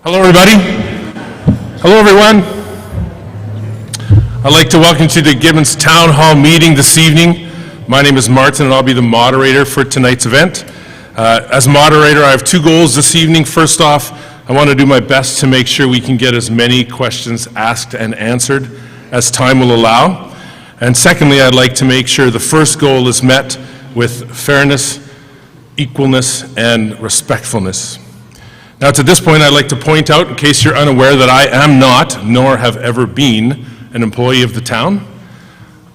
Hello, everybody. Hello, everyone. I'd like to welcome you to the Gibbons Town Hall meeting this evening. My name is Martin, and I'll be the moderator for tonight's event. As moderator, I have two goals this evening. First off, I want to do my best to make sure we can get as many questions asked and answered as time will allow. And secondly, I'd like to make sure the first goal is met with fairness, equalness, and respectfulness. Now, to this point, I'd like to point out, in case you're unaware, that I am not, nor have ever been, an employee of the town.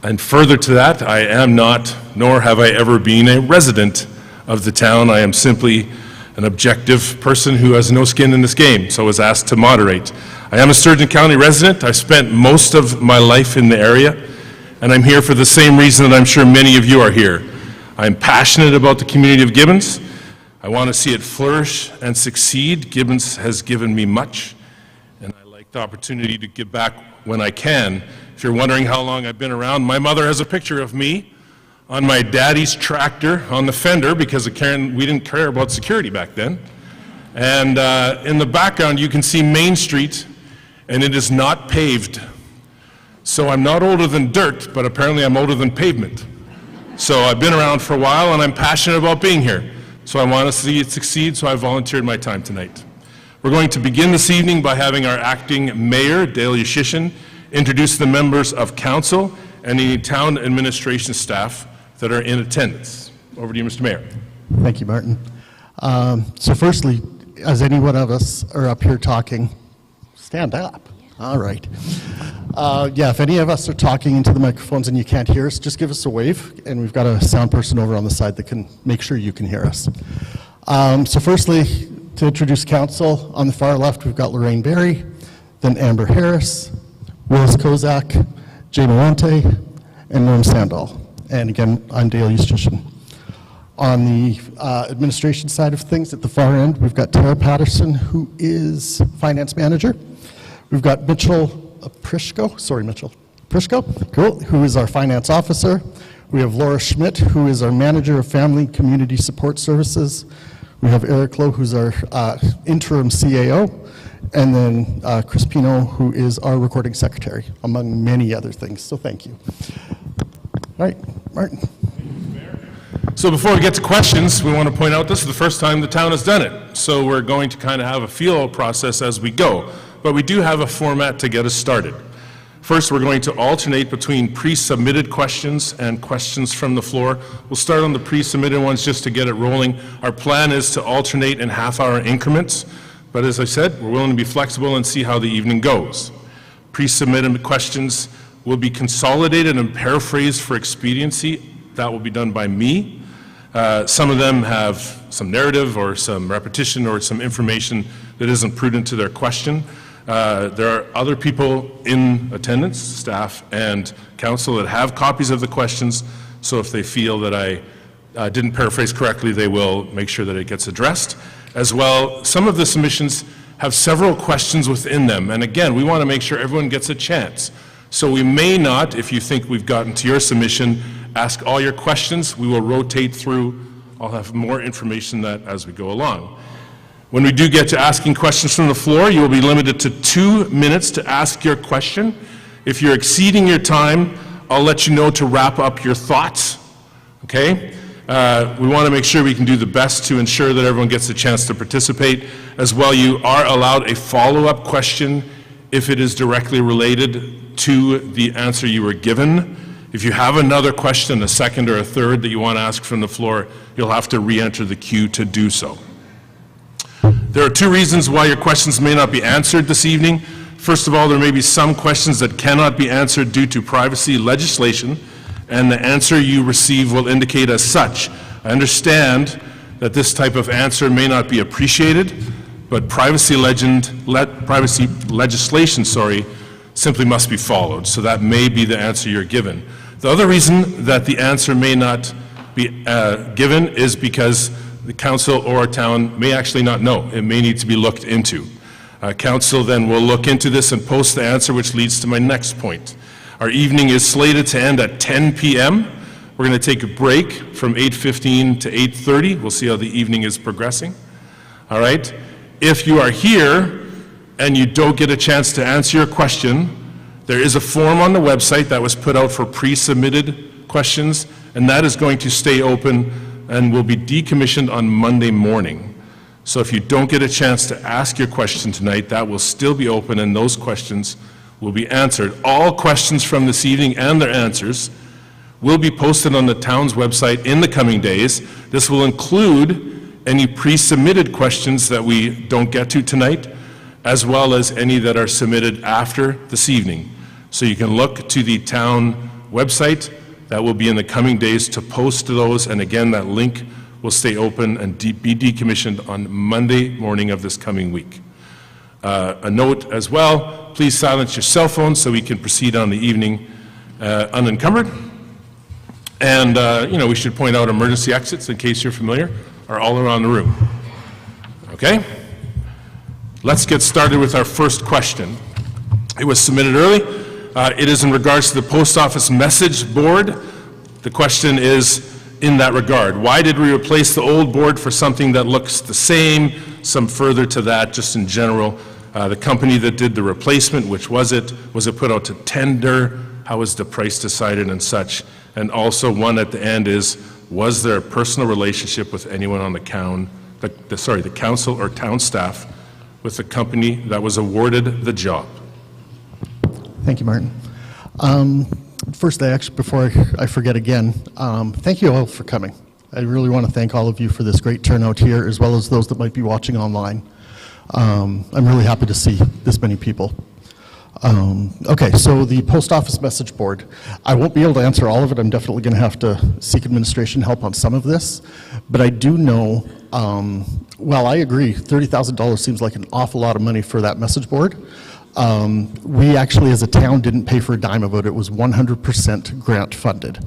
And further to that, I am not, nor have I ever been, a resident of the town. I am simply an objective person who has no skin in this game, so I was asked to moderate. I am a Sturgeon County resident. I spent most of my life in the area, and I'm here for the same reason that I'm sure many of you are here. I'm passionate about the community of Gibbons. I want to see it flourish and succeed. Gibbons has given me much, and I like the opportunity to give back when I can. If you're wondering how long I've been around, my mother has a picture of me on my daddy's tractor on the fender because we didn't care about security back then. And in the background, you can see Main Street, and it is not paved. So I'm not older than dirt, but apparently I'm older than pavement. So I've been around for a while, and I'm passionate about being here. So I want to see it succeed, so I volunteered my time tonight. We're going to begin this evening by having our acting mayor, Dale Yushishin, introduce the members of council and the town administration staff that are in attendance. Over to you, Mr. Mayor. Thank you, Martin. So firstly, as any one of us are up here talking, stand up. All right. Yeah, if any of us are talking into the microphones and you can't hear us, just give us a wave, and we've got a sound person over on the side that can make sure you can hear us. So firstly, to introduce council, on the far left, we've got Lorraine Berry, then Amber Harris, Willis Kozak, Jay Malonte, and Norm Sandall. And again, I'm Dale Yushishin. On the administration side of things, at the far end, we've got Tara Patterson, who is finance manager. We've got Mitchell Prishko, cool, who is our finance officer. We have Laura Schmidt, who is our manager of family community support services. We have Eric Lowe, who's our interim CAO, and then Chris Pino, who is our recording secretary, among many other things. So thank you. All right, Martin. So before we get to questions, we want to point out this is the first time the town has done it. So we're going to kind of have a feel process as we go. But we do have a format to get us started. First, we're going to alternate between pre-submitted questions and questions from the floor. We'll start on the pre-submitted ones just to get it rolling. Our plan is to alternate in half-hour increments. But as I said, we're willing to be flexible and see how the evening goes. Pre-submitted questions will be consolidated and paraphrased for expediency. That will be done by me. Some of them have some narrative or some repetition or some information that isn't prudent to their question. There are other people in attendance, staff and council, that have copies of the questions, so if they feel that I didn't paraphrase correctly, they will make sure that it gets addressed. As well, some of the submissions have several questions within them, and again, we want to make sure everyone gets a chance. So we may not, if you think we've gotten to your submission, ask all your questions. We will rotate through. I'll have more information on that as we go along. When we do get to asking questions from the floor, you will be limited to 2 minutes to ask your question. If you're exceeding your time, I'll let you know to wrap up your thoughts, okay? We want to make sure we can do the best to ensure that everyone gets a chance to participate. As well, you are allowed a follow-up question if it is directly related to the answer you were given. If you have another question, a second or a third that you want to ask from the floor, you'll have to re-enter the queue to do so. There are 2 reasons why your questions may not be answered this evening. First of all, there may be some questions that cannot be answered due to privacy legislation, and the answer you receive will indicate as such. I understand that this type of answer may not be appreciated, but privacy legislation, simply must be followed. So that may be the answer you're given. The other reason that the answer may not be given is because the council or our town may actually not know. It may need to be looked into. Council then will look into this and post the answer, which leads to my next point. Our evening is slated to end at 10 p.m. We're going to take a break from 8:15 to 8:30. We'll see how the evening is progressing. All right. If you are here and you don't get a chance to answer your question, there is a form on the website that was put out for pre-submitted questions, and that is going to stay open and will be decommissioned on Monday morning. So if you don't get a chance to ask your question tonight, that will still be open and those questions will be answered. All questions from this evening and their answers will be posted on the town's website in the coming days. This will include any pre-submitted questions that we don't get to tonight, as well as any that are submitted after this evening. So you can look to the town website. That will be in the coming days to post those, and again, that link will stay open and be decommissioned on Monday morning of this coming week. A note as well, please silence your cell phones so we can proceed on the evening unencumbered. And we should point out emergency exits, in case you're familiar, are all around the room. Okay? Let's get started with our first question. It was submitted early. It is in regards to the post office message board. The question is in that regard. Why did we replace the old board for something that looks the same? Some further to that, just in general. The company that did the replacement, which was it? Was it put out to tender? How was the price decided and such? And also one at the end is, was there a personal relationship with anyone on the council or town staff with the company that was awarded the job? Thank you, Martin. First, before I forget again, thank you all for coming. I really want to thank all of you for this great turnout here, as well as those that might be watching online. I'm really happy to see this many people. Okay, so the post office message board. I won't be able to answer all of it. I'm definitely going to have to seek administration help on some of this. But I do know, well, I agree, $30,000 seems like an awful lot of money for that message board. We actually, as a town, didn't pay for a dime of it. It was 100% grant funded.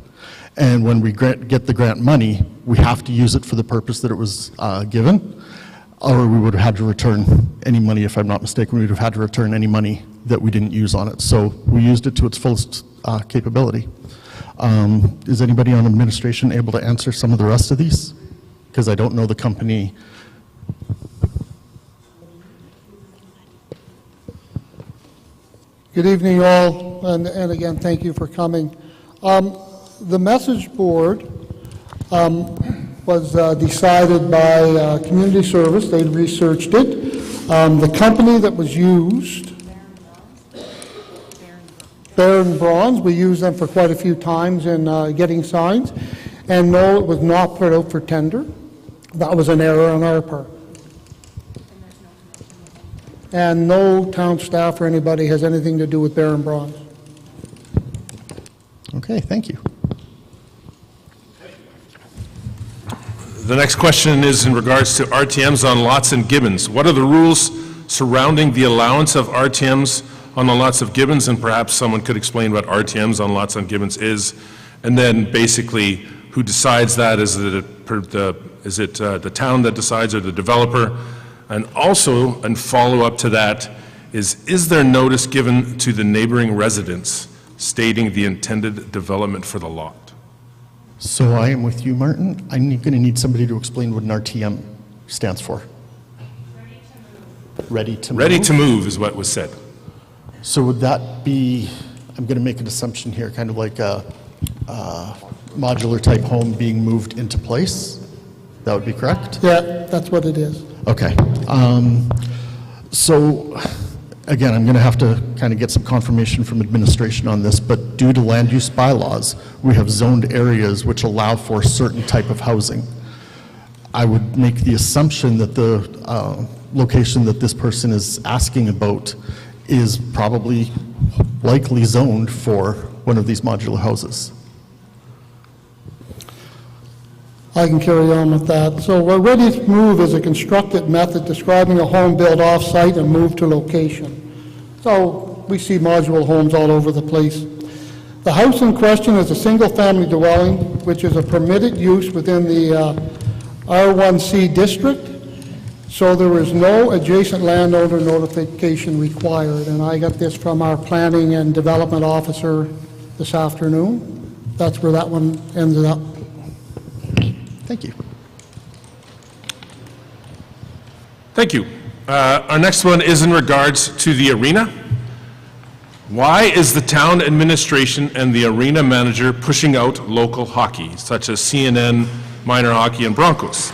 And when we get the grant money, we have to use it for the purpose that it was given, or we would have had to return any money, if I'm not mistaken. We would have had to return any money that we didn't use on it. So we used it to its fullest capability. Is anybody on administration able to answer some of the rest of these? Because I don't know the company. Good evening, all, and again, thank you for coming. The message board was decided by Community Service. They researched it. The company that was used, Baron Bronze, we used them for quite a few times in getting signs, and no, it was not put out for tender. That was an error on our part. And no town staff or anybody has anything to do with Baron Bronze. Okay, thank you. The next question is in regards to RTMs on lots in Gibbons. What are the rules surrounding the allowance of RTMs on the lots of Gibbons? And perhaps someone could explain what RTMs on lots on Gibbons is. And then basically, who decides that? Is it the town that decides or the developer? And also, and follow up to that, is there notice given to the neighboring residents stating the intended development for the lot? So I am with you, Martin. I'm going to need somebody to explain what an RTM stands for. Ready to move. Ready to move is what was said. So would that be, I'm going to make an assumption here, kind of like a modular type home being moved into place? That would be correct? Yeah, that's what it is. Okay. So, again, I'm going to have to kind of get some confirmation from administration on this, but due to land use bylaws, we have zoned areas which allow for certain type of housing. I would make the assumption that the location that this person is asking about is probably likely zoned for one of these modular houses. I can carry on with that. So a ready to move is a constructed method describing a home built off-site and moved to location. So we see modular homes all over the place. The house in question is a single-family dwelling, which is a permitted use within the R1C district. So there is no adjacent landowner notification required. And I got this from our planning and development officer this afternoon. That's where that one ended up. Thank you. Thank you. Our next one is in regards to the arena. Why is the town administration and the arena manager pushing out local hockey, such as CNN, minor hockey, and Broncos?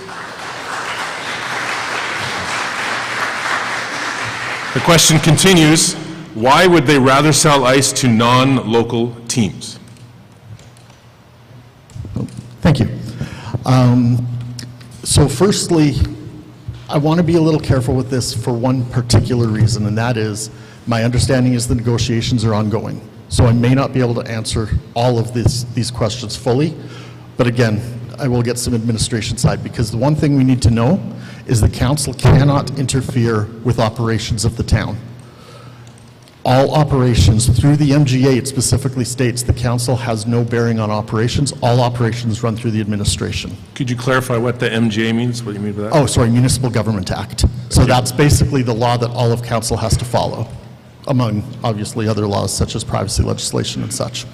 The question continues, why would they rather sell ice to non-local teams? Thank you. So firstly, I want to be a little careful with this for one particular reason, and that is my understanding is the negotiations are ongoing. So I may not be able to answer all of these questions fully, but again, I will get some administration side, because the one thing we need to know is the council cannot interfere with operations of the town. All operations through the MGA, it specifically states the council has no bearing on operations. All operations run through the administration. Could you clarify what the MGA means? What do you mean by that? Oh, sorry, Municipal Government Act. So that's basically the law that all of council has to follow, among obviously other laws such as privacy legislation and such.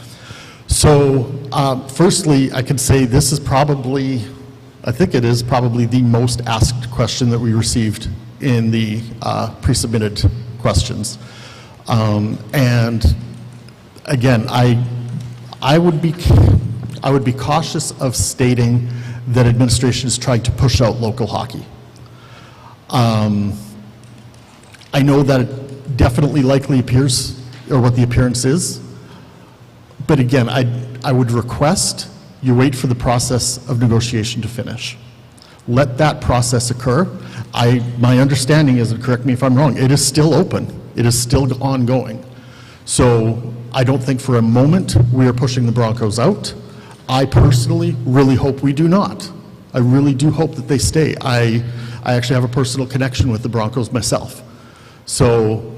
So firstly, I could say this is probably, I think it is probably the most asked question that we received in the pre-submitted questions. And again, I would be cautious of stating that administration is trying to push out local hockey. I know that it definitely likely appears, or what the appearance is, but again, I would request you wait for the process of negotiation to finish. Let that process occur. My understanding is, and correct me if I'm wrong, it is still open. It is still ongoing. So I don't think for a moment we are pushing the Broncos out. I personally really hope we do not. I really do hope that they stay. I actually have a personal connection with the Broncos myself. So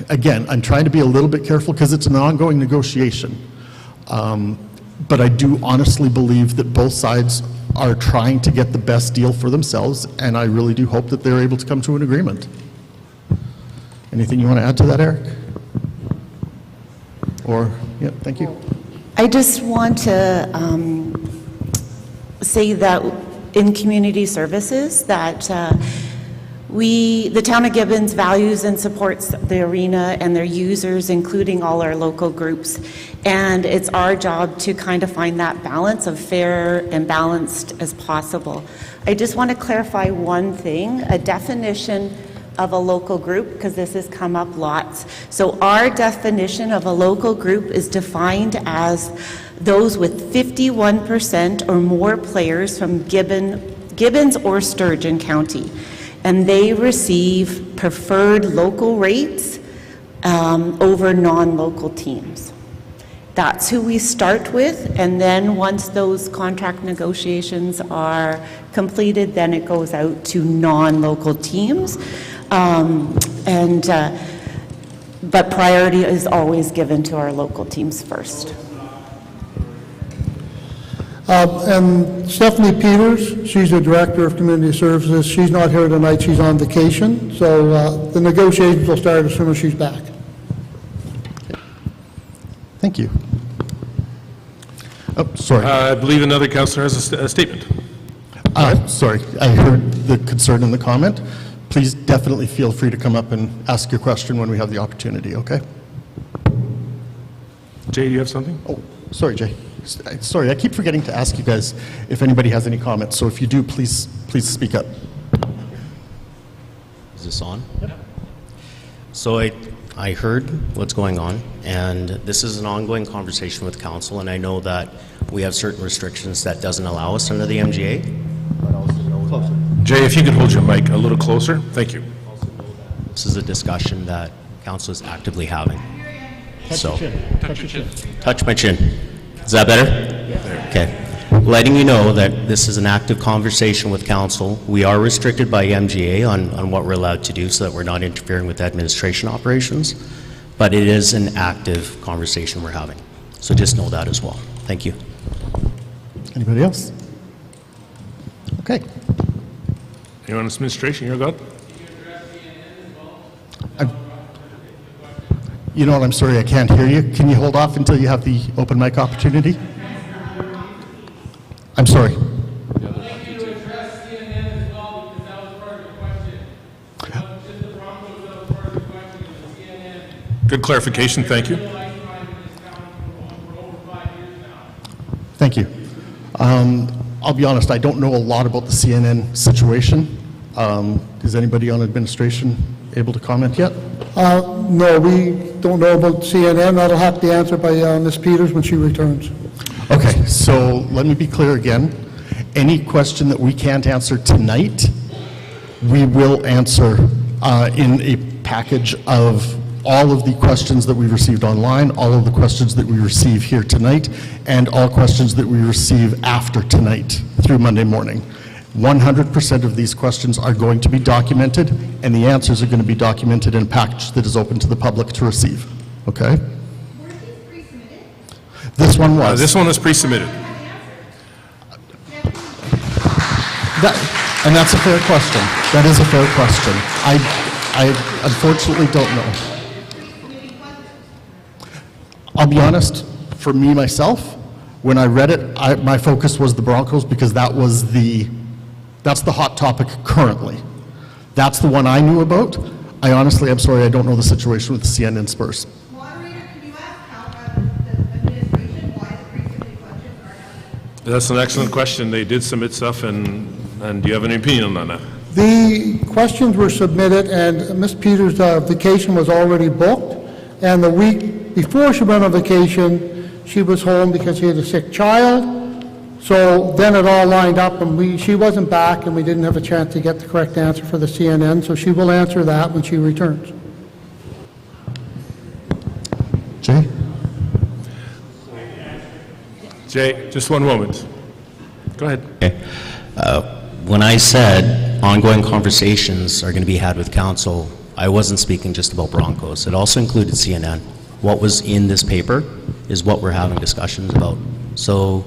again, I'm trying to be a little bit careful because it's an ongoing negotiation. But I do honestly believe that both sides are trying to get the best deal for themselves, and I really do hope that they're able to come to an agreement. Anything you want to add to that, Eric? Or, yeah, thank you. I just want to say that in community services that the town of Gibbons values and supports the arena and their users, including all our local groups. And it's our job to kind of find that balance of fair and balanced as possible. I just want to clarify one thing, a definition of a local group, because this has come up lots. So our definition of a local group is defined as those with 51% or more players from Gibbons or Sturgeon County. And they receive preferred local rates over non-local teams. That's who we start with, and then once those contract negotiations are completed, then it goes out to non-local teams. But priority is always given to our local teams first. And Stephanie Peters, she's the Director of Community Services. She's not here tonight, she's on vacation. So the negotiations will start as soon as she's back. Thank you. Oh, sorry. I believe another councillor has a statement. Sorry, I heard the concern in the comment. Please definitely feel free to come up and ask your question when we have the opportunity, okay? Jay, do you have something? Oh, sorry, Jay. Sorry, I keep forgetting to ask you guys if anybody has any comments. So if you do, please speak up. Is this on? Yep. So I heard what's going on, and this is an ongoing conversation with council, and I know that we have certain restrictions that doesn't allow us under the MGA, but also know that Jay, if you could hold your mic a little closer, thank you. this is a discussion that council is actively having. Touch your chin. Touch my chin. Is that better? Yeah. Okay. Letting you know that this is an active conversation with council. We are restricted by MGA on what we're allowed to do so that we're not interfering with administration operations, but it is an active conversation we're having. So just know that as well. Thank you. Anybody else? Okay. Anyone in administration, you're good? You know what, I'm sorry, I can't hear you. Can you hold off until you have the open mic opportunity? I'm sorry. Good clarification, thank you. Thank you. I'll be honest, I don't know a lot about the CNN situation. Is anybody on administration able to comment yet? No, we don't know about CNN. That'll have to be answered by Ms. Peters when she returns. Okay, so let me be clear again. Any question that we can't answer tonight, we will answer in a package of all of the questions that we received online, all of the questions that we receive here tonight, and all questions that we receive after tonight through Monday morning. 100% of these questions are going to be documented, and the answers are going to be documented in a package that is open to the public to receive. Okay? Were these pre-submitted? This one was. This one was pre-submitted. And that's a fair question. That is a fair question. I unfortunately don't know. I'll be honest, for me, myself, when I read it, my focus was the Broncos because that's the hot topic currently. That's the one I knew about. I honestly, I'm sorry, I don't know the situation with the CNN Spurs. Moderator, can you ask the administration why the pre-submitted questions are not? That's an excellent question. They did submit stuff, and do you have any opinion on that? The questions were submitted, and Ms. Peters' vacation was already booked, and the week before she went on vacation, she was home because she had a sick child. So then it all lined up, and she wasn't back, and we didn't have a chance to get the correct answer for the CNN, so she will answer that when she returns. Jay? Jay, just one moment. Go ahead. Okay. When I said ongoing conversations are going to be had with council, I wasn't speaking just about Broncos. It also included CNN. What was in this paper is what we're having discussions about. So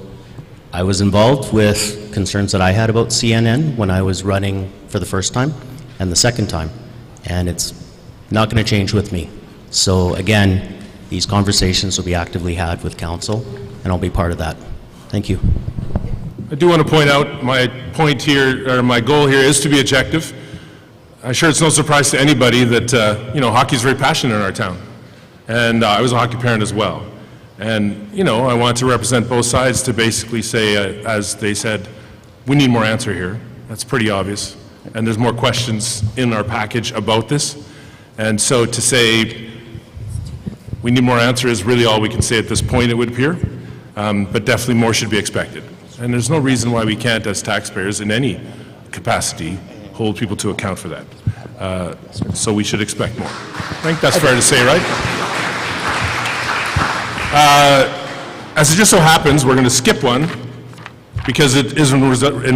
I was involved with concerns that I had about CNN when I was running for the first time and the second time, and it's not going to change with me. So again, these conversations will be actively had with council, and I'll be part of that. Thank you. I do want to point out my point here, or my goal here is to be objective. I'm sure it's no surprise to anybody that, hockey is very passionate in our town. And I was a hockey parent as well. And, I want to represent both sides to basically say, as they said, we need more answer here. That's pretty obvious. And there's more questions in our package about this. And so to say we need more answer is really all we can say at this point, it would appear. But definitely more should be expected. And there's no reason why we can't, as taxpayers in any capacity, hold people to account for that. So we should expect more. I think that's fair to say, right? As it just so happens, we're going to skip one because it is in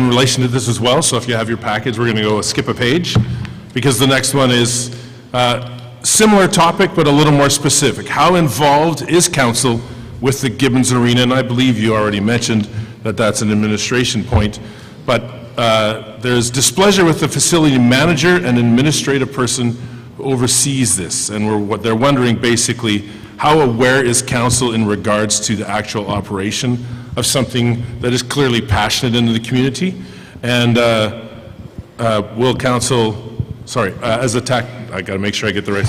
relation to this as well. So if you have your package, we're going to go skip a page because the next one is similar topic but a little more specific. How involved is council with the Gibbons Arena? And I believe you already mentioned that that's an administration point. But there's displeasure with the facility manager and administrative person who oversees this. And what they're wondering basically, how aware is council in regards to the actual operation of something that is clearly passionate in the community? And will council, I got to make sure I get the right,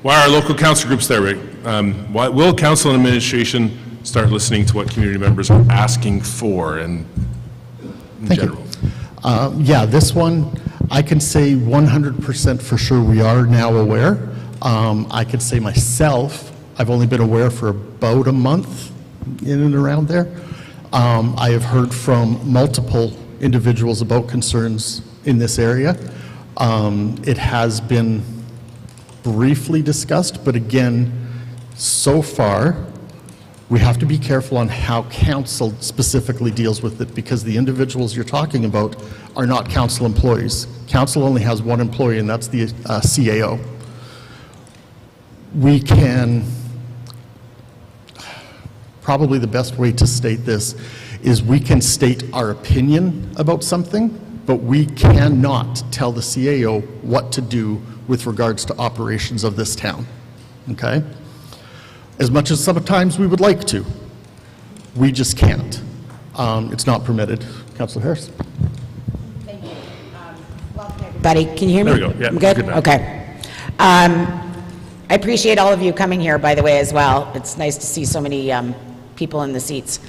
why are local council groups there, Rick? Will council and administration start listening to what community members are asking for and in general? Yeah, this one, I can say 100% for sure we are now aware. I could say myself, I've only been aware for about a month, in and around there. I have heard from multiple individuals about concerns in this area. It has been briefly discussed, but again, so far, we have to be careful on how council specifically deals with it because the individuals you're talking about are not council employees. Council only has one employee, and that's the CAO. We can, probably the best way to state this is we can state our opinion about something, but we cannot tell the CAO what to do with regards to operations of this town, okay? As much as sometimes we would like to, we just can't. It's not permitted. Councilor Harris? Thank you. Welcome, everybody. Can you hear me? There we go. Yeah, I'm good? good now. Okay. I appreciate all of you coming here, by the way, as well. It's nice to see so many people in the seats.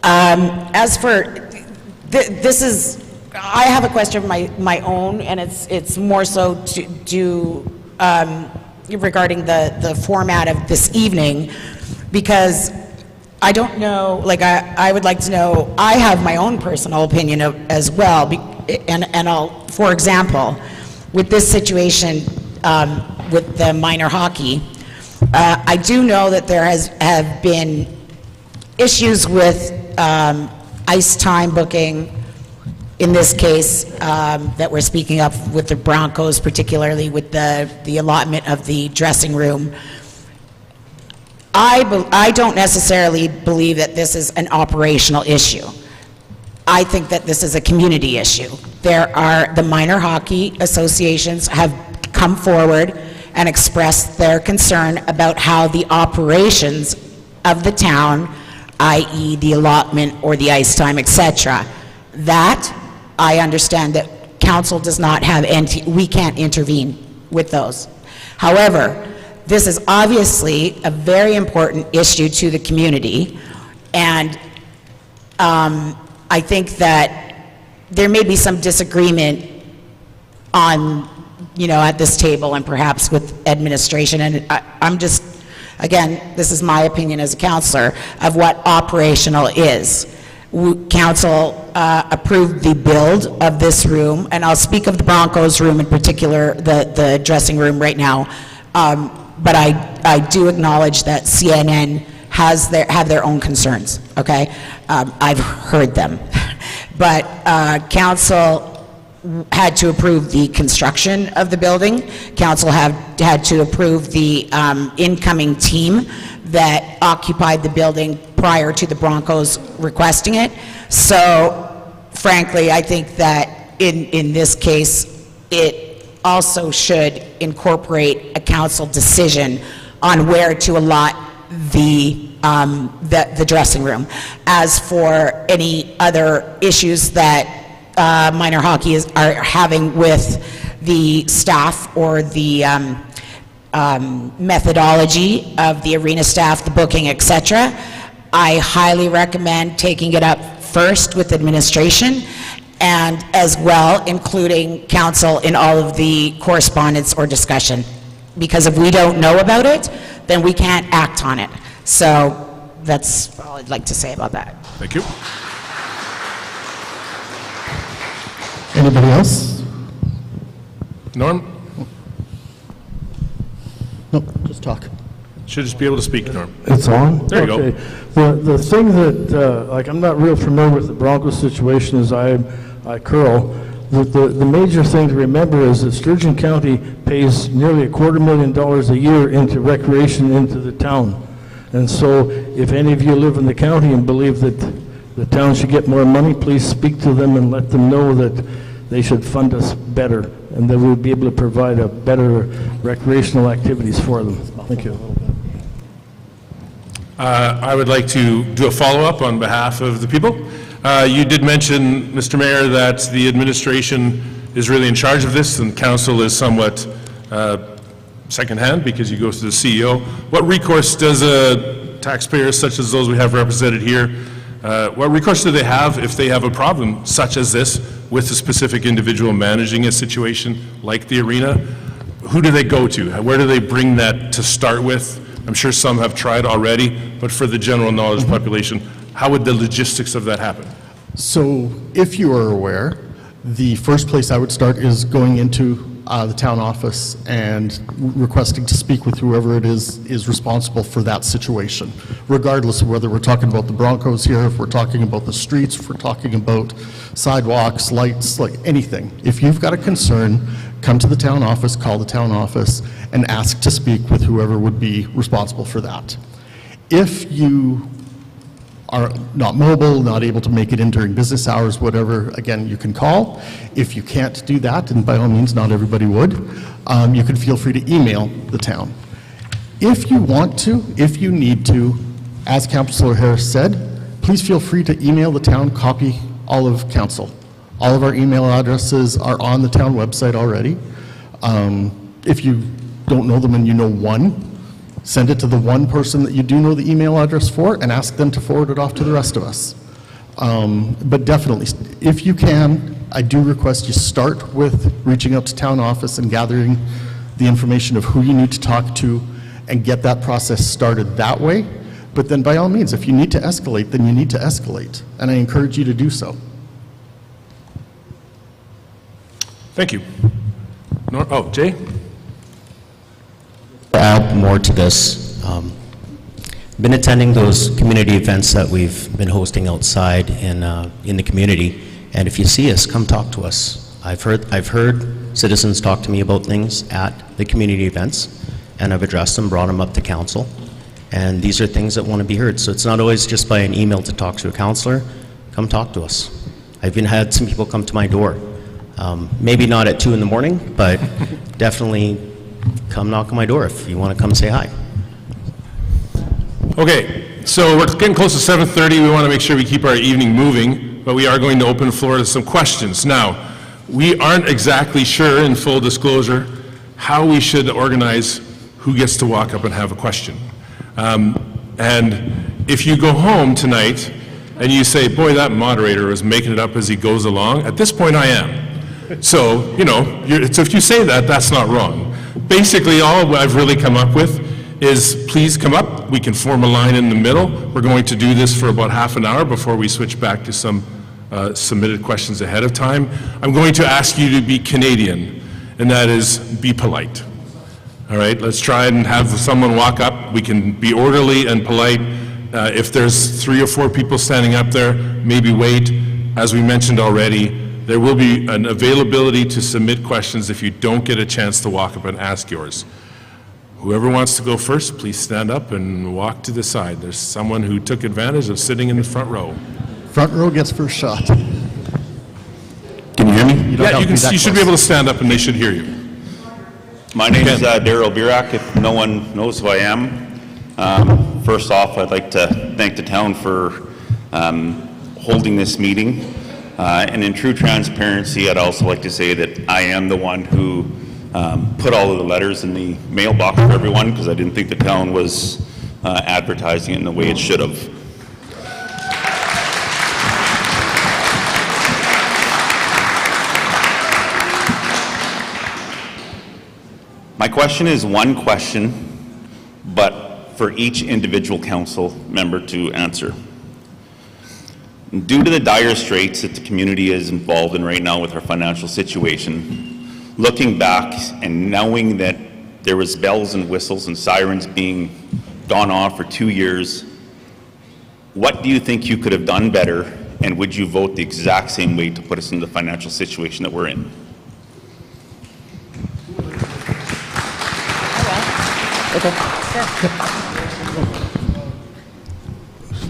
As for, this is, I have a question of my own, and it's more so regarding the format of this evening, because I don't know, like, I would like to know, I have my own personal opinion as well, and I'll, for example, with this situation with the minor hockey, I do know that there have been issues with ice time booking, in this case, that we're speaking of with the Broncos, particularly with the allotment of the dressing room. I don't necessarily believe that this is an operational issue. I think that this is a community issue. The minor hockey associations have come forward and expressed their concern about how the operations of the town, i.e. the allotment or the ice time, etc. That, I understand that council does not have, we can't intervene with those. However, this is obviously a very important issue to the community, and I think that there may be some disagreement on, at this table and perhaps with administration, and I'm just, again, this is my opinion as a councillor of what operational is. Council approved the build of this room, and I'll speak of the Broncos room in particular, the dressing room right now, but I do acknowledge that CNN have their own concerns, okay? I've heard them. But council had to approve the construction of the building. Council had to approve the incoming team that occupied the building prior to the Broncos requesting it. So, frankly, I think that in this case, it also should incorporate a council decision on where to allot the dressing room. As for any other issues that minor hockey are having with the staff or the methodology of the arena staff, the booking, etc., I highly recommend taking it up first with administration, and as well including council in all of the correspondence or discussion. Because if we don't know about it, then we can't act on it. So that's all I'd like to say about that. Thank you. Anybody else? Norm? Nope, just talk. Should just be able to speak, Norm. It's on? There you go. Okay. The thing that, like, I'm not real familiar with the Broncos situation as I curl. The major thing to remember is that Sturgeon County pays nearly $250,000 a year into recreation into the town. And so if any of you live in the county and believe that the town should get more money, please speak to them and let them know that they should fund us better and that we'll be able to provide a better recreational activities for them. Thank you. I would like to do a follow-up on behalf of the people. You did mention, Mr. Mayor, that the administration is really in charge of this and council is somewhat secondhand because you go through the CEO. What recourse does a taxpayer such as those we have represented here, what recourse do they have if they have a problem such as this with a specific individual managing a situation like the arena? Who do they go to? Where do they bring that to start with? I'm sure some have tried already, but for the general knowledge population, how would the logistics of that happen? So if you are aware, the first place I would start is going into the town office and requesting to speak with whoever it is responsible for that situation, regardless of whether we're talking about the Broncos here, if we're talking about the streets, if we're talking about sidewalks, lights, like anything. If you've got a concern, come to the town office, call the town office, and ask to speak with whoever would be responsible for that. If you are not mobile, not able to make it in during business hours, whatever, again, you can call. If you can't do that, and by all means, not everybody would, you can feel free to email the town. If you want to, if you need to, as Councillor Harris said, please feel free to email the town, copy all of council. All of our email addresses are on the town website already. If you don't know them and you know one, send it to the one person that you do know the email address for and ask them to forward it off to the rest of us. But definitely, if you can, I do request you start with reaching out to town office and gathering the information of who you need to talk to and get that process started that way. But then by all means, if you need to escalate, then you need to escalate. And I encourage you to do so. Thank you. Jay? Add more to this. Been attending those community events that we've been hosting outside in the community, and if you see us, come talk to us. I've heard citizens talk to me about things at the community events, and I've addressed them, brought them up to council, and these are things that want to be heard. So it's not always just by an email to talk to a councillor. Come talk to us. I've even had some people come to my door. Maybe not at 2 in the morning, but definitely come knock on my door if you want to come say hi. Okay, so we're getting close to 7:30. We want to make sure we keep our evening moving, but we are going to open the floor to some questions. Now, we aren't exactly sure, in full disclosure, how we should organize who gets to walk up and have a question. And if you go home tonight and you say, boy, that moderator is making it up as he goes along, at this point I am. So, so if you say that, that's not wrong. Basically, all I've really come up with is please come up. We can form a line in the middle. We're going to do this for about half an hour before we switch back to some submitted questions ahead of time. I'm going to ask you to be Canadian, and that is be polite. All right, let's try and have someone walk up. We can be orderly and polite. If there's 3 or 4 people standing up there, maybe wait. As we mentioned already, there will be an availability to submit questions if you don't get a chance to walk up and ask yours. Whoever wants to go first, please stand up and walk to the side. There's someone who took advantage of sitting in the front row. Front row gets first shot. Can you hear me? Yeah, you should be able to stand up and they should hear you. My name is Daryl Birak, if no one knows who I am. First off, I'd like to thank the town for holding this meeting. And in true transparency, I'd also like to say that I am the one who put all of the letters in the mailbox for everyone because I didn't think the town was advertising it in the way it should have. My question is one question, but for each individual council member to answer. Due to the dire straits that the community is involved in right now with our financial situation, looking back and knowing that there was bells and whistles and sirens being gone off for 2 years, what do you think you could have done better, and would you vote the exact same way to put us in the financial situation that we're in?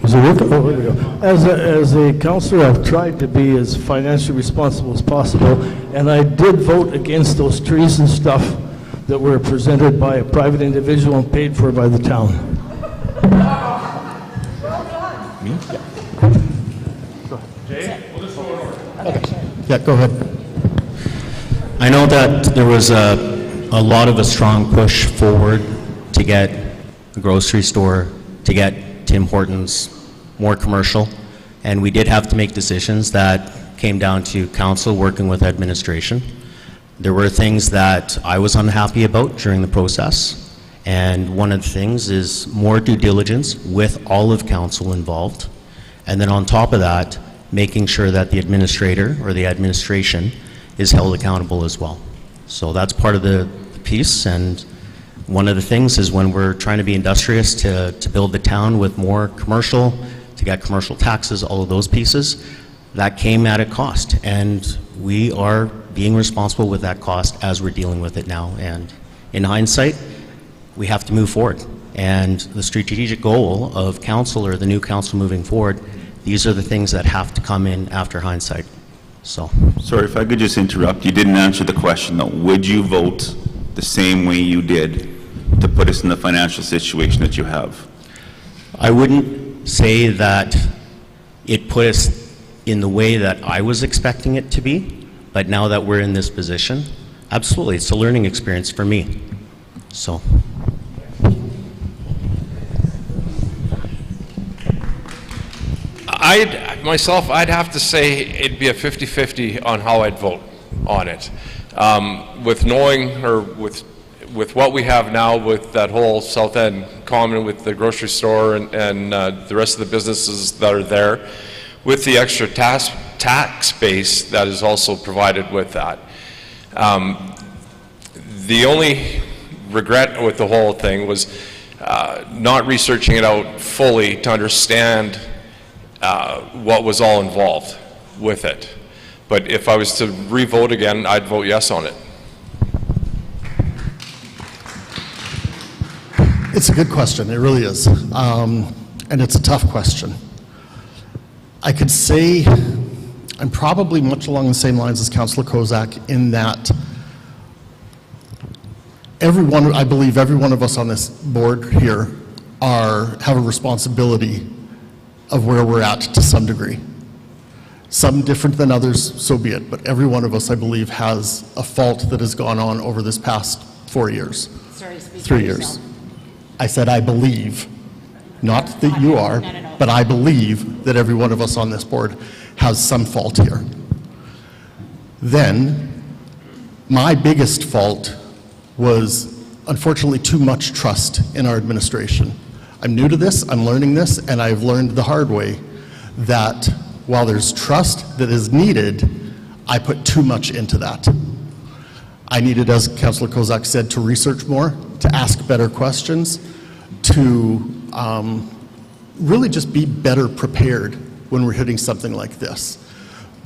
Is it working? Oh, here we go. As a councillor, I've tried to be as financially responsible as possible, and I did vote against those trees and stuff that were presented by a private individual and paid for by the town. Yeah, go ahead. I know that there was a lot of a strong push forward to get a grocery store, to get Tim Hortons more commercial, and we did have to make decisions that came down to council working with administration. There were things that I was unhappy about during the process, and one of the things is more due diligence with all of council involved, and then on top of that, making sure that the administrator or the administration is held accountable as well. So that's part of the piece, and one of the things is when we're trying to be industrious to build the town with more commercial, to get commercial taxes, all of those pieces, that came at a cost. And we are being responsible with that cost as we're dealing with it now. And in hindsight, we have to move forward. And the strategic goal of council or the new council moving forward, these are the things that have to come in after hindsight. So. Sorry, if I could just interrupt. You didn't answer the question though. Would you vote the same way you did to put us in the financial situation that you have? I wouldn't say that it put us in the way that I was expecting it to be, but now that we're in this position, absolutely, it's a learning experience for me. So, I'd have to say it'd be a 50-50 on how I'd vote on it. With knowing, or with what we have now with that whole South End common with the grocery store and the rest of the businesses that are there, with the extra tax base that is also provided with that. The only regret with the whole thing was not researching it out fully to understand what was all involved with it. But if I was to re-vote again, I'd vote yes on it. It's a good question, it really is. And it's a tough question. I could say I'm probably much along the same lines as Councillor Kozak in that I believe every one of us on this board here have a responsibility of where we're at to some degree. Some different than others, so be it, but every one of us, I believe, has a fault that has gone on over this past 4 years. Sorry, speak for 3 years. yourself. I said I believe, not that you are, No. but I believe that every one of us on this board has some fault here. Then, my biggest fault was unfortunately too much trust in our administration. I'm new to this, I'm learning this, and I've learned the hard way that while there's trust that is needed, I put too much into that. I needed, as Councillor Kozak said, to research more, to ask better questions, to really just be better prepared when we're hitting something like this.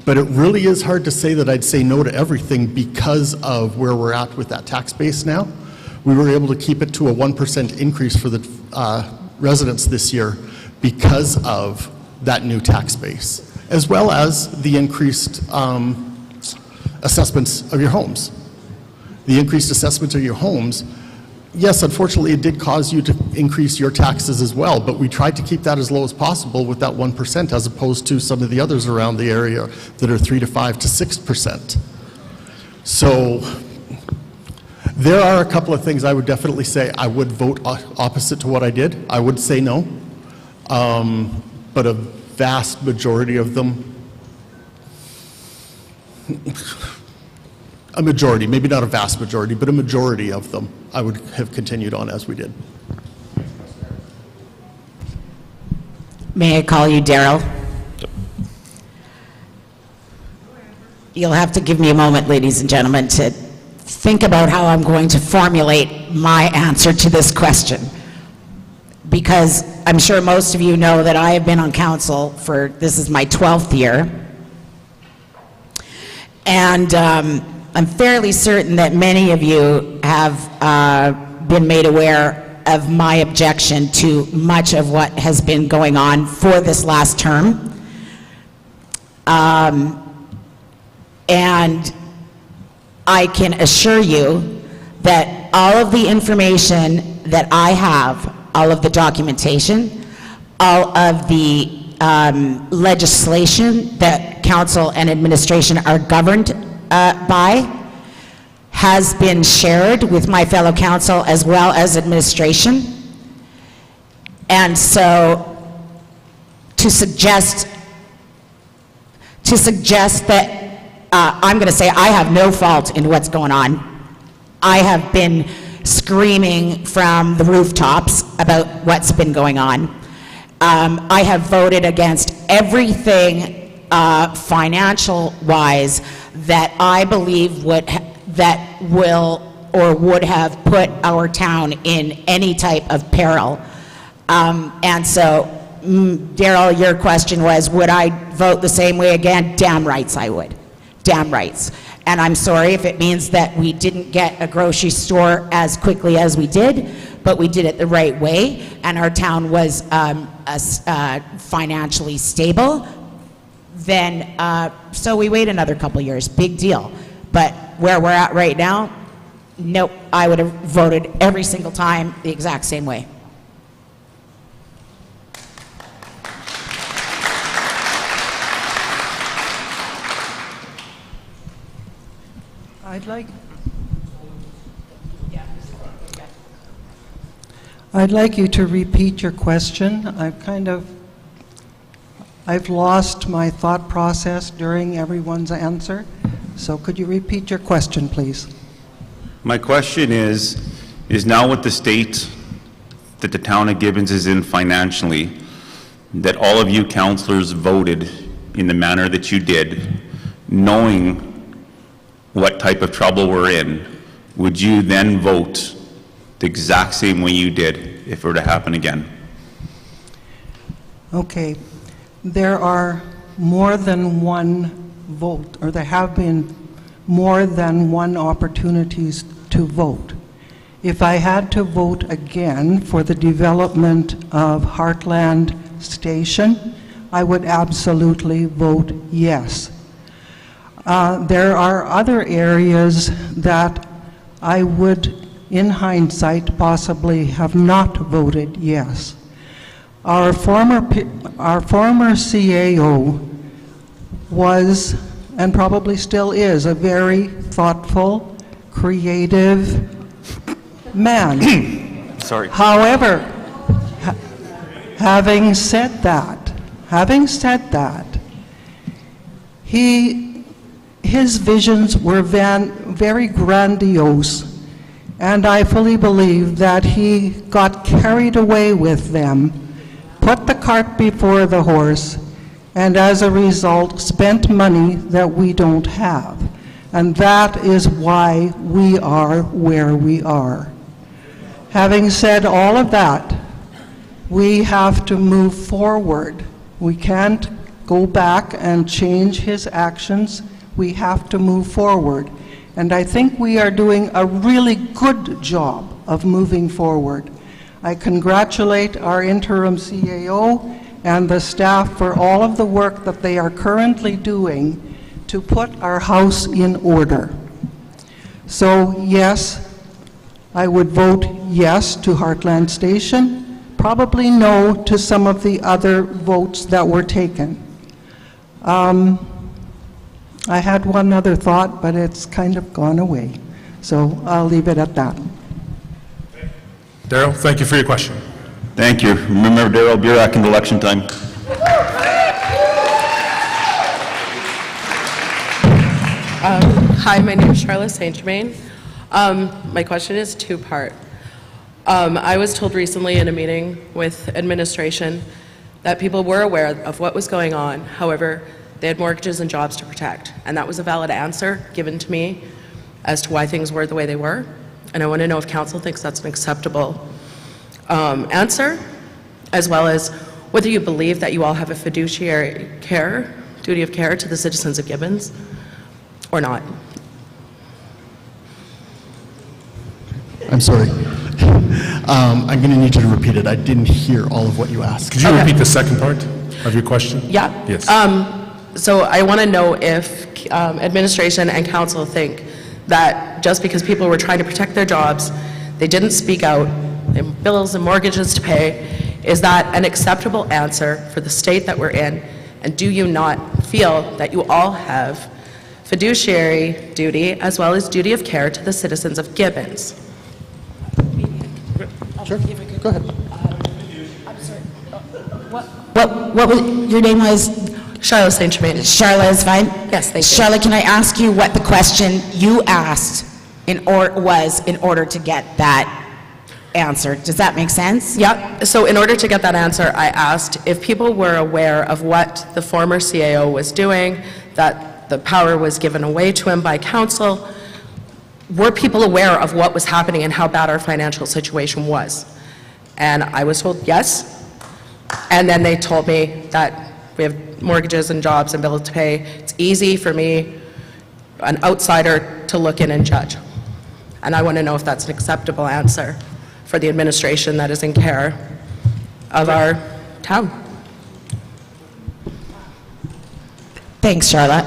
But it really is hard to say that I'd say no to everything because of where we're at with that tax base now. We were able to keep it to a 1% increase for the residents this year because of that new tax base, as well as the increased assessments of your homes. The increased assessments of your homes, yes, unfortunately, it did cause you to increase your taxes as well, but we tried to keep that as low as possible with that 1%, as opposed to some of the others around the area that are 3 to 5 to 6%. So there are a couple of things I would definitely say I would vote opposite to what I did. I would say no, but a vast majority of them, a majority, maybe not a vast majority, but a majority of them, I would have continued on as we did. May I call you Daryl? You'll have to give me a moment, ladies and gentlemen, to think about how I'm going to formulate my answer to this question. Because I'm sure most of you know that I have been on council this is my 12th year. And I'm fairly certain that many of you have been made aware of my objection to much of what has been going on for this last term. And I can assure you that all of the information that I have, all of the documentation, all of the legislation that council and administration are governed by, has been shared with my fellow council as well as administration. And so to suggest that I'm going to say I have no fault in what's going on. I have been screaming from the rooftops about what's been going on. I have voted against everything financial-wise that I believe would have put our town in any type of peril. And so, Daryl, your question was, would I vote the same way again? Damn rights I would. Damn rights. And I'm sorry if it means that we didn't get a grocery store as quickly as we did, but we did it the right way, and our town was financially stable. Then, so we wait another couple years, big deal. But where we're at right now, nope, I would have voted every single time the exact same way. I'd like you to repeat your question. I've lost my thought process during everyone's answer, so could you repeat your question, please? My question is now with the state that the town of Gibbons is in financially, that all of you councillors voted in the manner that you did, knowing what type of trouble we're in, would you then vote the exact same way you did if it were to happen again? Okay. There are more than one vote, or there have been more than one opportunities to vote. If I had to vote again for the development of Heartland Station, I would absolutely vote yes. There are other areas that I would, in hindsight, possibly have not voted yes. Our former CAO was, and probably still is, a very thoughtful, creative man. Sorry. However, having said that, his visions were very grandiose, and I fully believe that he got carried away with them, put the cart before the horse, and as a result spent money that we don't have. And that is why we are where we are. Having said all of that, we have to move forward. We can't go back and change his actions. We have to move forward. And I think we are doing a really good job of moving forward. I congratulate our interim CAO and the staff for all of the work that they are currently doing to put our house in order. So yes, I would vote yes to Heartland Station, probably no to some of the other votes that were taken. I had one other thought, but it's kind of gone away. So I'll leave it at that. Darrell, thank you for your question. Thank you. Remember Darrell Burak in election time. Hi, my name is Charlotte St. Germain. My question is two-part. I was told recently in a meeting with administration that people were aware of what was going on. However, they had mortgages and jobs to protect. And that was a valid answer given to me as to why things were the way they were. And I want to know if council thinks that's an acceptable answer, as well as whether you believe that you all have a fiduciary duty of care to the citizens of Gibbons, or not. I'm sorry. I'm going to need you to repeat it. I didn't hear all of what you asked. Could you repeat the second part of your question? Yeah. Yes. So I want to know if administration and council think that just because people were trying to protect their jobs, they didn't speak out, they have bills and mortgages to pay, is that an acceptable answer for the state that we're in? And do you not feel that you all have fiduciary duty as well as duty of care to the citizens of Gibbons? Sure. Go ahead. I'm sorry. What was, your name was? Charlotte St. Germain. Charlotte is fine? Yes, thank you. Charlotte, can I ask you what the question you asked was in order to get that answer? Does that make sense? Yeah, so in order to get that answer, I asked if people were aware of what the former CAO was doing, that the power was given away to him by council. Were people aware of what was happening and how bad our financial situation was? And I was told yes. And then they told me that we have mortgages and jobs and bills to pay. It's easy for me, an outsider, to look in and judge. And I want to know if that's an acceptable answer for the administration that is in care of our town. Thanks, Charlotte.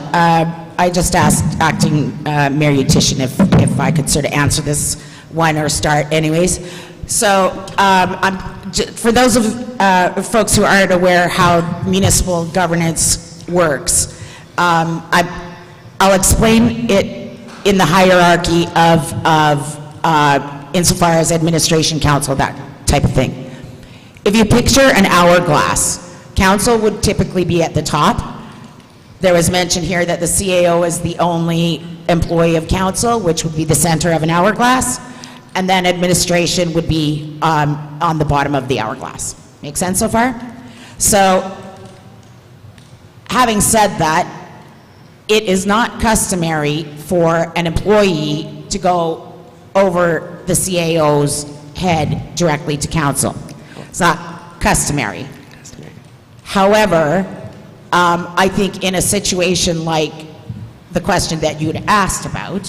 I just asked Acting Mayor Utition if I could sort of answer this one or start anyways. So for those of folks who aren't aware how municipal governance works, I'll explain it in the hierarchy of insofar as administration council, that type of thing. If you picture an hourglass, council would typically be at the top. There was mention here that the CAO is the only employee of council, which would be the center of an hourglass, and then administration would be on the bottom of the hourglass. Make sense so far? So, having said that, it is not customary for an employee to go over the CAO's head directly to council. It's not customary. However, I think in a situation like the question that you'd asked about,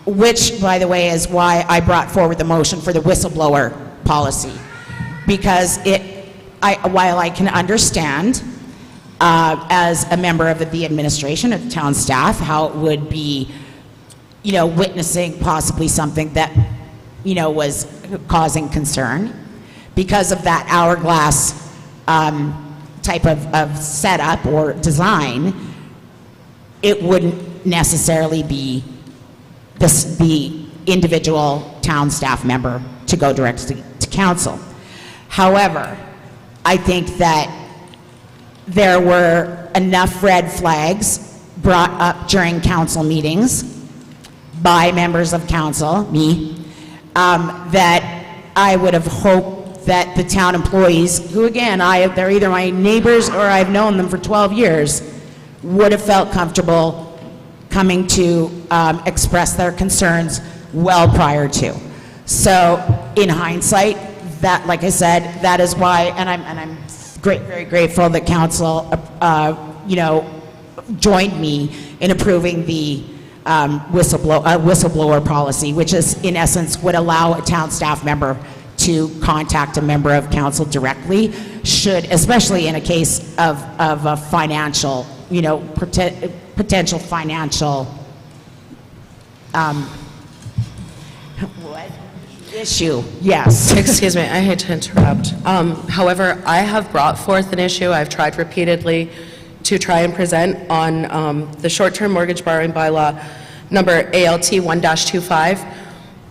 which, by the way, is why I brought forward the motion for the whistleblower policy. Because while I can understand, as a member of the administration, of the town staff, how it would be, witnessing possibly something that, was causing concern, because of that hourglass type of setup or design, it wouldn't necessarily be the individual town staff member to go directly to council. However, I think that there were enough red flags brought up during council meetings by members of council, me, that I would have hoped that the town employees, who again, they're either my neighbors or I've known them for 12 years, would have felt comfortable coming to express their concerns well prior to. So in hindsight, that, like I said, that is why, and I'm very grateful that council, joined me in approving the whistleblower policy, which is, in essence, would allow a town staff member to contact a member of council directly, especially in a case of a financial, potential financial issue. Yes. Excuse me, I hate to interrupt. However, I have brought forth an issue. I've tried repeatedly to try and present on the short-term mortgage borrowing bylaw number ALT 1-25,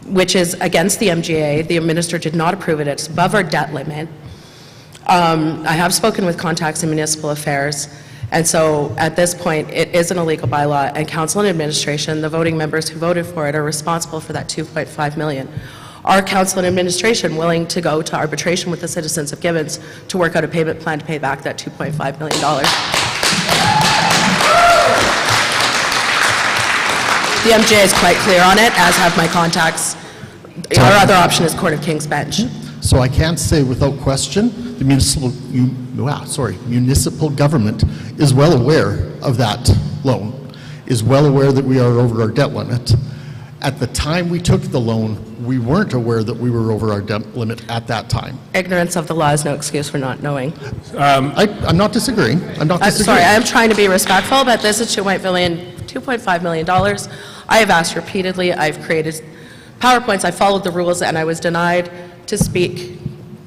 which is against the MGA. The minister did not approve it. It's above our debt limit. I have spoken with contacts in municipal affairs, and so at this point, it is an illegal bylaw, and council and administration, the voting members who voted for it, are responsible for that $2.5 million. Are council and administration willing to go to arbitration with the citizens of Gibbons to work out a payment plan to pay back that $2.5 million? The MGA is quite clear on it, as have my contacts. Our other option is Court of King's Bench. So I can't say without question, the municipal government is well aware of that loan, is well aware that we are over our debt limit. At the time we took the loan, we weren't aware that we were over our debt limit at that time. Ignorance of the law is no excuse for not knowing. I'm not disagreeing. I'm not disagreeing. Sorry, I'm trying to be respectful, but this is $2.5 million. I have asked repeatedly. I've created PowerPoints. I followed the rules, and I was denied to speak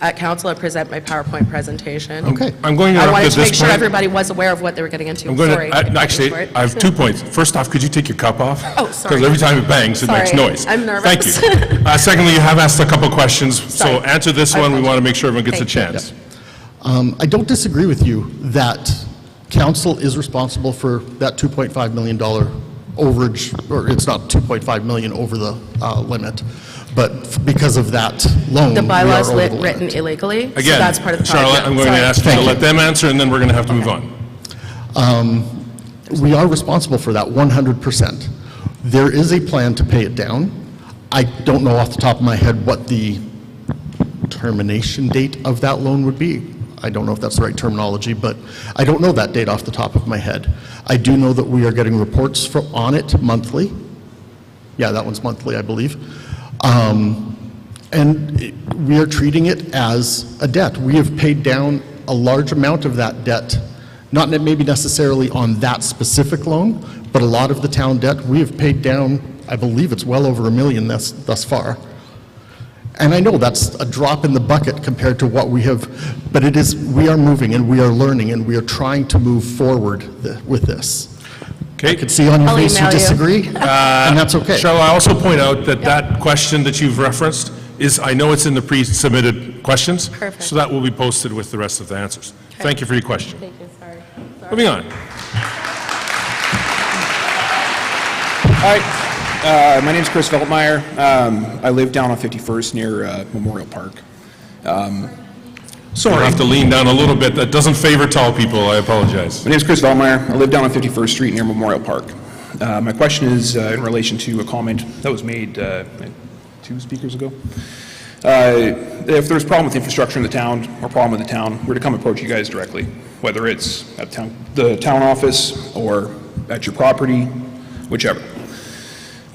at council and present my PowerPoint presentation. Okay. I'm going to I interrupt wanted at to this make sure point. everybody was aware of what they were getting into. I'm going Sorry. to, actually, I have 2 points. First off, could you take your cup off? Oh, sorry. Because every time it bangs, it makes Sorry. noise. I'm nervous. Thank you. Secondly, you have asked a couple questions, Sorry. so answer this I one. We apologize. want to make sure everyone gets a Thank you. chance. I don't disagree with you that council is responsible for that $2.5 million overage, or it's not 2.5 million over the limit, but because of that loan, The we bylaw are is over the written limit. illegally, so Again, that's part of the problem. Charlotte, I'm going to Sorry. ask you to let them answer, and then we're going to have to move on. We are responsible for that 100%. There is a plan to pay it down. I don't know off the top of my head what the termination date of that loan would be. I don't know if that's the right terminology, but I don't know that date off the top of my head. I do know that we are getting reports on it monthly. Yeah, that one's monthly, I believe. And we are treating it as a debt. We have paid down a large amount of that debt, not maybe necessarily on that specific loan, but a lot of the town debt we have paid down. I believe it's well over $1 million thus far. And I know that's a drop in the bucket compared to what we have, but it is, we are moving and we are learning and we are trying to move forward with this. Okay. I can see on your I'll face you email you. disagree, and that's okay. Charlotte, I also point out that that question that you've referenced I know it's in the pre-submitted questions. Perfect. So that will be posted with the rest of the answers. Thank you for your question. Thank you, sorry. Moving on. Hi, my name's Chris Veltmeyer. I live down on 51st near Memorial Park. You'll Sorry. have to lean down a little bit. That doesn't favor tall people. I apologize. My name's Chris Veltmeyer. I live down on 51st Street near Memorial Park. My question is in relation to a comment that was made 2 speakers ago. If there's a problem with infrastructure in the town or problem with the town, we're to come approach you guys directly, whether it's at the town office or at your property, whichever.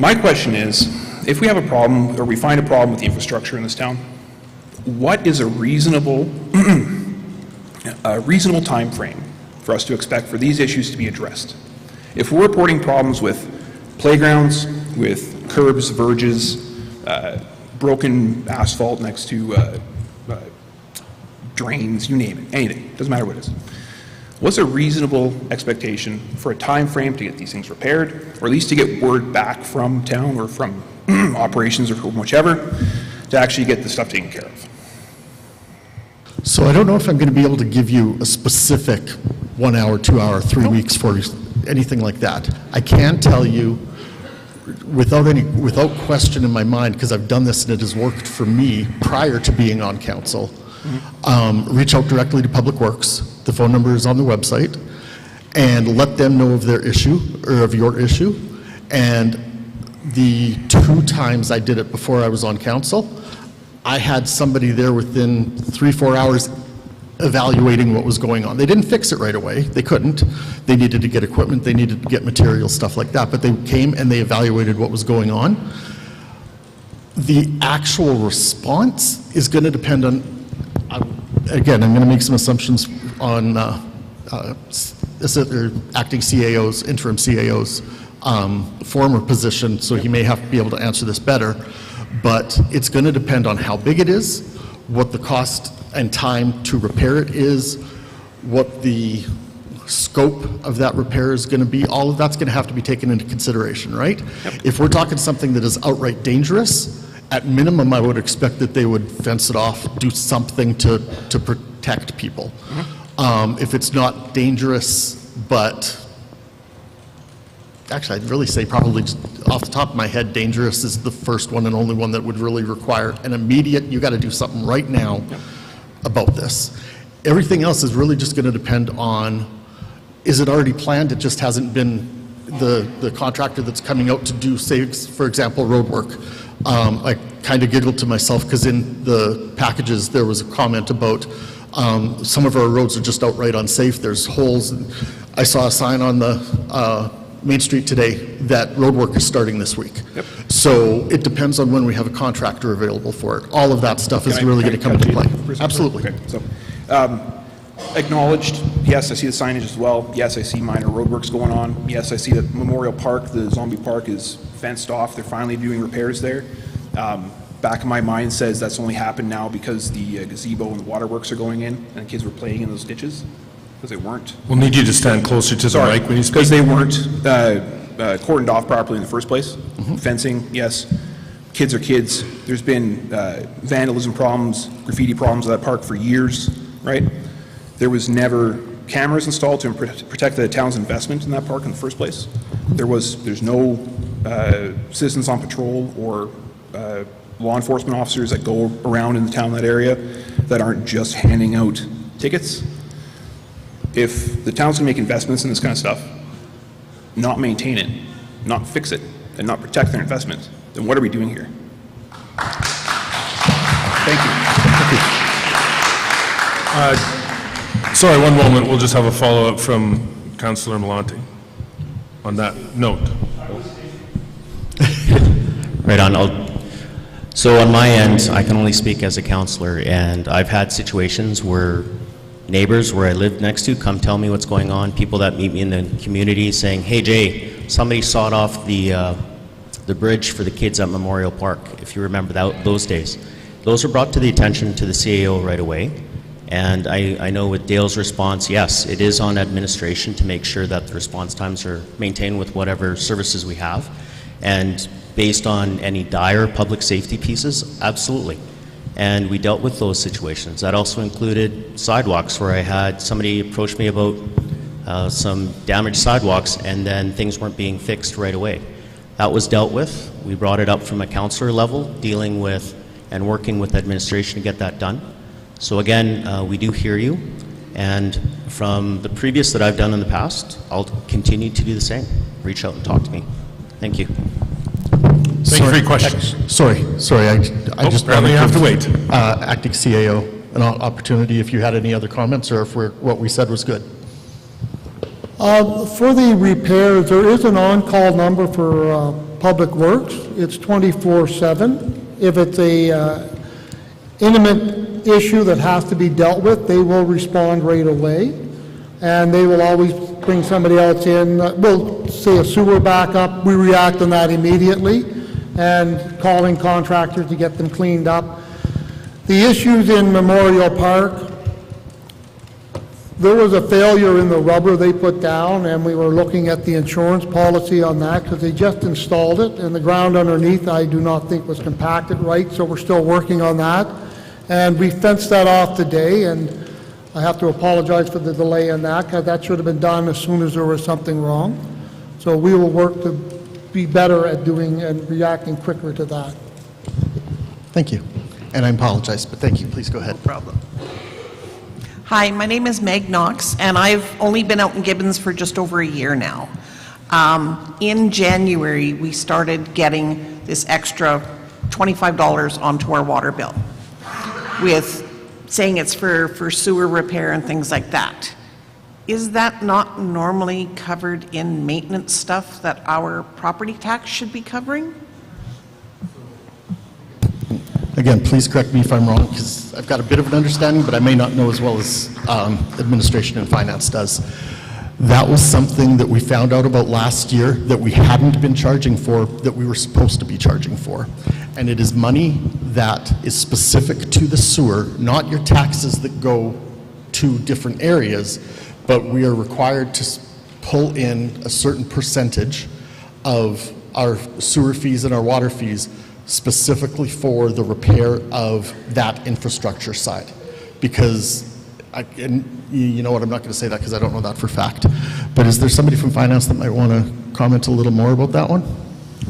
My question is, if we have a problem or we find a problem with the infrastructure in this town, what is a reasonable time frame for us to expect for these issues to be addressed? If we're reporting problems with playgrounds, with curbs, verges, broken asphalt next to drains, you name it, anything, doesn't matter what it is. What's a reasonable expectation for a time frame to get these things repaired, or at least to get word back from town or from operations or from whichever, to actually get the stuff taken care of? So I don't know if I'm going to be able to give you a specific 1 hour, 2 hour, 3 weeks for anything like that. I can tell you without question in my mind, because I've done this and it has worked for me prior to being on council, reach out directly to Public Works. The phone number is on the website, and let them know of their issue or of your issue. And the 2 times I did it before I was on council, I had somebody there within 3-4 hours evaluating what was going on. They didn't fix it right away. They couldn't. They needed to get equipment. They needed to get materials, stuff like that. But they came and they evaluated what was going on. The actual response is going to depend on, again, I'm going to make some assumptions on acting CAO's, interim CAO's former position, so he may have to be able to answer this better. But it's going to depend on how big it is, what the cost and time to repair it is, what the scope of that repair is going to be. All of that's going to have to be taken into consideration, right? Yep. If we're talking something that is outright dangerous, at minimum, I would expect that they would fence it off, do something to protect people. Mm-hmm. If it's not dangerous, but actually, I'd really say probably just off the top of my head, dangerous is the first one and only one that would really require an immediate, you got to do something right now about this. Everything else is really just going to depend on, is it already planned? It just hasn't been the contractor that's coming out to do, say, for example, road work. I kind of giggled to myself because in the packages there was a comment about some of our roads are just outright unsafe. There's holes. I saw a sign on the Main Street today that road work is starting this week. Yep. So it depends on when we have a contractor available for it. All of that stuff is really going to come into play. Absolutely. Okay. So, acknowledged, yes, I see the signage as well. Yes, I see minor roadworks going on. Yes, I see that Memorial Park, the zombie park, is fenced off. They're finally doing repairs there. Back of my mind says that's only happened now because the gazebo and the waterworks are going in and the kids were playing in those ditches, because they weren't. We'll need you to stand closer to the mic when you speak. Because they weren't cordoned off properly in the first place. Mm-hmm. Fencing, yes. Kids are kids. There's been vandalism problems, graffiti problems at that park for years, right? There was never cameras installed to protect the town's investment in that park in the first place. There's no citizens on patrol or law enforcement officers that go around in the town, that area, that aren't just handing out tickets. If the town's gonna make investments in this kind of stuff, not maintain it, not fix it, and not protect their investment, then what are we doing here? Thank you. Sorry, one moment. We'll just have a follow-up from Councillor Malonte on that note. Right on. So on my end, I can only speak as a councillor, and I've had situations where neighbors where I live next to come tell me what's going on, people that meet me in the community saying, hey Jay, somebody sawed off the bridge for the kids at Memorial Park, if you remember those days. Those were brought to the attention to the CAO right away, and I know with Dale's response, yes, it is on administration to make sure that the response times are maintained with whatever services we have, and based on any dire public safety pieces, absolutely. And we dealt with those situations. That also included sidewalks, where I had somebody approach me about some damaged sidewalks, and then things weren't being fixed right away. That was dealt with. We brought it up from a councillor level, dealing with and working with administration to get that done. So again, we do hear you, and from the previous that I've done in the past, I'll continue to do the same. Reach out and talk to me. Thank you. Thank you for your questions. Sorry, I just apparently you have to wait. Acting CAO, an opportunity if you had any other comments, or if what we said was good. For the repairs, there is an on-call number for Public Works. It's 24/7. If it's a intimate issue that has to be dealt with, they will respond right away, and they will always bring somebody else in. We'll say a sewer backup, we react on that immediately, and calling contractors to get them cleaned up. The issues in Memorial Park, there was a failure in the rubber they put down, and we were looking at the insurance policy on that, because they just installed it, and the ground underneath I do not think was compacted right, so we're still working on that. And we fenced that off today, and I have to apologize for the delay in that, because that should have been done as soon as there was something wrong. So we will work to be better at doing and reacting quicker to that. Thank you. And I apologize, but thank you. Please go ahead. No problem. Hi, my name is Meg Knox, and I've only been out in Gibbons for just over a year now. In January, we started getting this extra $25 onto our water bill, with saying it's for sewer repair and things like that. Is that not normally covered in maintenance stuff that our property tax should be covering? Again, please correct me if I'm wrong, because I've got a bit of an understanding, but I may not know as well as administration and finance does. That was something that we found out about last year that we hadn't been charging for, that we were supposed to be charging for. And it is money that is specific to the sewer, not your taxes that go to different areas, but we are required to pull in a certain percentage of our sewer fees and our water fees specifically for the repair of that infrastructure side. Because, and you know what, I'm not going to say that because I don't know that for fact. But is there somebody from finance that might want to comment a little more about that one?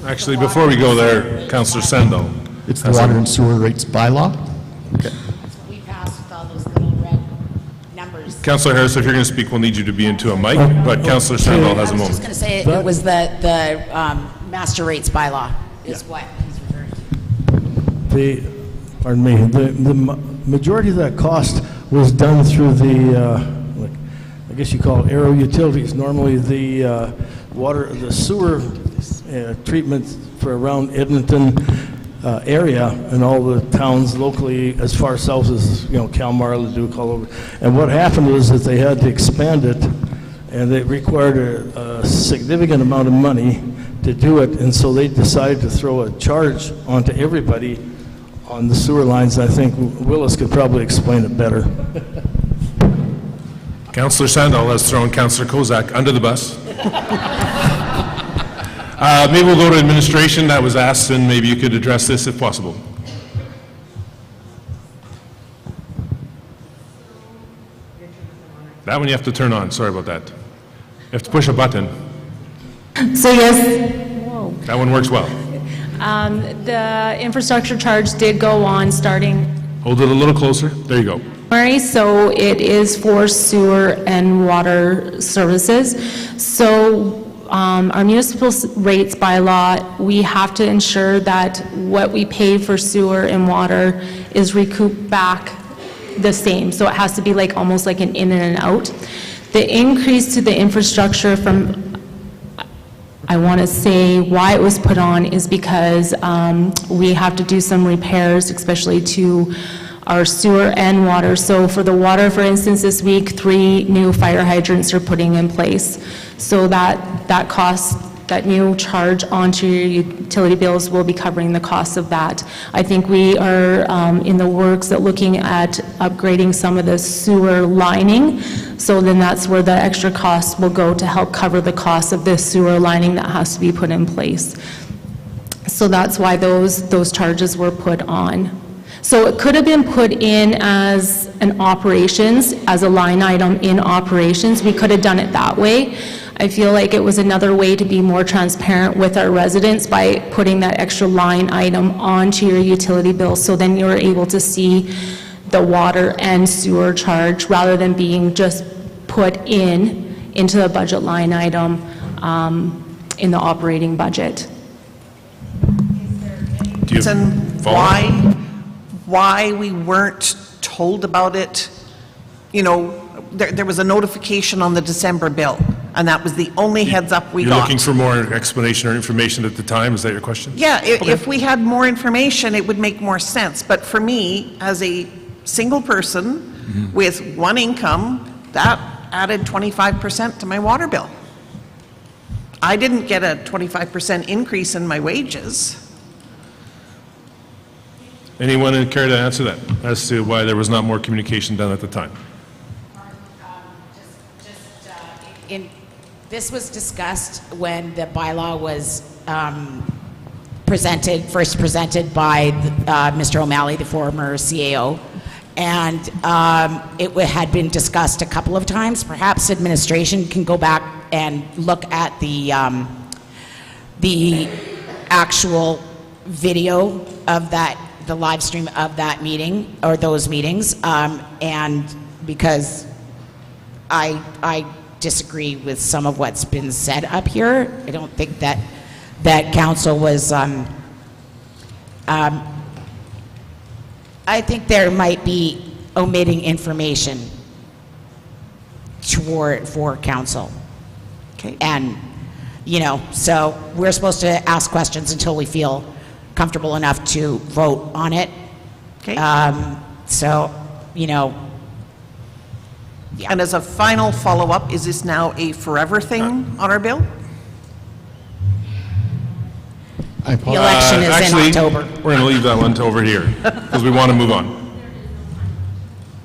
Actually, before we go there, Councillor Sendo. It's the water and sewer rates bylaw? Okay. We passed with all those little red numbers. Councillor Harris, if you're going to speak, we'll need you to be into a mic, but Councillor Sendo has a I was moment. just going to say, it was the master rates bylaw is what he's referring to. Pardon me, the majority of that cost was done through the, I guess you call it aero utilities. Normally the the sewer treatment for around Edmonton area and all the towns locally as far south as, Kalmar, Leduc, all over. And what happened was that they had to expand it, and it required a significant amount of money to do it, and so they decided to throw a charge onto everybody on the sewer lines. I think Willis could probably explain it better. Councillor Sandal has thrown Councillor Kozak under the bus. Maybe we'll go to administration. That was asked, and maybe you could address this if possible. That one you have to turn on. Sorry about that. You have to push a button. So yes, That one works well. the infrastructure charge did go on starting Hold it a little closer. There you go. January, so it is for sewer and water services. So our municipal rates by law, we have to ensure that what we pay for sewer and water is recouped back the same. So it has to be like almost like an in and an out. The increase to the infrastructure from, I want to say why it was put on is because we have to do some repairs, especially to our sewer and water. So for the water, for instance, this week, 3 new fire hydrants are putting in place. So that cost, that new charge onto your utility bills will be covering the cost of that. I think we are in the works at looking at upgrading some of the sewer lining. So then that's where the extra cost will go to help cover the cost of this sewer lining that has to be put in place. So that's why those charges were put on. So it could have been put in as an operations, as a line item in operations. We could have done it that way. I feel like it was another way to be more transparent with our residents by putting that extra line item onto your utility bill, so then you're able to see the water and sewer charge rather than being just put into the budget line item in the operating budget. Do you And follow? why we weren't told about it, you know, there was a notification on the December bill, and that was the only heads up we got. You're looking for more explanation or information at the time, is that your question? Yeah, if we had more information, it would make more sense. But for me, as a single person with one income, that added 25% to my water bill. I didn't get a 25% increase in my wages. Anyone care to answer that, as to why there was not more communication done at the time? This was discussed when the bylaw was first presented by Mr. O'Malley, the former CAO, and it had been discussed a couple of times. Perhaps administration can go back and look at the actual video of that, the live stream of that meeting, or those meetings, and because I disagree with some of what's been said up here. I don't think that council was, I think there might be omitting information for council. Okay. And, you know, so we're supposed to ask questions until we feel comfortable enough to vote on it. Okay. So, you know, And as a final follow-up, is this now a forever thing on our bill? the election is in October. We're going to leave that one to over here, because we want to move on.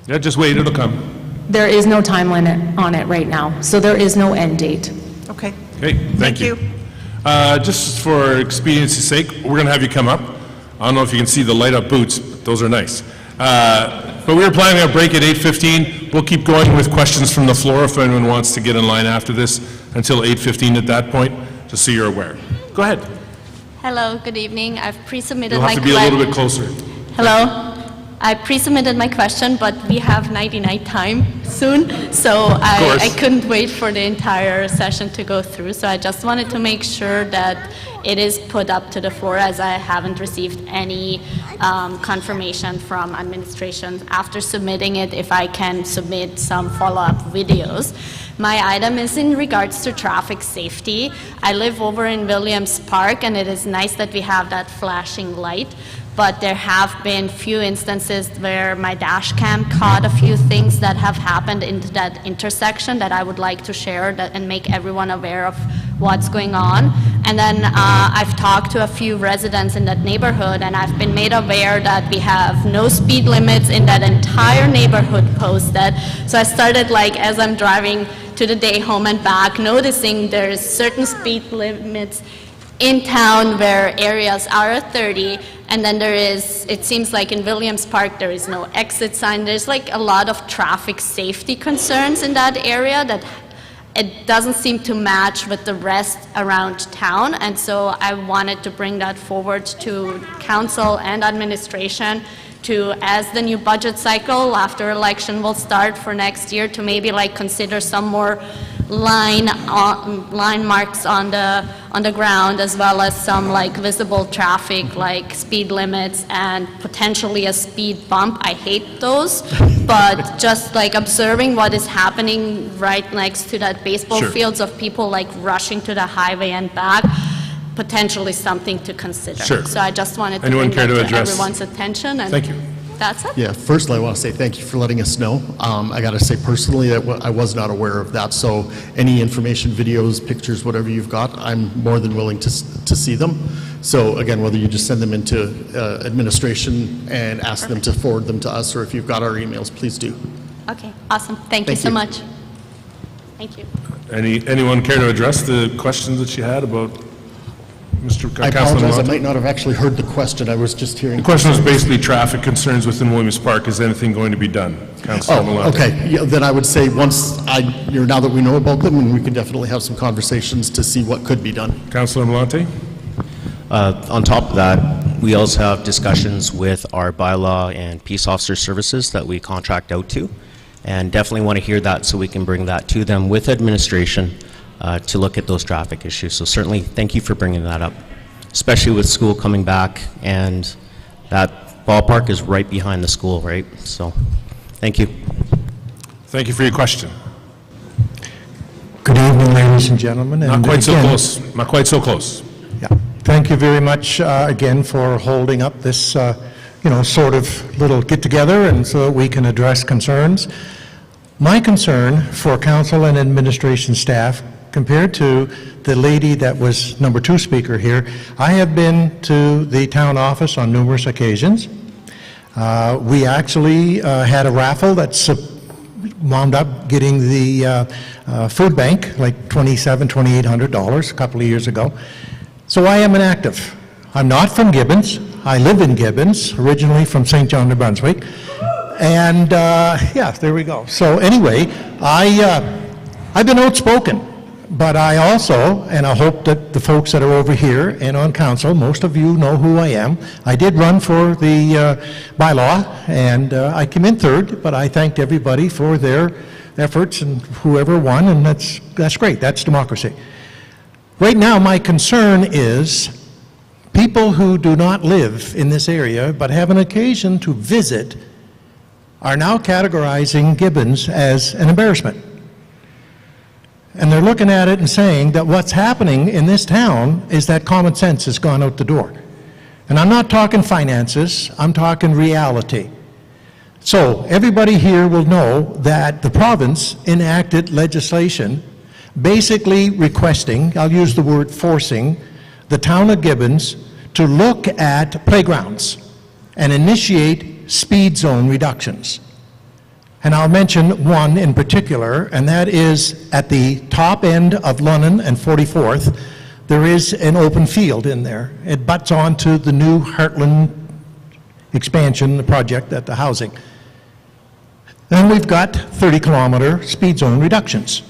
Yeah, just wait, it'll come. There is no time limit on it right now, so there is no end date. Okay. Okay, thank you. Just for expediency's sake, we're going to have you come up. I don't know if you can see the light-up boots, but those are nice. But we were planning a break at 8:15. We'll keep going with questions from the floor if anyone wants to get in line after this until 8:15 at that point, just so you're aware. Go ahead. Hello, good evening. I've pre-submitted You'll my have to be a little bit closer. Hello. I pre-submitted my question, but we have 99 time soon, so I couldn't wait for the entire session to go through. So I just wanted to make sure that it is put up to the floor, as I haven't received any confirmation from administration after submitting it, if I can submit some follow-up videos. My item is in regards to traffic safety. I live over in Williams Park, and it is nice that we have that flashing light, but there have been few instances where my dash cam caught a few things that have happened in that intersection that I would like to share and make everyone aware of what's going on. And then I've talked to a few residents in that neighborhood, and I've been made aware that we have no speed limits in that entire neighborhood posted. So I started, like, as I'm driving to the day home and back, noticing there's certain speed limits in town where areas are at 30, and then there is, it seems like in Williams Park, there is no exit sign. There's like a lot of traffic safety concerns in that area that it doesn't seem to match with the rest around town, and so I wanted to bring that forward to council and administration to, as the new budget cycle after election will start for next year, to maybe like consider some more line marks on the ground, as well as some like visible traffic, like speed limits and potentially a speed bump. I hate those, but just like observing what is happening right next to that baseball fields of people like rushing to the highway and back, potentially something to consider. Sure. So I just wanted to Anyone bring care that to to address? everyone's attention. And Thank you. That's it. Yeah, firstly, I want to say thank you for letting us know. I got to say personally that I was not aware of that, so any information, videos, pictures, whatever you've got, I'm more than willing to see them. So again, whether you just send them into administration and ask them to forward them to us, or if you've got our emails, please do. Okay, awesome. Thank you so much. Thank you. Anyone care to address the questions that she had about Mr. I Councilor apologize, I Malonte? might not have actually heard the question, I was just hearing. The question was basically traffic concerns within Williams Park. Is anything going to be done? Councilor Oh, Malonte? okay, yeah, then I would say now that we know about them, and we can definitely have some conversations to see what could be done. Councilor Malonte? On top of that, we also have discussions with our bylaw and peace officer services that we contract out to, and definitely want to hear that so we can bring that to them with administration to look at those traffic issues. So certainly, thank you for bringing that up, especially with school coming back, and that ballpark is right behind the school, right? So, thank you. Thank you for your question. Good evening, ladies and gentlemen. Not quite so close. Not quite so close. Yeah. Thank you very much again for holding up this, sort of little get-together, and so that we can address concerns. My concern for council and administration staff, compared to the lady that was number 2 speaker here, I have been to the town office on numerous occasions. We actually had a raffle that's wound up getting the food bank, like $2,800 a couple of years ago. So I am an active. I'm not from Gibbons. I live in Gibbons, originally from St. John, New Brunswick. And, yeah, there we go. So anyway, I've been outspoken, but I also, and I hope that the folks that are over here and on council, most of you know who I am. I did run for the bylaw, and I came in 3rd, but I thanked everybody for their efforts and whoever won, and that's great. That's democracy. Right now, my concern is people who do not live in this area but have an occasion to visit are now categorizing Gibbons as an embarrassment. And they're looking at it and saying that what's happening in this town is that common sense has gone out the door. And I'm not talking finances, I'm talking reality. So everybody here will know that the province enacted legislation basically requesting, I'll use the word forcing, the town of Gibbons to look at playgrounds and initiate speed zone reductions. And I'll mention one in particular, and that is at the top end of Lunnon and 44th, there is an open field in there. It butts onto the new Heartland expansion project at the housing. Then we've got 30-kilometer speed zone reductions.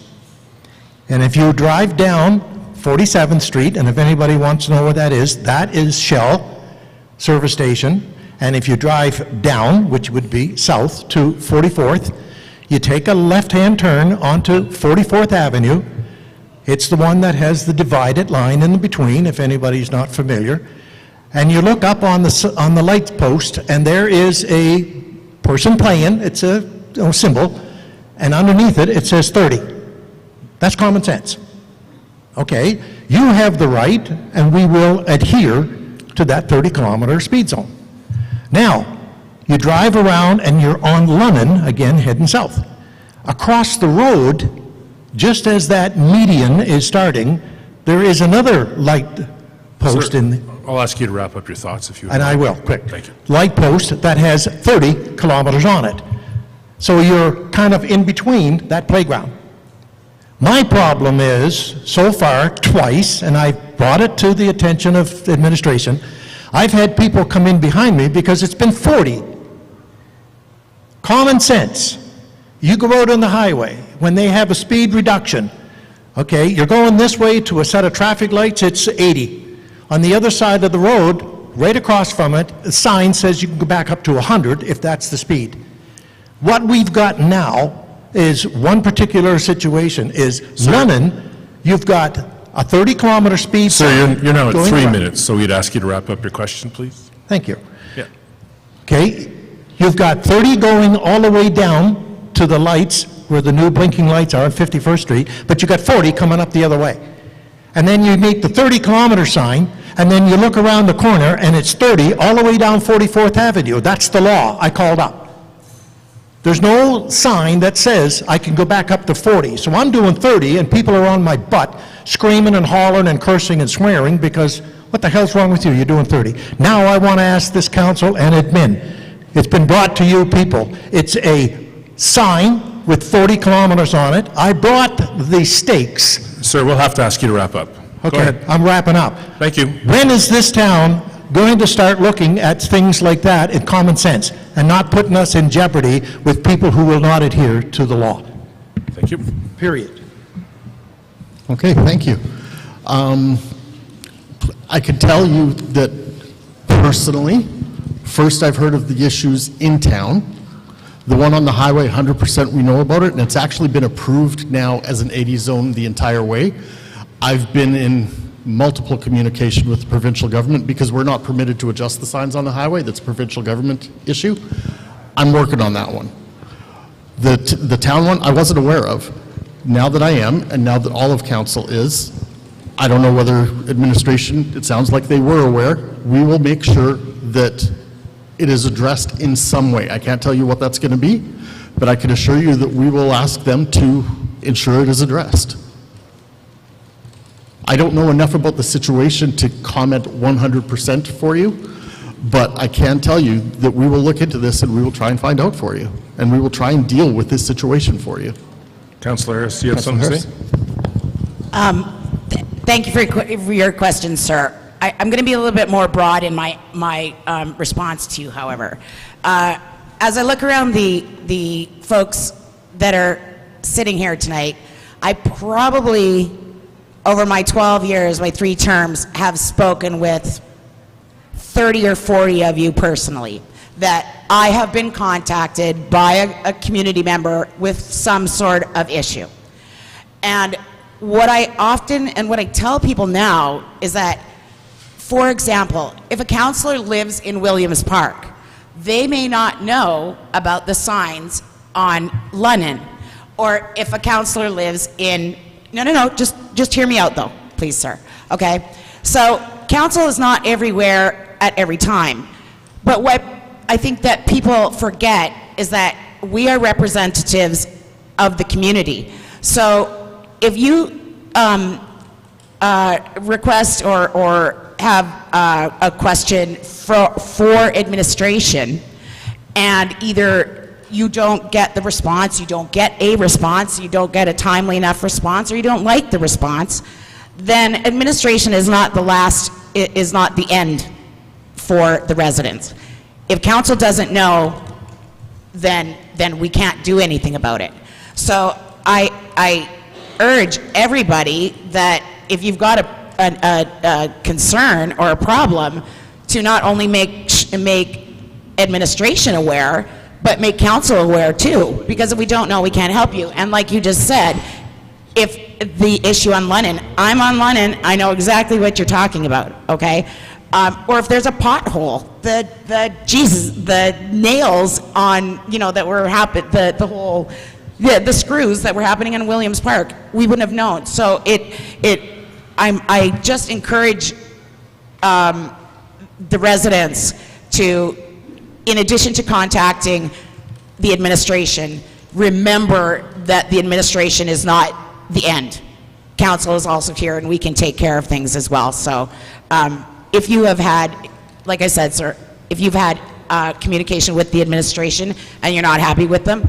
And if you drive down 47th Street, and if anybody wants to know what that is Shell service station. And if you drive down, which would be south to 44th, you take a left-hand turn onto 44th Avenue. It's the one that has the divided line in between, if anybody's not familiar. And you look up on the light post, and there is a person playing. It's a symbol, and underneath it, it says 30. That's common sense. Okay, you have the right, and we will adhere to that 30-kilometer speed zone. Now, you drive around and you're on Lunnon, again, heading south. Across the road, just as that median is starting, there is another light post Sir, I'll ask you to wrap up your thoughts if you would. and I will, quick. Thank you. Light post that has 30 kilometers on it. So you're kind of in between that playground. My problem is, so far, twice, and I've brought it to the attention of administration, I've had people come in behind me because it's been 40. Common sense. You go out on the highway, when they have a speed reduction, okay, you're going this way to a set of traffic lights, it's 80. On the other side of the road, right across from it, a sign says you can go back up to 100 if that's the speed. What we've got now is one particular situation is Lunnon, you've got a 30-kilometer speed. Sir, you're now at going 3 around. minutes, so we'd ask you to wrap up your question, please. Thank you. Yeah. Okay, you've got 30 going all the way down to the lights where the new blinking lights are on 51st Street, but you got 40 coming up the other way. And then you meet the 30-kilometer sign, and then you look around the corner, and it's 30 all the way down 44th Avenue. That's the law I called up. There's no sign that says I can go back up to 40. So I'm doing 30, and people are on my butt, screaming and hollering and cursing and swearing because what the hell's wrong with you? You're doing 30. Now I want to ask this council and admin. It's been brought to you people. It's a sign with 40 kilometers on it. I brought the stakes. Sir, we'll have to ask you to wrap up. Okay, ahead. I'm wrapping up. Thank you. When is this town going to start looking at things like that in common sense and not putting us in jeopardy with people who will not adhere to the law? Thank you. Period. Okay, thank you. I can tell you that personally, first I've heard of the issues in town. The one on the highway, 100% we know about it, and it's actually been approved now as an 80 zone the entire way. I've been in multiple communication with the provincial government because we're not permitted to adjust the signs on the highway. That's a provincial government issue. I'm working on that one. The town one, I wasn't aware of. Now that I am, and now that all of council is, I don't know whether administration, it sounds like they were aware, we will make sure that it is addressed in some way. I can't tell you what that's going to be, but I can assure you that we will ask them to ensure it is addressed. I don't know enough about the situation to comment 100% for you, but I can tell you that we will look into this and we will try and find out for you, and we will try and deal with this situation for you. Councillor Harris, do you have something to say? Thank you for your question, sir. I'm going to be a little bit more broad in my response to you, however. As I look around the folks that are sitting here tonight, I probably, over my 12 years, my 3 terms, have spoken with 30 or 40 of you personally, that I have been contacted by a community member with some sort of issue. And what I often, and what I tell people now is that, for example, if a councillor lives in Williams Park, they may not know about the signs on Lunnon. Or if a councillor lives in, no, just hear me out though, please, sir, okay? So council is not everywhere at every time. But what I think that people forget is that we are representatives of the community. So if you request or have a question for administration, and either you don't get the response, you don't get a response, you don't get a timely enough response, or you don't like the response, then administration is not the end for the residents. If council doesn't know, then we can't do anything about it. So I urge everybody that if you've got a concern or a problem, to not only make administration aware, but make council aware too, because if we don't know, we can't help you. And like you just said, if the issue on Lunnon, I'm on Lunnon, I know exactly what you're talking about, okay? Or if there's a pothole, the nails on, that were happening, the screws that were happening in Williams Park, we wouldn't have known. So I just encourage the residents to, in addition to contacting the administration, remember that the administration is not the end. Council is also here, and we can take care of things as well. So if you have had, like I said, sir, if you've had communication with the administration and you're not happy with them,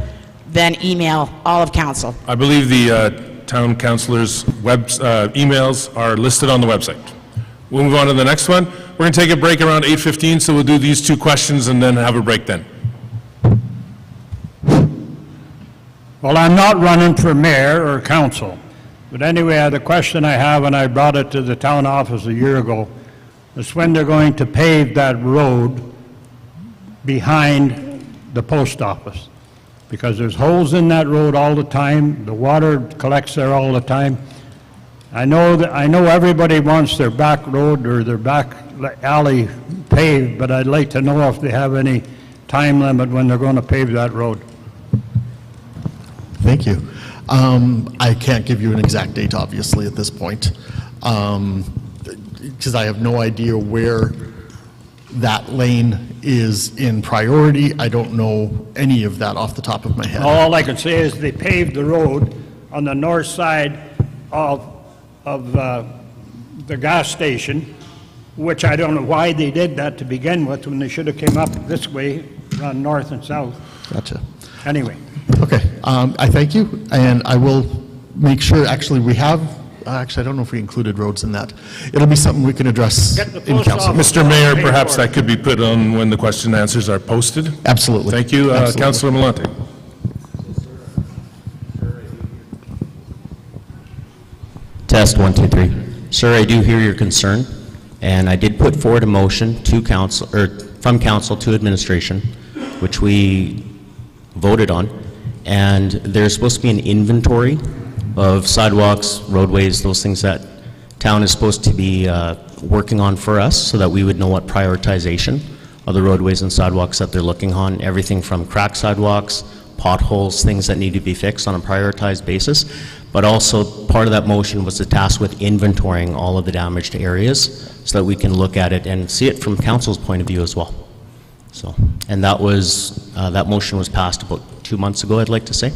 then email all of council. I believe the town councilors' emails are listed on the website. We'll move on to the next one. We're going to take a break around 8:15, so we'll do these 2 questions and then have a break then. Well, I'm not running for mayor or council, but anyway, the question I have, and I brought it to the town office a year ago, is when they're going to pave that road behind the post office. Because there's holes in that road all the time, the water collects there all the time. I know everybody wants their back road or their back alley paved, but I'd like to know if they have any time limit when they're going to pave that road. Thank you. I can't give you an exact date, obviously, at this point, because I have no idea where that lane is in priority. I don't know any of that off the top of my head. All I can say is they paved the road on the north side of the gas station, which I don't know why they did that to begin with, when they should have came up this way, run north and south. Gotcha. Anyway. Okay, I thank you, and I will make sure, actually, we have Actually, I don't know if we included roads in that. It'll be something we can address in council. Mr. Mayor, perhaps that could be put on when the question and answers are posted? Absolutely. Thank you. Absolutely. Councillor Malonte. Test 1, 2, 3. Sir, I do hear your concern, and I did put forward a motion to council, or from council to administration, which we voted on, and there's supposed to be an inventory of sidewalks, roadways, those things that town is supposed to be working on for us, so that we would know what prioritization of the roadways and sidewalks that they're looking on, everything from cracked sidewalks, potholes, things that need to be fixed on a prioritized basis. But also, part of that motion was the task with inventorying all of the damaged areas so that we can look at it and see it from council's point of view as well. So, and that was, that motion was passed about 2 months ago, I'd like to say.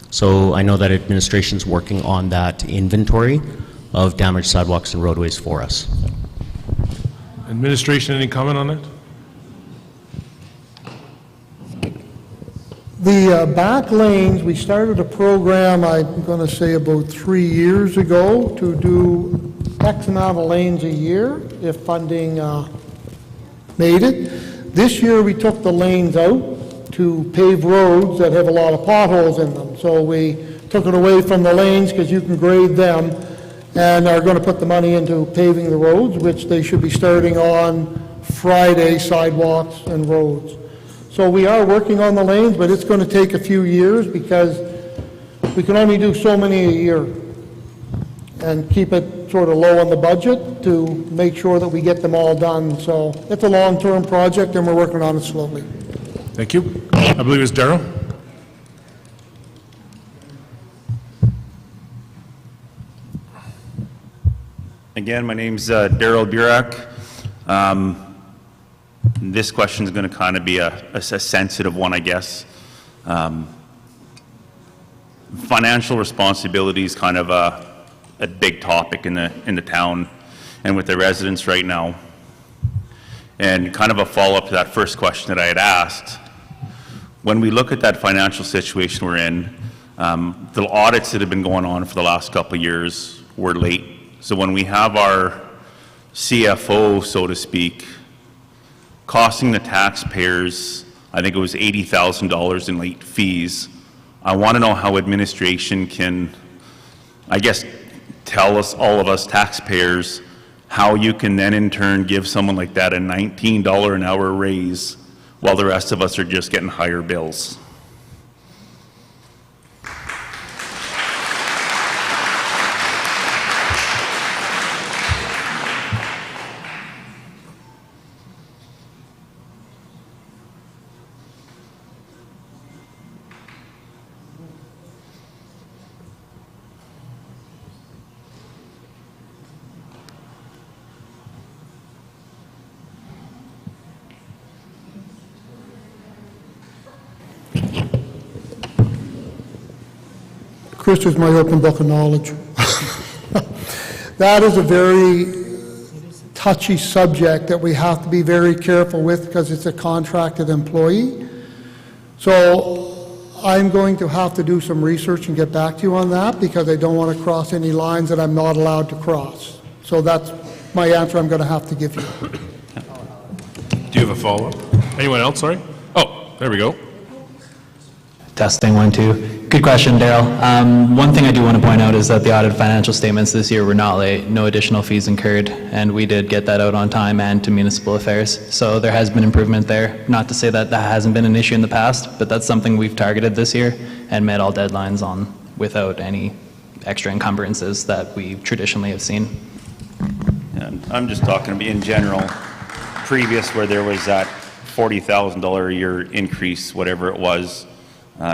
So I know that administration's working on that inventory of damaged sidewalks and roadways for us. Administration, any comment on that? The back lanes, we started a program, I'm going to say about 3 years ago, to do X amount of lanes a year if funding made it. This year, we took the lanes out to pave roads that have a lot of potholes in them. So we took it away from the lanes because you can grade them, and are going to put the money into paving the roads, which they should be starting on Friday, sidewalks and roads. So we are working on the lanes, but it's going to take a few years because we can only do so many a year and keep it sort of low on the budget to make sure that we get them all done. So it's a long-term project, and we're working on it slowly. Thank you. I believe it's Darrell. Again, my name's Darrell Burak. This question is going to kind of be a sensitive one, I guess. Financial responsibility is kind of a big topic in the town and with the residents right now. And kind of a follow-up to that first question that I had asked, when we look at that financial situation we're in, the audits that have been going on for the last couple of years were late. So when we have our CFO, so to speak, costing the taxpayers, I think it was $80,000 in late fees, I want to know how administration can, I guess, tell us, all of us taxpayers, how you can then in turn give someone like that a $19 an hour raise while the rest of us are just getting higher bills. Chris is my open book of knowledge. That is a very touchy subject that we have to be very careful with because it's a contracted employee. So I'm going to have to do some research and get back to you on that because I don't want to cross any lines that I'm not allowed to cross. So that's my answer I'm going to have to give you. Do you have a follow-up? Anyone else, sorry? Oh, there we go. Testing 1, 2. Good question, Daryl. One thing I do want to point out is that the audited financial statements this year were not late, no additional fees incurred, and we did get that out on time and to municipal affairs. So there has been improvement there. Not to say that that hasn't been an issue in the past, but that's something we've targeted this year and met all deadlines on without any extra encumbrances that we traditionally have seen. And I'm just talking in general, previous where there was that $40,000 a year increase, whatever it was,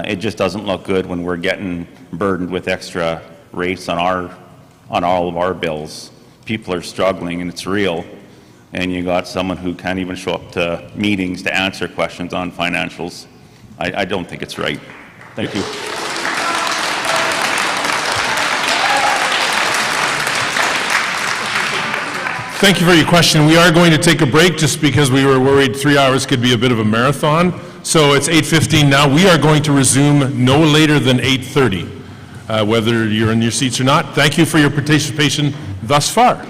it just doesn't look good when we're getting burdened with extra rates on all of our bills. People are struggling and it's real, and you got someone who can't even show up to meetings to answer questions on financials. I don't think it's right. Thank you. Thank you for your question. We are going to take a break just because we were worried 3 hours could be a bit of a marathon. So it's 8:15 now. We are going to resume no later than 8:30. whether you're in your seats or not. Thank you for your participation thus far.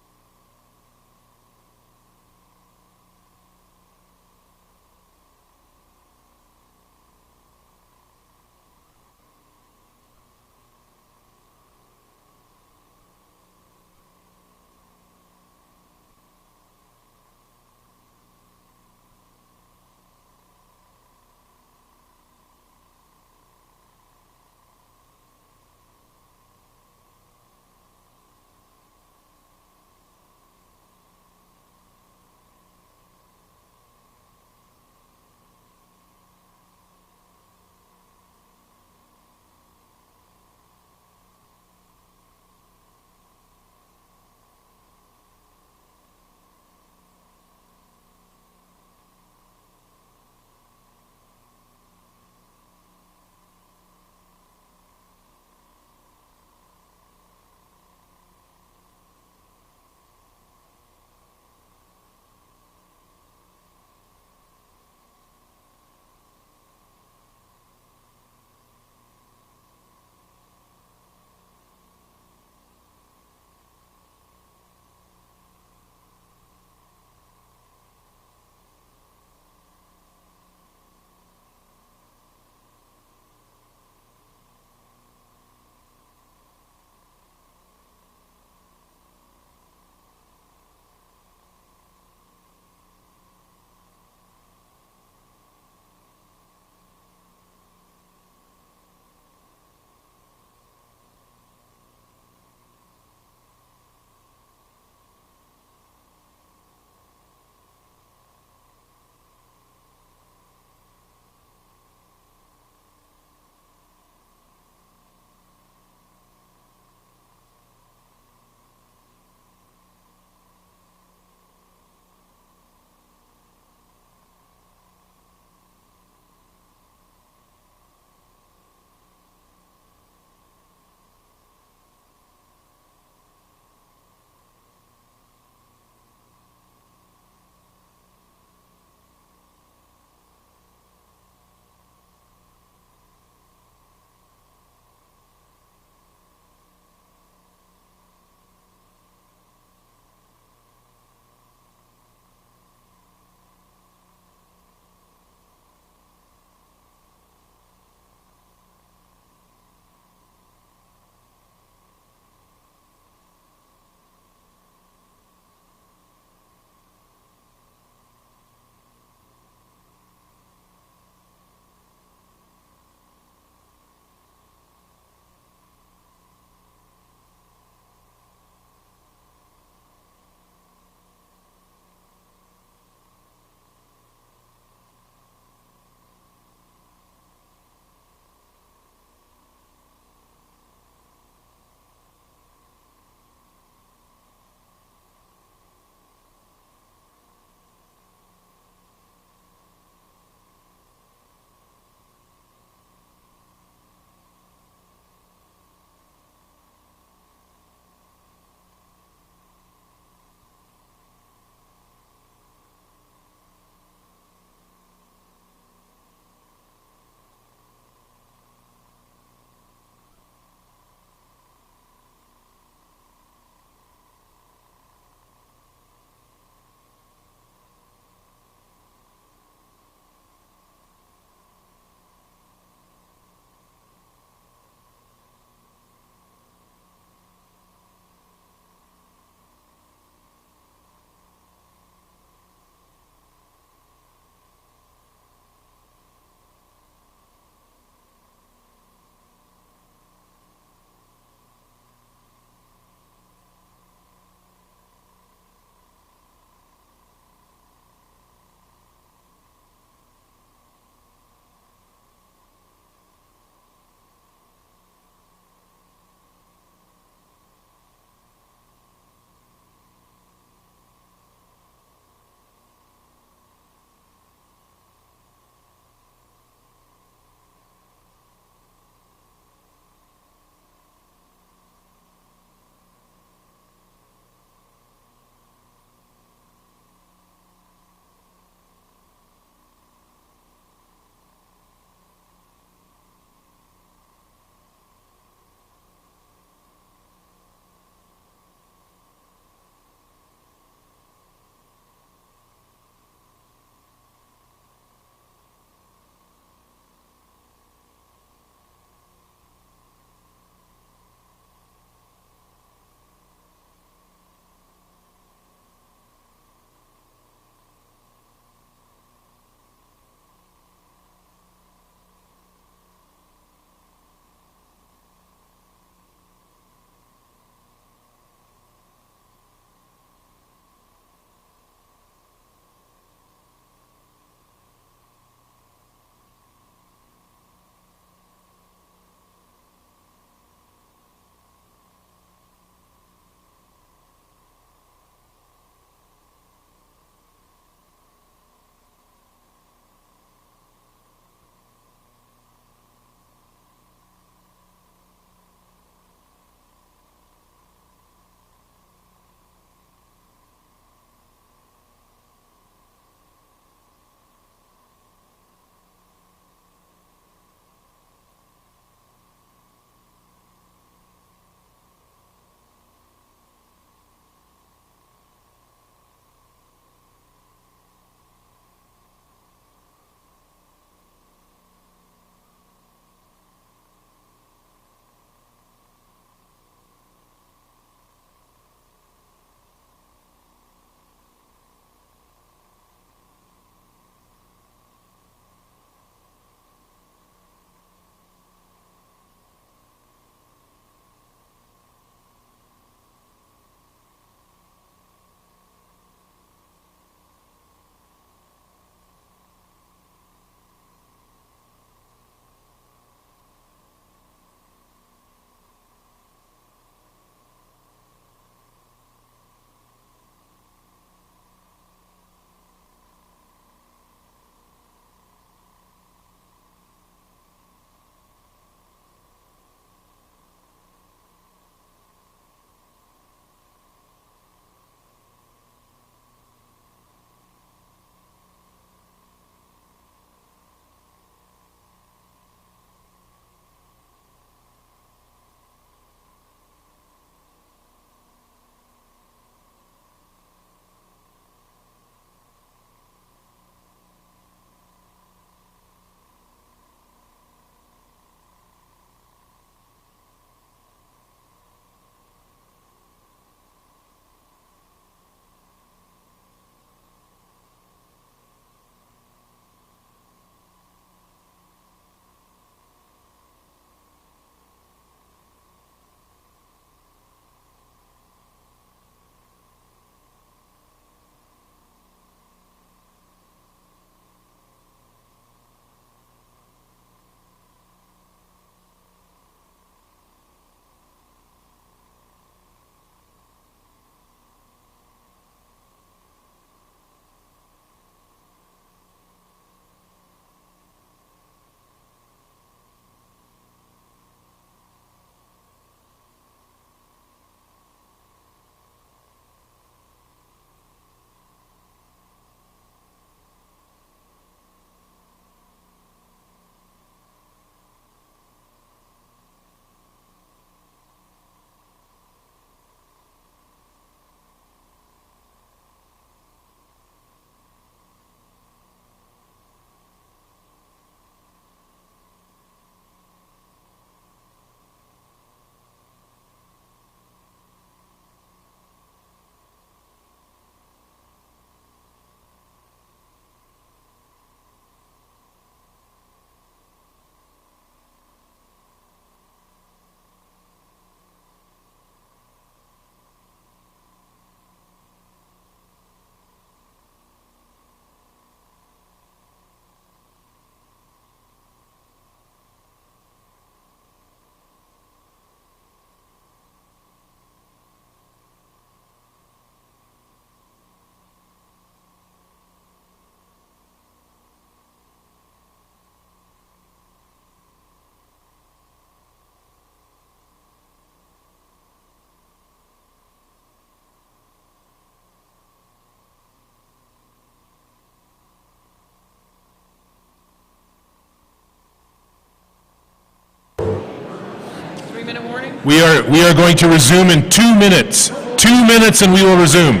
3-minute warning? We are going to resume in 2 minutes. 2 minutes and we will resume.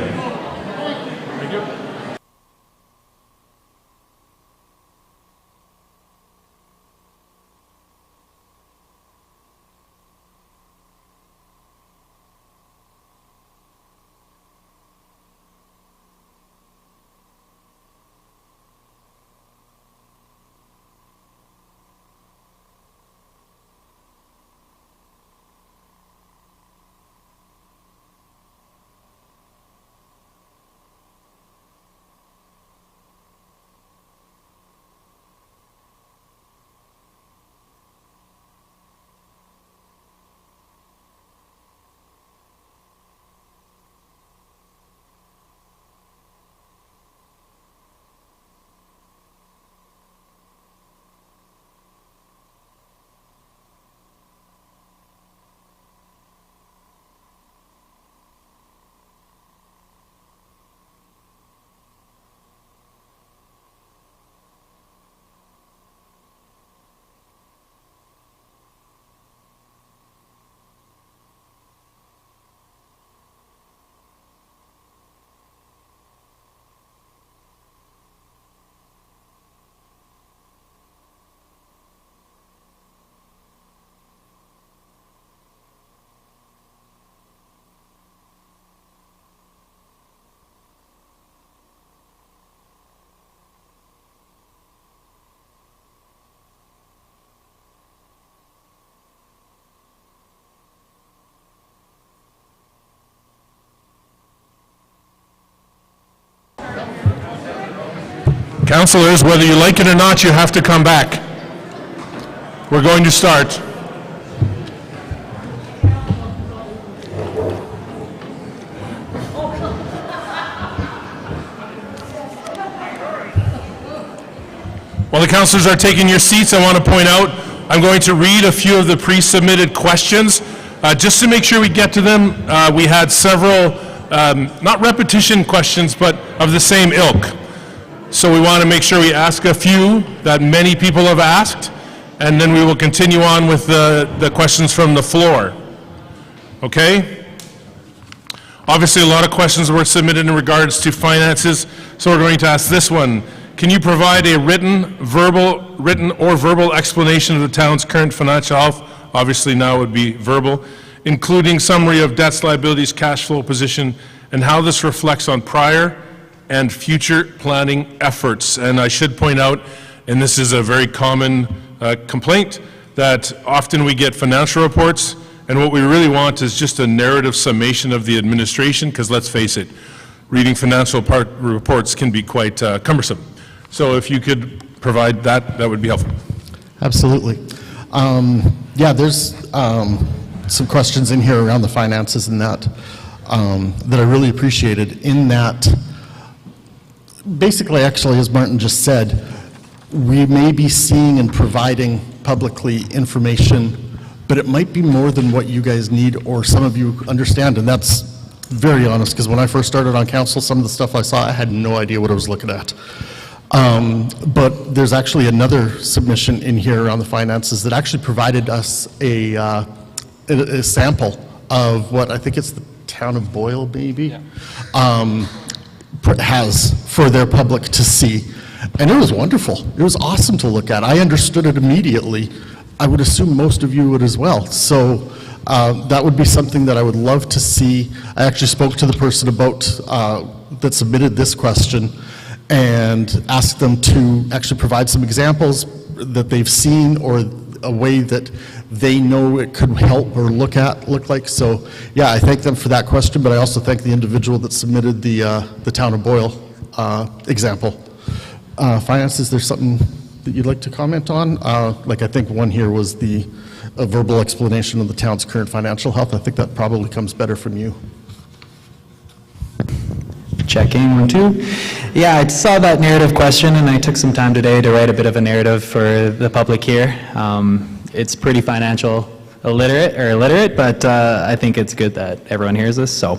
Councilors, whether you like it or not, you have to come back. We're going to start. While the councilors are taking your seats, I want to point out, I'm going to read a few of the pre-submitted questions. Just to make sure we get to them, we had several, not repetition questions, but of the same ilk. So we want to make sure we ask a few that many people have asked, and then we will continue on with the questions from the floor. Okay? Obviously, a lot of questions were submitted in regards to finances, so we're going to ask this one. Can you provide a written or verbal explanation of the town's current financial health? Obviously now it would be verbal, including summary of debts, liabilities, cash flow position, and how this reflects on prior and future planning efforts. And I should point out, and this is a very common complaint, that often we get financial reports, and what we really want is just a narrative summation of the administration, because let's face it, reading financial reports can be quite cumbersome. So if you could provide that, that would be helpful. Absolutely. Yeah, there's some questions in here around the finances and that that I really appreciated, in that basically, actually, as Martin just said, we may be seeing and providing publicly information, but it might be more than what you guys need or some of you understand, and that's very honest, because when I first started on council, some of the stuff I saw, I had no idea what I was looking at. But there's actually another submission in here on the finances that actually provided us a sample of what I think it's the town of Boyle, maybe, has for their public to see. And it was wonderful. It was awesome to look at. I understood it immediately. I would assume most of you would as well. So that would be something that I would love to see. I actually spoke to the person about that submitted this question and asked them to actually provide some examples that they've seen or a way that they know it could help or look like. So yeah, I thank them for that question, but I also thank the individual that submitted the town of Boyle example. Finances, there's something that you'd like to comment on? Like I think one here was a verbal explanation of the town's current financial health. I think that probably comes better from you. Checking, 1, 2. Yeah, I saw that narrative question, and I took some time today to write a bit of a narrative for the public here. It's pretty financial illiterate, but I think it's good that everyone hears this. So,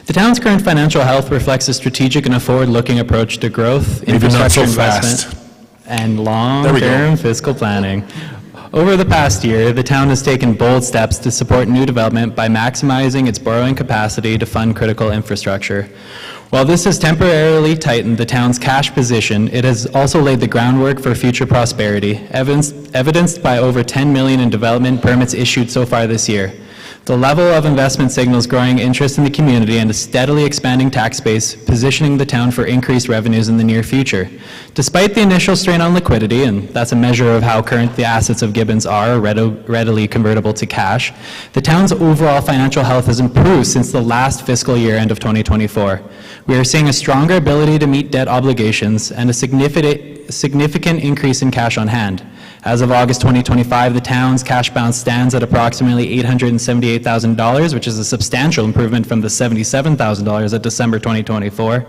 the town's current financial health reflects a strategic and a forward-looking approach to growth, infrastructure investment, and long-term fiscal planning. Over the past year, the town has taken bold steps to support new development by maximizing its borrowing capacity to fund critical infrastructure. While this has temporarily tightened the town's cash position, it has also laid the groundwork for future prosperity, evidenced by over 10 million in development permits issued so far this year. The level of investment signals growing interest in the community and a steadily expanding tax base, positioning the town for increased revenues in the near future. Despite the initial strain on liquidity, and that's a measure of how current the assets of Gibbons are readily convertible to cash, the town's overall financial health has improved since the last fiscal year end of 2024. We are seeing a stronger ability to meet debt obligations and a significant increase in cash on hand. As of August 2025, the town's cash balance stands at approximately $878,000, which is a substantial improvement from the $77,000 at December 2024.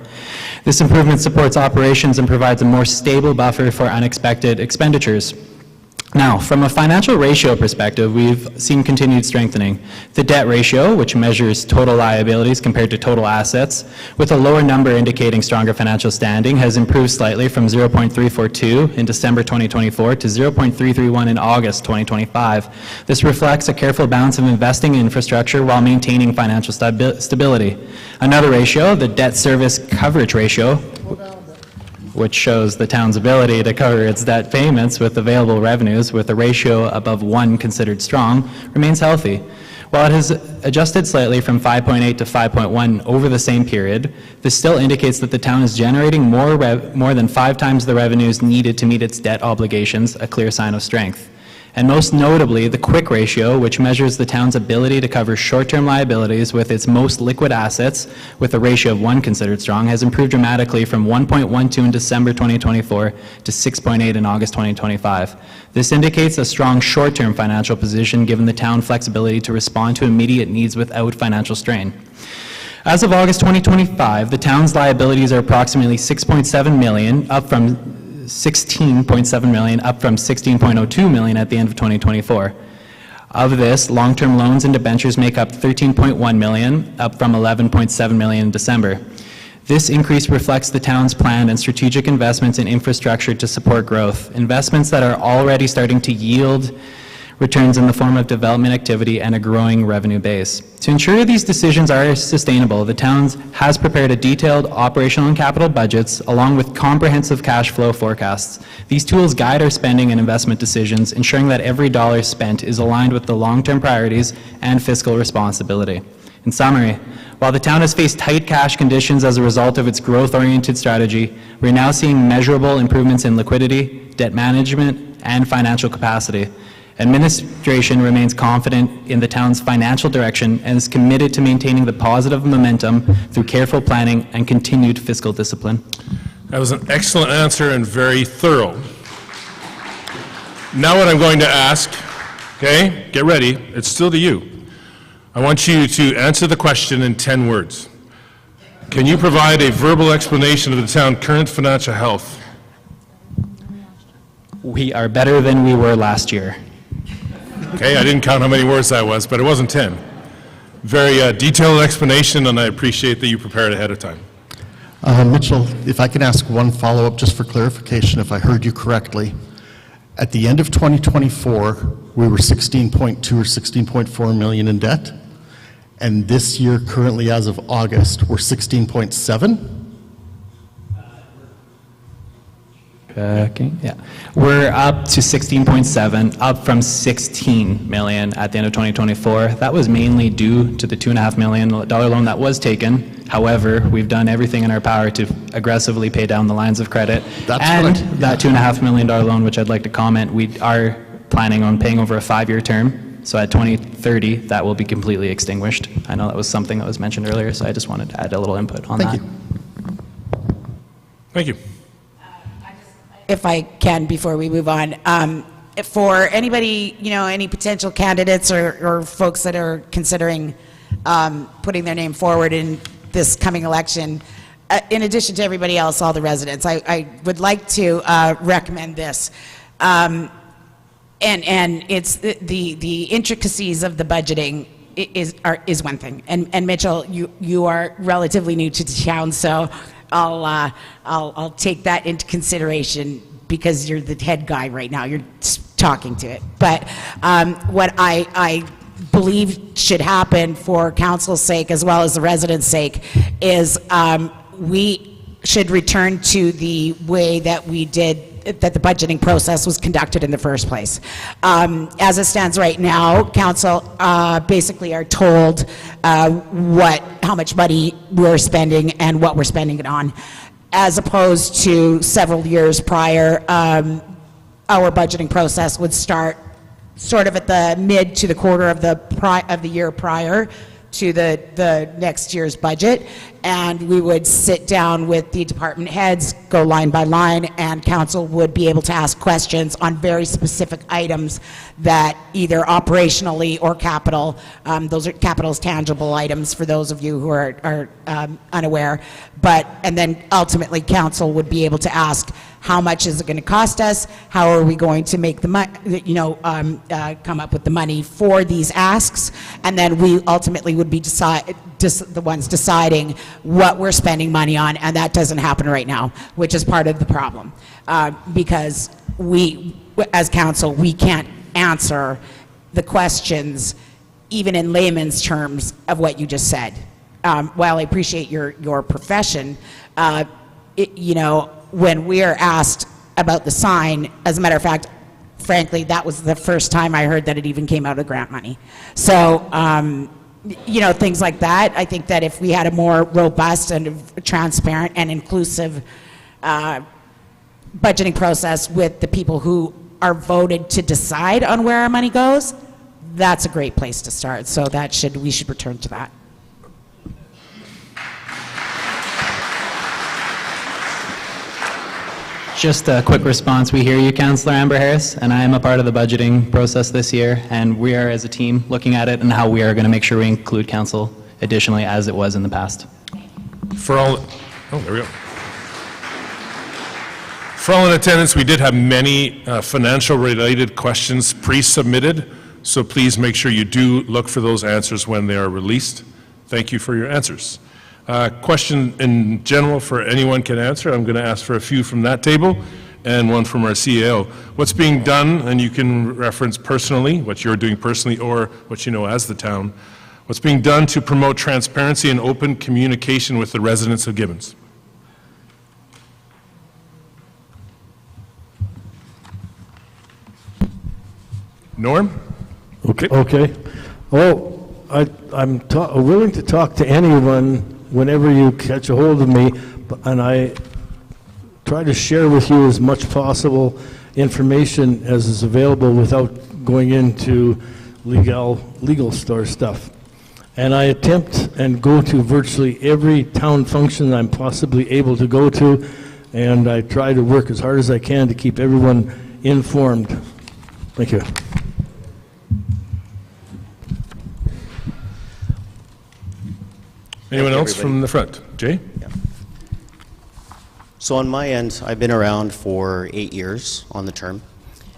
This improvement supports operations and provides a more stable buffer for unexpected expenditures. Now, from a financial ratio perspective, we've seen continued strengthening. The debt ratio, which measures total liabilities compared to total assets, with a lower number indicating stronger financial standing, has improved slightly from 0.342 in December 2024 to 0.331 in August 2025. This reflects a careful balance of investing in infrastructure while maintaining financial stability. Another ratio, the debt service coverage ratio, which shows the town's ability to cover its debt payments with available revenues with a ratio above 1 considered strong, remains healthy. While it has adjusted slightly from 5.8 to 5.1 over the same period, this still indicates that the town is generating more than 5 times the revenues needed to meet its debt obligations, a clear sign of strength. And most notably, the quick ratio, which measures the town's ability to cover short-term liabilities with its most liquid assets, with a ratio of 1 considered strong, has improved dramatically from 1.12 in December 2024 to 6.8 in August 2025. This indicates a strong short-term financial position given the town's flexibility to respond to immediate needs without financial strain. As of August 2025, the town's liabilities are approximately $6.7 million, up from $16.7 million, up from $16.02 million at the end of 2024. Of this, long-term loans and debentures make up $13.1 million, up from $11.7 million in December. This increase reflects the town's planned and strategic investments in infrastructure to support growth, investments that are already starting to yield returns in the form of development activity and a growing revenue base. To ensure these decisions are sustainable, the town has prepared a detailed operational and capital budgets along with comprehensive cash flow forecasts. These tools guide our spending and investment decisions, ensuring that every dollar spent is aligned with the long-term priorities and fiscal responsibility. In summary, while the town has faced tight cash conditions as a result of its growth-oriented strategy, we're now seeing measurable improvements in liquidity, debt management, and financial capacity. Administration remains confident in the town's financial direction and is committed to maintaining the positive momentum through careful planning and continued fiscal discipline. That was an excellent answer and very thorough. Now what I'm going to ask, okay, get ready, it's still to you. I want you to answer the question in 10 words. Can you provide a verbal explanation of the town's current financial health? We are better than we were last year. Okay, I didn't count how many words that was, but it wasn't 10. Very detailed explanation, and I appreciate that you prepared ahead of time. Mitchell, if I can ask one follow-up just for clarification, if I heard you correctly. At the end of 2024, we were 16.2 or 16.4 million in debt, and this year, currently as of August, we're 16.7? Yeah, we're up to 16.7, up from 16 million at the end of 2024. That was mainly due to the $2.5 million loan that was taken. However, we've done everything in our power to aggressively pay down the lines of credit. That $2.5 million loan, which I'd like to comment, we are planning on paying over a 5-year term. So at 2030, that will be completely extinguished. I know that was something that was mentioned earlier, so I just wanted to add a little input on that. Thank you. Thank you. If I can, before we move on, for anybody, any potential candidates or folks that are considering putting their name forward in this coming election, in addition to everybody else, all the residents, I would like to recommend this. And it's the intricacies of the budgeting is one thing. And Mitchell, you are relatively new to the town, so I'll take that into consideration because you're the head guy right now. You're talking to it. But what I believe should happen for council's sake as well as the residents' sake is we should return to the way that we did, that the budgeting process was conducted in the first place. As it stands right now, council basically are told how much money we're spending and what we're spending it on, as opposed to several years prior. Our budgeting process would start sort of at the mid to the quarter of the year prior to the next year's budget, and we would sit down with the department heads, go line by line, and council would be able to ask questions on very specific items that either operationally or capital, those are capital's tangible items for those of you who are unaware, and then ultimately council would be able to ask, how much is it going to cost us? How are we going to make the money, come up with the money for these asks? And then we ultimately would be the ones deciding what we're spending money on, and that doesn't happen right now, which is part of the problem. Because we, as council, we can't answer the questions, even in layman's terms, of what you just said. While I appreciate your profession, when we are asked about the sign, as a matter of fact, frankly, that was the first time I heard that it even came out of grant money. So, things like that. I think that if we had a more robust and transparent and inclusive budgeting process with the people who are voted to decide on where our money goes, that's a great place to start. So we should return to that. Just a quick response. We hear you, Councillor Amber Harris, and I am a part of the budgeting process this year, and we are, as a team, looking at it and how we are going to make sure we include council additionally as it was in the past. For all in attendance, we did have many financial-related questions pre-submitted, so please make sure you do look for those answers when they are released. Thank you for your answers. Question in general for anyone can answer. I'm going to ask for a few from that table and one from our CAO. What's being done, and you can reference personally, what you're doing personally or what you know as the town, what's being done to promote transparency and open communication with the residents of Gibbons? Norm? Okay. Well, I'm willing to talk to anyone whenever you catch a hold of me, and I try to share with you as much possible information as is available without going into legal store stuff. And I attempt and go to virtually every town function I'm possibly able to go to, and I try to work as hard as I can to keep everyone informed. Thank you. Anyone else from the front? Jay? Yeah. So on my end, I've been around for 8 years on the term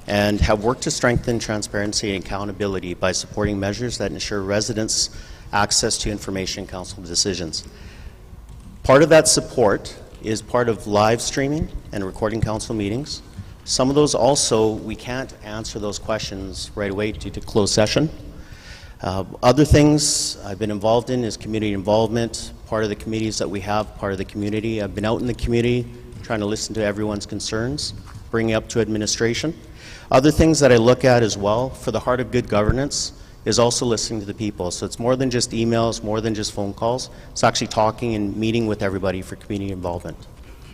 and have worked to strengthen transparency and accountability by supporting measures that ensure residents access to information and council decisions. Part of that support is part of live streaming and recording council meetings. Some of those also, we can't answer those questions right away due to closed session. Other things I've been involved in is community involvement, part of the committees that we have, part of the community. I've been out in the community trying to listen to everyone's concerns, bringing up to administration. Other things that I look at as well for the heart of good governance is also listening to the people. So it's more than just emails, more than just phone calls. It's actually talking and meeting with everybody for community involvement.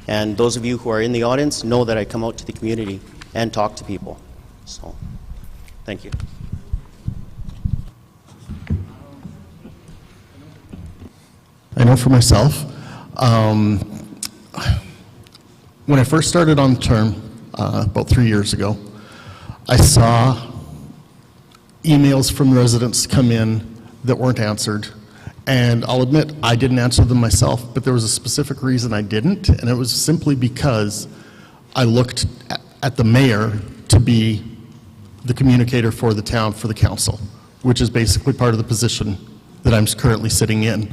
And those of you who are in the audience know that I come out to the community and talk to people. So, thank you. I know for myself, when I first started on the term about 3 years ago, I saw emails from residents come in that weren't answered, and I'll admit I didn't answer them myself, but there was a specific reason I didn't, and it was simply because I looked at the mayor to be the communicator for the town, for the council, which is basically part of the position that I'm currently sitting in.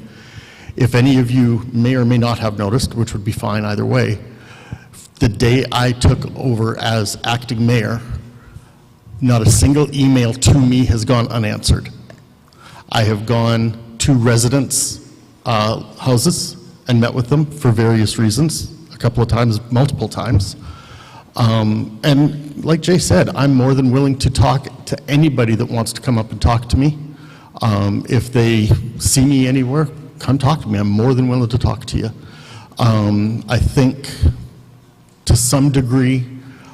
If any of you may or may not have noticed, which would be fine either way, the day I took over as acting mayor, Not a single email to me has gone unanswered. I have gone to residents' houses and met with them for various reasons, a couple of times, multiple times. And like Jay said, I'm more than willing to talk to anybody that wants to come up and talk to me. If they see me anywhere, come talk to me. I'm more than willing to talk to you. I think to some degree,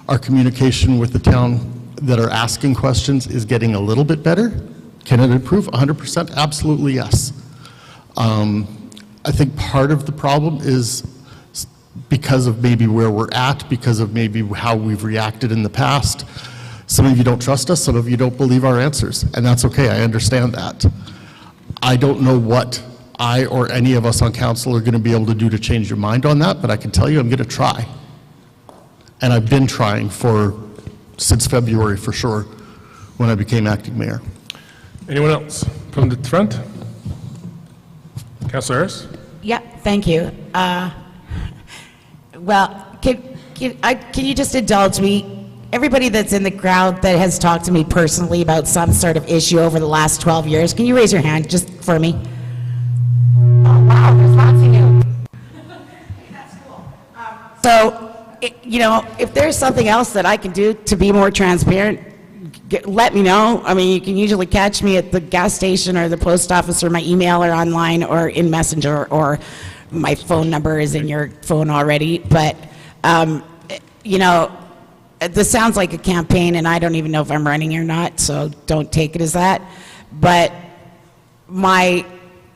our communication with the town that are asking questions is getting a little bit better. Can it improve? 100%? Absolutely, yes. I think part of the problem is because of maybe where we're at, because of maybe how we've reacted in the past. Some of you don't trust us, some of you don't believe our answers, and that's okay, I understand that. I don't know what I or any of us on council are going to be able to do to change your mind on that, but I can tell you I'm going to try. And I've been trying since February for sure, when I became acting mayor. Anyone else from the front? Councilor Harris? Yeah, thank you. Well, can you just indulge me? Everybody that's in the crowd that has talked to me personally about some sort of issue over the last 12 years, can you raise your hand just for me? Oh, wow, there's lots of you. That's cool. So, if there's something else that I can do to be more transparent, let me know. I mean, you can usually catch me at the gas station or the post office or my email or online or in Messenger, or my phone number is in your phone already. But, this sounds like a campaign, and I don't even know if I'm running or not, so don't take it as that. But my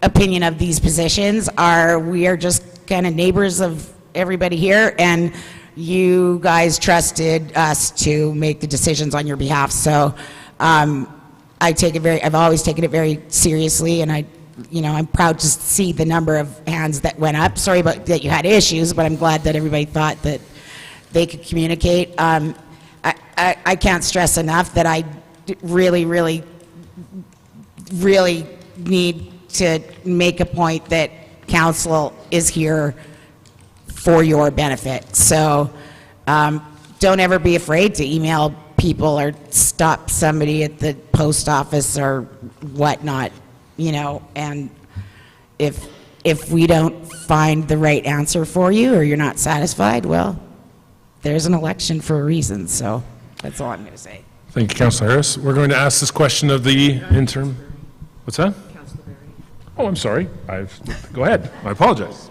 opinion of these positions are we are just kind of neighbors of everybody here, and you guys trusted us to make the decisions on your behalf. So I've always taken it very seriously, and I'm proud to see the number of hands that went up. Sorry about that you had issues, but I'm glad that everybody thought that they could communicate. I can't stress enough that I really, really, really need to make a point that council is here for your benefit. So don't ever be afraid to email people or stop somebody at the post office or whatnot, and if we don't find the right answer for you or you're not satisfied, well, there's an election for a reason. So that's all I'm going to say. Thank you, Councilor Harris. We're going to ask this question of the interim. What's that? Oh, I'm sorry. Go ahead. I apologize.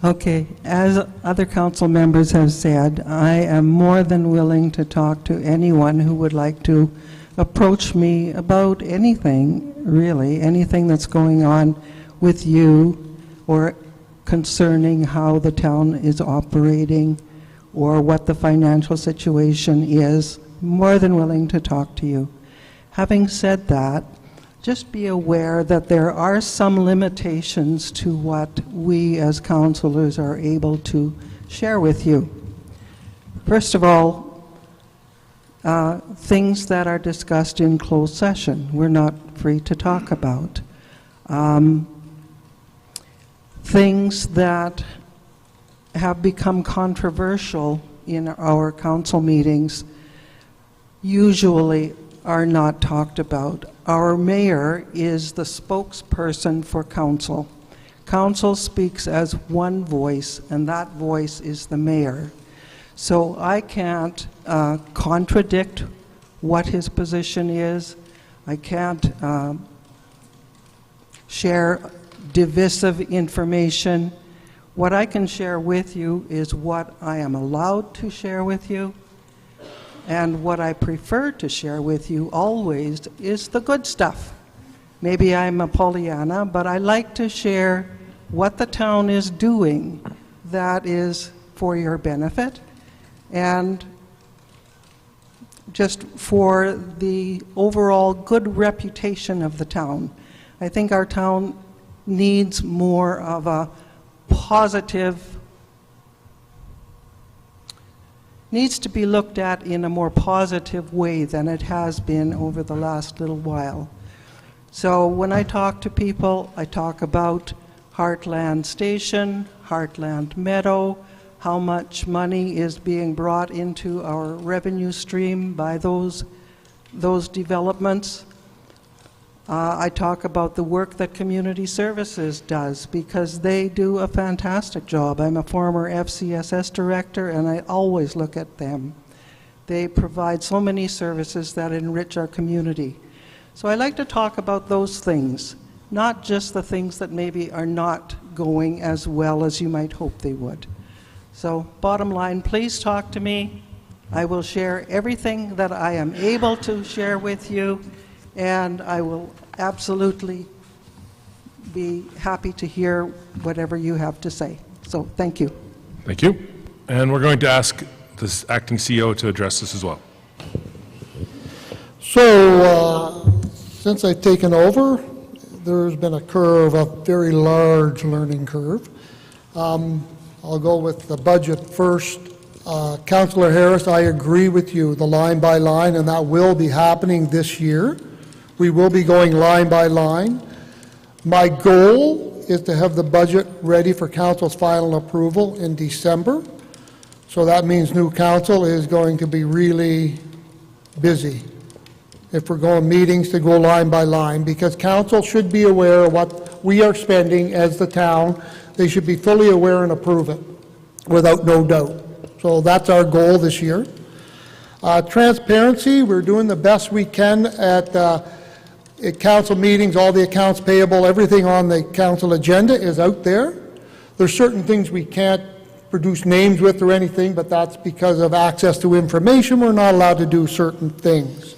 Okay, as other council members have said, I am more than willing to talk to anyone who would like to approach me about anything, really, anything that's going on with you or concerning how the town is operating or what the financial situation is. More than willing to talk to you. Having said that, just be aware that there are some limitations to what we as councilors are able to share with you. First of all, things that are discussed in closed session, we're not free to talk about. Things that have become controversial in our council meetings usually are not talked about. Our mayor is the spokesperson for council. Council speaks as one voice, and that voice is the mayor. So I can't contradict what his position is. I can't share divisive information. What I can share with you is what I am allowed to share with you. And what I prefer to share with you always is the good stuff. Maybe I'm a Pollyanna, but I like to share what the town is doing that is for your benefit and just for the overall good reputation of the town. I think our town needs more of a positive, needs to be looked at in a more positive way than it has been over the last little while. So when I talk to people, I talk about Heartland Station, Heartland Meadow, how much money is being brought into our revenue stream by those developments. I talk about the work that community services does, because they do a fantastic job. I'm a former FCSS director, and I always look at them. They provide so many services that enrich our community. So I like to talk about those things, not just the things that maybe are not going as well as you might hope they would. So bottom line, please talk to me. I will share everything that I am able to share with you, and I will absolutely be happy to hear whatever you have to say. So thank you. Thank you. And we're going to ask this acting CEO to address this as well. So, since I've taken over, there's been a curve, a very large learning curve. I'll go with the budget first. Councillor Harris, I agree with you, the line by line, and that will be happening this year. We will be going line by line. My goal is to have the budget ready for council's final approval in December. So that means new council is going to be really busy if we're going meetings to go line by line, because council should be aware of what we are spending as the town. They should be fully aware and approve it, without no doubt. So that's our goal this year. Transparency, we're doing the best we can at council meetings. All the accounts payable, everything on the council agenda is out there. There's certain things we can't produce names with or anything, but that's because of access to information. We're not allowed to do certain things.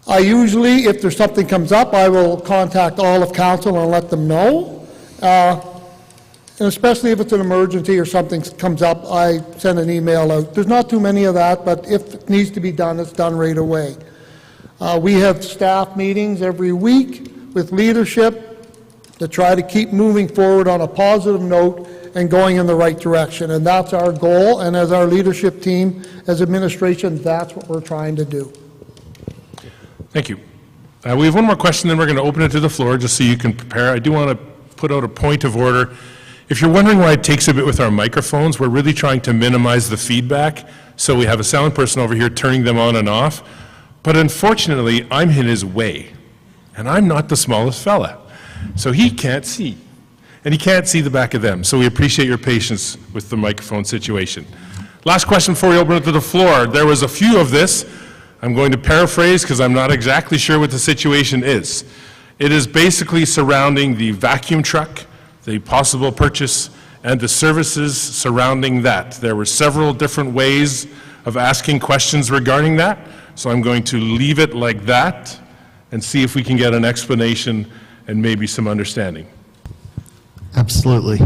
I usually, if there's something comes up, I will contact all of council and let them know. And especially if it's an emergency or something comes up, I send an email out. There's not too many of that, but if it needs to be done, it's done right away. We have staff meetings every week with leadership to try to keep moving forward on a positive note and going in the right direction. And that's our goal, and as our leadership team, as administration, that's what we're trying to do. Thank you. We have one more question, then we're going to open it to the floor just so you can prepare. I do want to put out a point of order. If you're wondering why it takes a bit with our microphones, we're really trying to minimize the feedback. So we have a sound person over here turning them on and off. But unfortunately, I'm in his way, and I'm not the smallest fella. So he can't see, and he can't see the back of them. So we appreciate your patience with the microphone situation. Last question before we open it to the floor. There was a few of this. I'm going to paraphrase because I'm not exactly sure what the situation is. It is basically surrounding the vacuum truck, the possible purchase, and the services surrounding that. There were several different ways of asking questions regarding that, so I'm going to leave it like that and see if we can get an explanation and maybe some understanding. Absolutely.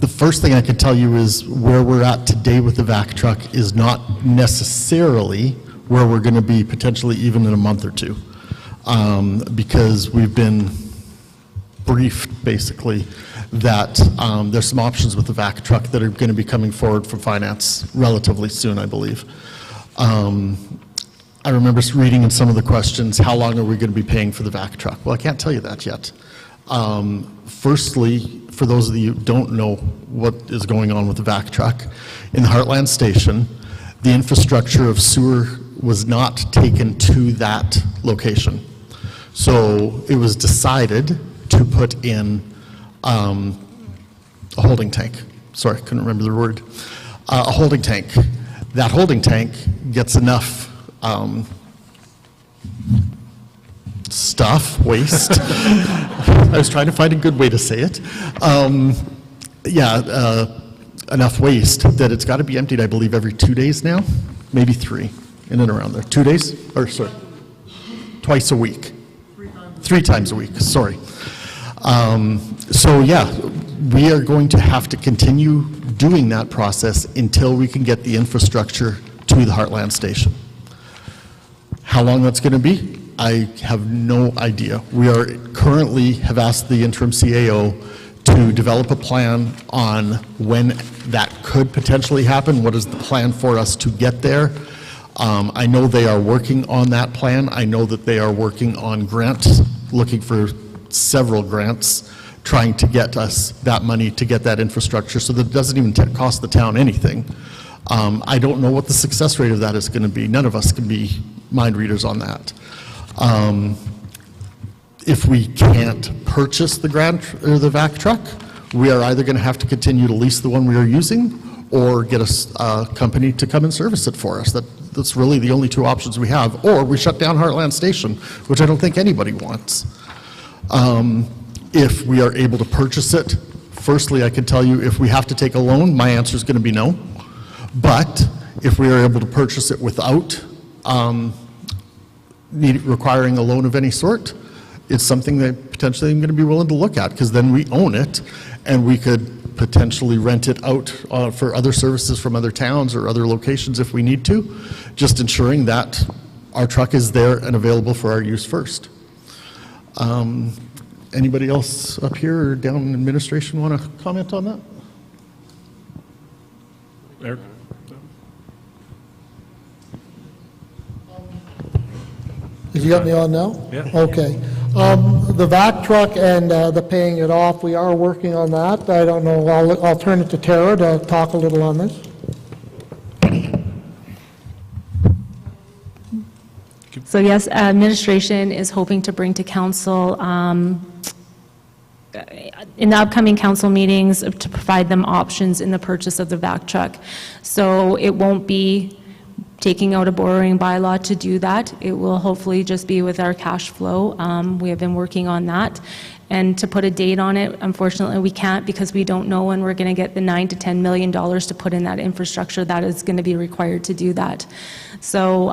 The first thing I can tell you is where we're at today with the vac truck is not necessarily where we're going to be potentially even in a month or two, because we've been briefed basically that there's some options with the vac truck that are going to be coming forward from finance relatively soon, I believe. I remember reading in some of the questions, how long are we going to be paying for the vac truck? Well, I can't tell you that yet. Firstly, for those of you who don't know what is going on with the vac truck, in the Heartland Station, the infrastructure of sewer was not taken to that location. So it was decided to put in a holding tank. Sorry, I couldn't remember the word. A holding tank. That holding tank gets enough stuff, waste. I was trying to find a good way to say it. Enough waste that it's got to be emptied, I believe, every 2 days now, maybe 3, in and around there. 2 days? Or, sorry, twice a week. 3 times a week, sorry. So, yeah, we are going to have to continue doing that process until we can get the infrastructure to the Heartland Station. How long that's going to be, I have no idea. We are currently have asked the interim CAO to develop a plan on when that could potentially happen. What is the plan for us to get there? I know they are working on that plan. I know that they are working on grants, looking for several grants trying to get us that money to get that infrastructure so that it doesn't even cost the town anything. I don't know what the success rate of that is going to be. None of us can be mind readers on that. If we can't purchase the the vac truck, we are either going to have to continue to lease the one we are using or get a company to come and service it for us. That's really the only two options we have. Or we shut down Heartland Station, which I don't think anybody wants. If we are able to purchase it, firstly, I can tell you if we have to take a loan, my answer is going to be no. But if we are able to purchase it without requiring a loan of any sort, it's something that potentially I'm going to be willing to look at, because then we own it and we could potentially rent it out for other services from other towns or other locations if we need to, just ensuring that our truck is there and available for our use first. Anybody else up here or down in administration want to comment on that? Eric? Has you got me on now? Yeah. Okay. The vac truck and the paying it off, we are working on that. I don't know, I'll turn it to Tara to talk a little on this. So yes, administration is hoping to bring to council in the upcoming council meetings to provide them options in the purchase of the vac truck. So it won't be taking out a borrowing bylaw to do that. It will hopefully just be with our cash flow. We have been working on that. And to put a date on it, unfortunately, we can't, because we don't know when we're going to get the $9 to $10 million to put in that infrastructure that is going to be required to do that. So,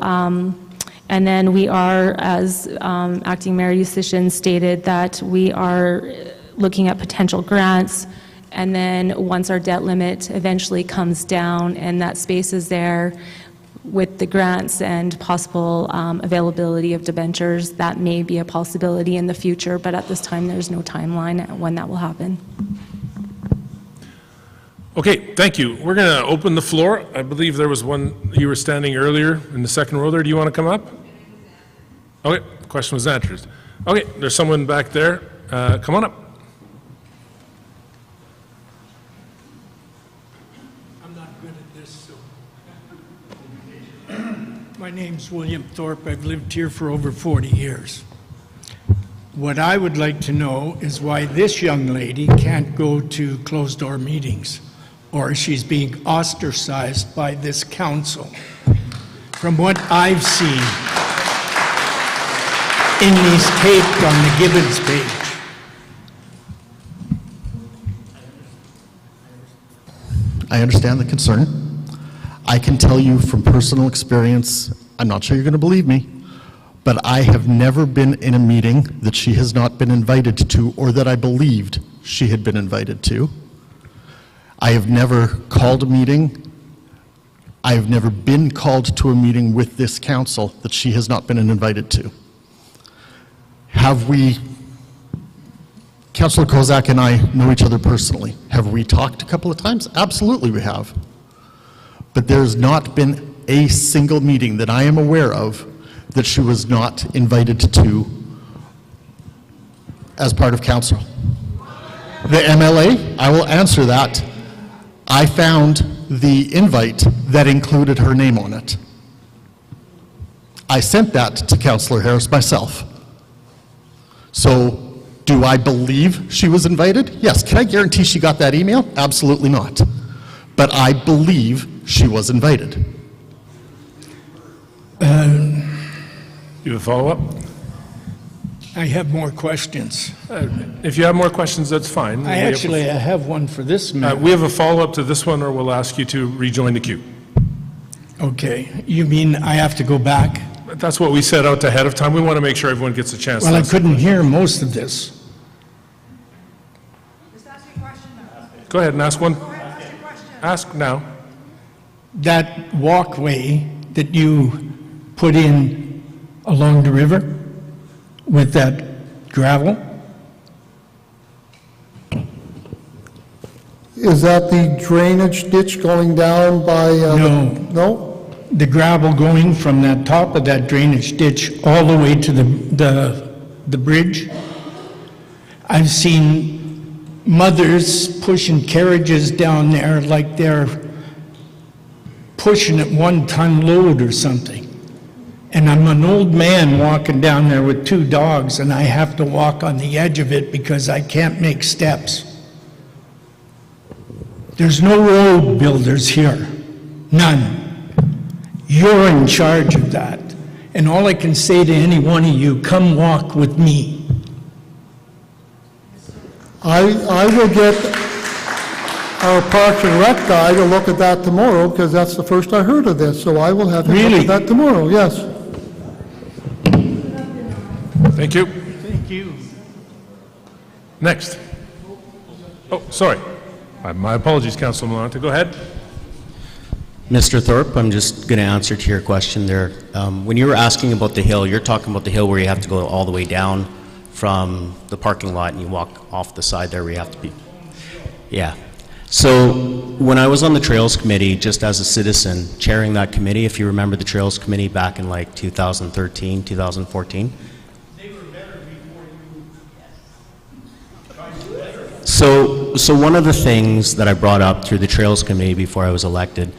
and then we are, as Acting Mayor Eustitian stated, that we are looking at potential grants. And then once our debt limit eventually comes down and that space is there, with the grants and possible availability of debentures, that may be a possibility in the future, but at this time, there's no timeline when that will happen. Okay, thank you. We're going to open the floor. I believe there was one, you were standing earlier in the second row there. Do you want to come up? Okay, the question was answered. Okay, there's someone back there. Come on up. My name's William Thorpe. I've lived here for over 40 years. What I would like to know is why this young lady can't go to closed-door meetings, or she's being ostracized by this council. From what I've seen in these tapes on the Gibbons page. I understand the concern. I can tell you from personal experience, I'm not sure you're going to believe me, but I have never been in a meeting that she has not been invited to or that I believed she had been invited to. I have never called a meeting. I have never been called to a meeting with this council that she has not been invited to. Have we, Councillor Kozak and I know each other personally. Have we talked a couple of times? Absolutely we have. But there's not been a single meeting that I am aware of that she was not invited to as part of council. The MLA, I will answer that. I found the invite that included her name on it. I sent that to Councillor Harris myself. So, do I believe she was invited? Yes. Can I guarantee she got that email? Absolutely not. But I believe she was invited. You have a follow-up? I have more questions. If you have more questions, that's fine. I have one for this man. We have a follow-up to this one, or we'll ask you to rejoin the queue. Okay. You mean I have to go back? That's what we set out ahead of time. We want to make sure everyone gets a chance Well, to I ask. couldn't hear most of this. Go ahead and ask one. Ask now. That walkway that you put in along the river with that gravel, Is that the drainage ditch going down by? No. No? the gravel going from that top of that drainage ditch all the way to the bridge. I've seen mothers pushing carriages down there like they're pushing it 1-ton load or something. And I'm an old man walking down there with 2 dogs, and I have to walk on the edge of it because I can't make steps. There's no road builders here. None. You're in charge of that. And all I can say to any one of you, come walk with me. I will get our Parks and Rec guy to look at that tomorrow, because that's the first I heard of this, so I will have him look Really? at that tomorrow, yes. Thank you. Thank you. Next. Oh, sorry. My apologies, Councilor Malonte. Go ahead. Mr. Thorpe, I'm just going to answer to your question there. When you were asking about the hill, you're talking about the hill where you have to go all the way down from the parking lot and you walk off the side there where you have to be. Yeah. So when I was on the Trails Committee, just as a citizen, chairing that committee, if you remember the Trails Committee back in like 2013, 2014. So one of the things that I brought up through the Trails Committee before I was elected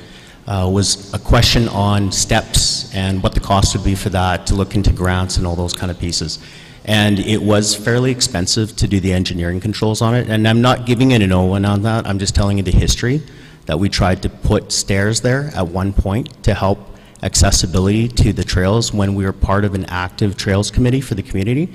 was a question on steps and what the cost would be for that, to look into grants and all those kind of pieces. And it was fairly expensive to do the engineering controls on it. And I'm not giving it an O-1 on that. I'm just telling you the history, that we tried to put stairs there at one point to help accessibility to the trails when we were part of an active Trails Committee for the community.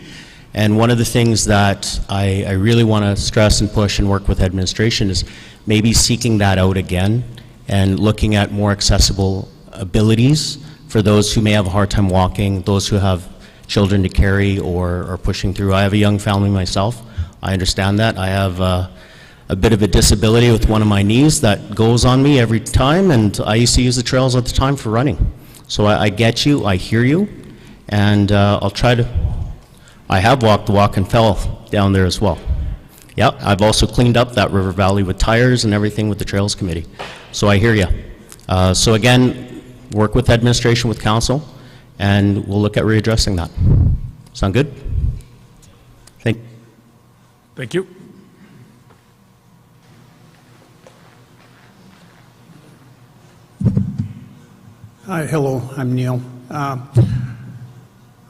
And one of the things that I really want to stress and push and work with administration is maybe seeking that out again and looking at more accessible abilities for those who may have a hard time walking, those who have children to carry or pushing through. I have a young family myself. I understand that. I have a bit of a disability with one of my knees that goes on me every time, and I used to use the trails at the time for running. So I get you, I hear you, and I'll try to. I have walked the walk and fell down there as well. Yeah, I've also cleaned up that river valley with tires and everything with the Trails Committee. So I hear you. So again, work with administration, with council, and we'll look at readdressing that. Sound good? Thank you. Hi, hello, I'm Neil.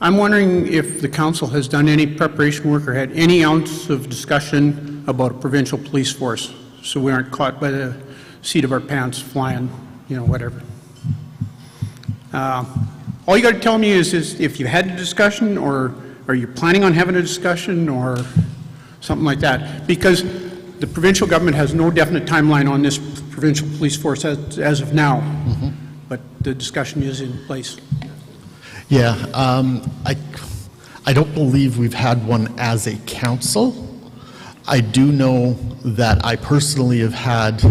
I'm wondering if the council has done any preparation work or had any ounce of discussion about a provincial police force, so we aren't caught by the seat of our pants flying, you know, whatever. All you got to tell me is if you had a discussion, or are you planning on having a discussion, or something like that, because the provincial government has no definite timeline on this provincial police force as of now, but the discussion is in place. Yeah, I don't believe we've had one as a council. I do know that I personally have had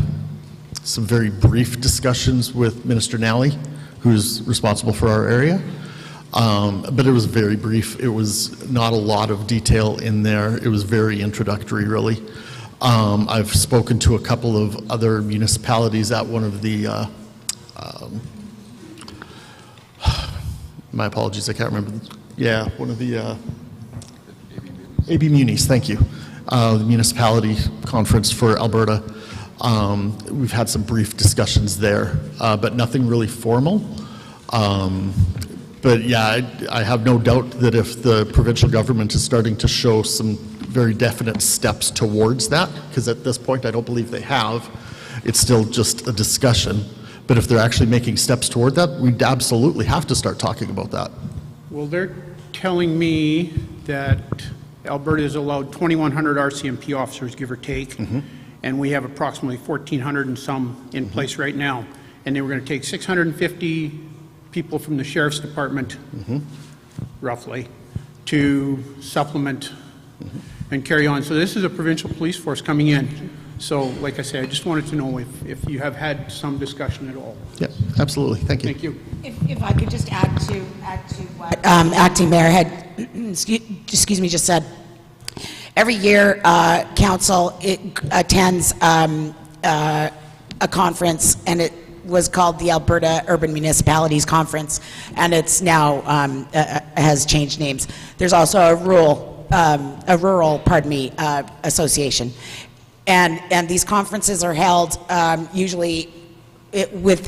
some very brief discussions with Minister Nally, who's responsible for our area, but it was very brief. It was not a lot of detail in there. It was very introductory, really. I've spoken to a couple of other municipalities at one of the my apologies, I can't remember. Yeah, one of the AB Munis, thank you. The municipality conference for Alberta. We've had some brief discussions there, but nothing really formal. But yeah, I have no doubt that if the provincial government is starting to show some very definite steps towards that, because at this point I don't believe they have, it's still just a discussion. But if they're actually making steps toward that, we'd absolutely have to start talking about that. Well, they're telling me that Alberta has allowed 2,100 RCMP officers, give or take, and we have approximately 1,400 and some in place right now. And they were going to take 650 people from the Sheriff's Department, roughly, to supplement and carry on. So this is a provincial police force coming in. So, like I say, I just wanted to know if you have had some discussion at all. Yeah, absolutely. Thank you. Thank you. If I could just add to what Acting Mayor had, excuse me, just said. Every year, council attends a conference, and it was called the Alberta Urban Municipalities Conference, and it's now has changed names. There's also a rural, association. And these conferences are held usually with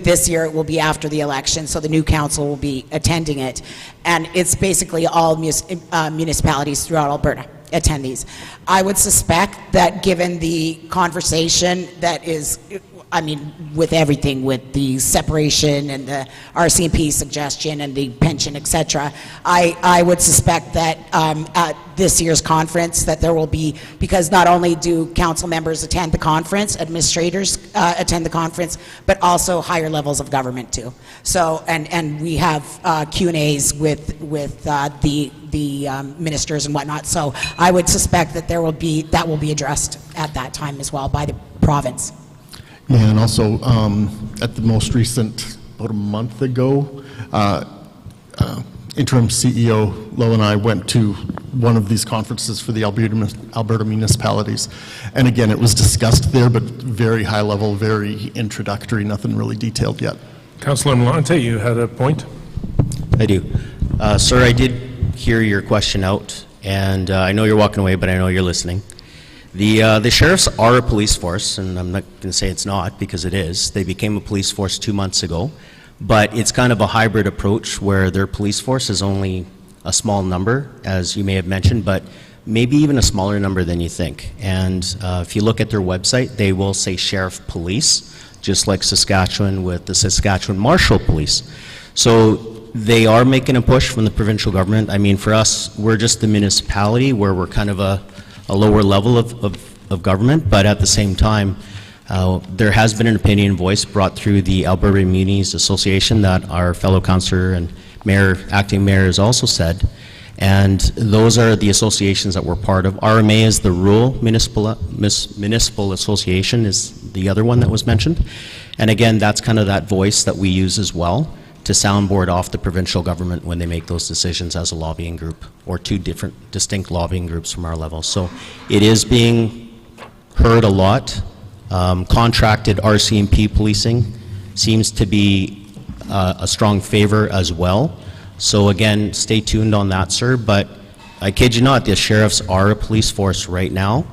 this year, it will be after the election, so the new council will be attending it. And it's basically all municipalities throughout Alberta attend these. I would suspect that given the conversation that is, I mean, with everything, with the separation and the RCMP suggestion and the pension, et cetera, I would suspect that at this year's conference that there will be, because not only do council members attend the conference, administrators attend the conference, but also higher levels of government too. So, and we have Q&As with the ministers and whatnot. So I would suspect that that will be addressed at that time as well by the province. Yeah, and also at the most recent, about a month ago, interim CEO Lowe and I went to one of these conferences for the Alberta municipalities. And again, it was discussed there, but very high level, very introductory, nothing really detailed yet. Councillor Malante, you had a point? I do. Sir, I did hear your question out, and I know you're walking away, but I know you're listening. The sheriffs are a police force, and I'm not going to say it's not, because it is. They became a police force 2 months ago, but it's kind of a hybrid approach where their police force is only a small number, as you may have mentioned, but maybe even a smaller number than you think. And if you look at their website, they will say Sheriff Police, just like Saskatchewan with the Saskatchewan Marshal Police. So they are making a push from the provincial government. I mean, for us, we're just the municipality where we're kind of a lower level of government, but at the same time, there has been an opinion voice brought through the Alberta Munis Association that our fellow councillor and mayor, acting mayor has also said, and those are the associations that we're part of. RMA is the Rural Municipal Association is the other one that was mentioned, and again, that's kind of that voice that we use as well to soundboard off the provincial government when they make those decisions as a lobbying group, or two different distinct lobbying groups from our level. So it is being heard a lot. Contracted RCMP policing seems to be a strong favor as well. So again, stay tuned on that, sir, but I kid you not, the sheriffs are a police force right now.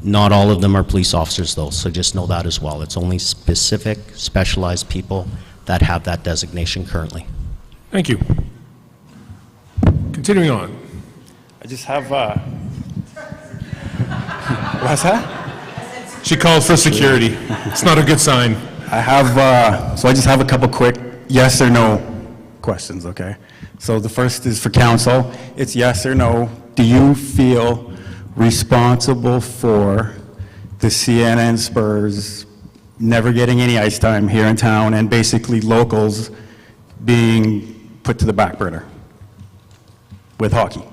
Not all of them are police officers though, so just know that as well. It's only specific, specialized people that have that designation currently. Thank you. Continuing on. I just have, what's that? She called for security. It's not a good sign. I have, so I just have a couple quick yes or no questions, okay? So the first is for council. It's yes or no. Do you feel responsible for the CNN Spurs never getting any ice time here in town and basically locals being put to the back burner with hockey?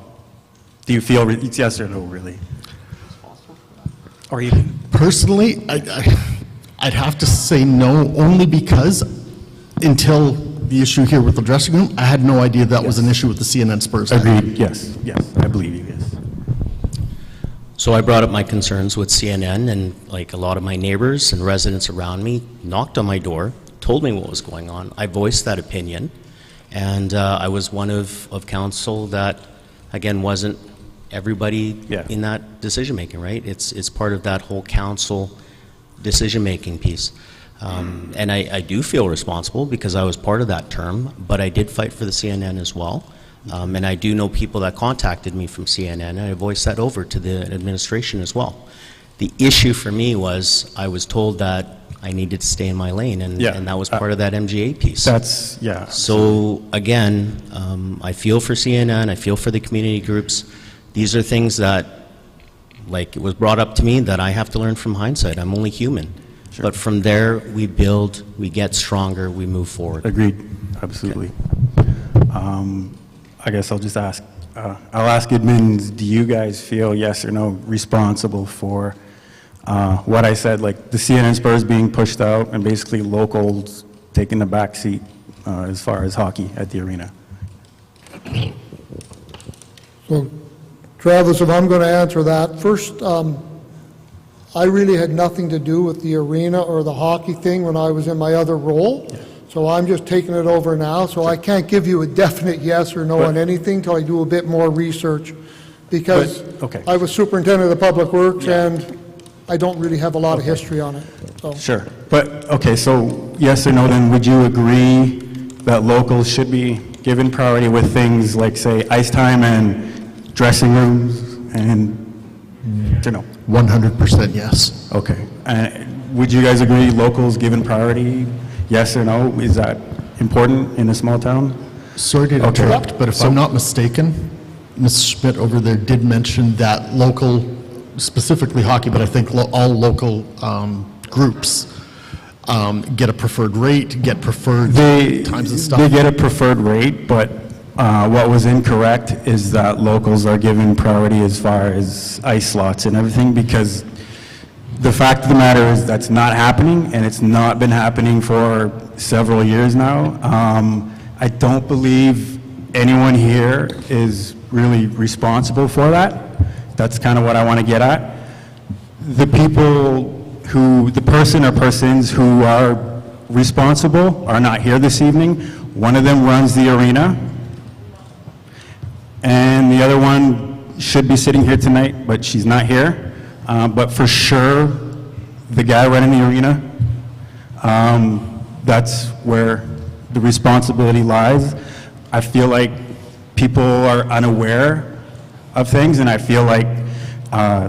Do you feel it's yes or no, really? Or even? Personally, I'd have to say no, only because until the issue here with the dressing room, I had no idea that was an issue with the CNN Spurs. Agreed, yes, I believe you, yes. So I brought up my concerns with CNN, and like a lot of my neighbors and residents around me knocked on my door, told me what was going on. I voiced that opinion, and I was one of council that, again, wasn't everybody in that decision-making, right? It's part of that whole council decision-making piece. And I do feel responsible because I was part of that term, but I did fight for the CNN as well. And I do know people that contacted me from CNN, and I voiced that over to the administration as well. The issue for me was I was told that I needed to stay in my lane, and that was part of that MGA piece. So again, I feel for CNN, I feel for the community groups. These are things that, like it was brought up to me, that I have to learn from hindsight. I'm only human. Sure. But from there, we build, we get stronger, we move forward. Agreed, absolutely. Okay. I guess I'll just ask, I'll ask admins, do you guys feel yes or no responsible for what I said, like the CNN Spurs being pushed out and basically locals taking the back seat as far as hockey at the arena? So, Travis, if I'm going to answer that, first, I really had nothing to do with the arena or the hockey thing when I was in my other role. Yeah. So I'm just taking it over now. So I can't give you a definite yes or no on anything until I do a bit more research. Because I was superintendent of the public works and I don't really have a lot of history on it, so. Sure. But, okay, so yes or no, then would you agree that locals should be given priority with things like, say, ice time and dressing rooms and, you know? 100% yes. Okay. Would you guys agree locals given priority, yes or no? Is that important in a small town? Sorry to Okay. interrupt, but if I'm not mistaken, Ms. Schmidt over there did mention that local, specifically hockey, but I think all local groups get a preferred rate, get preferred times and stuff. They get a preferred rate, but what was incorrect is that locals are given priority as far as ice slots and everything, because the fact of the matter is that's not happening, and it's not been happening for several years now. I don't believe anyone here is really responsible for that. That's kind of what I want to get at. The person or persons who are responsible are not here this evening. One of them runs the arena, and the other one should be sitting here tonight, but she's not here. But for sure, the guy running the arena, that's where the responsibility lies. I feel like people are unaware of things, and I feel like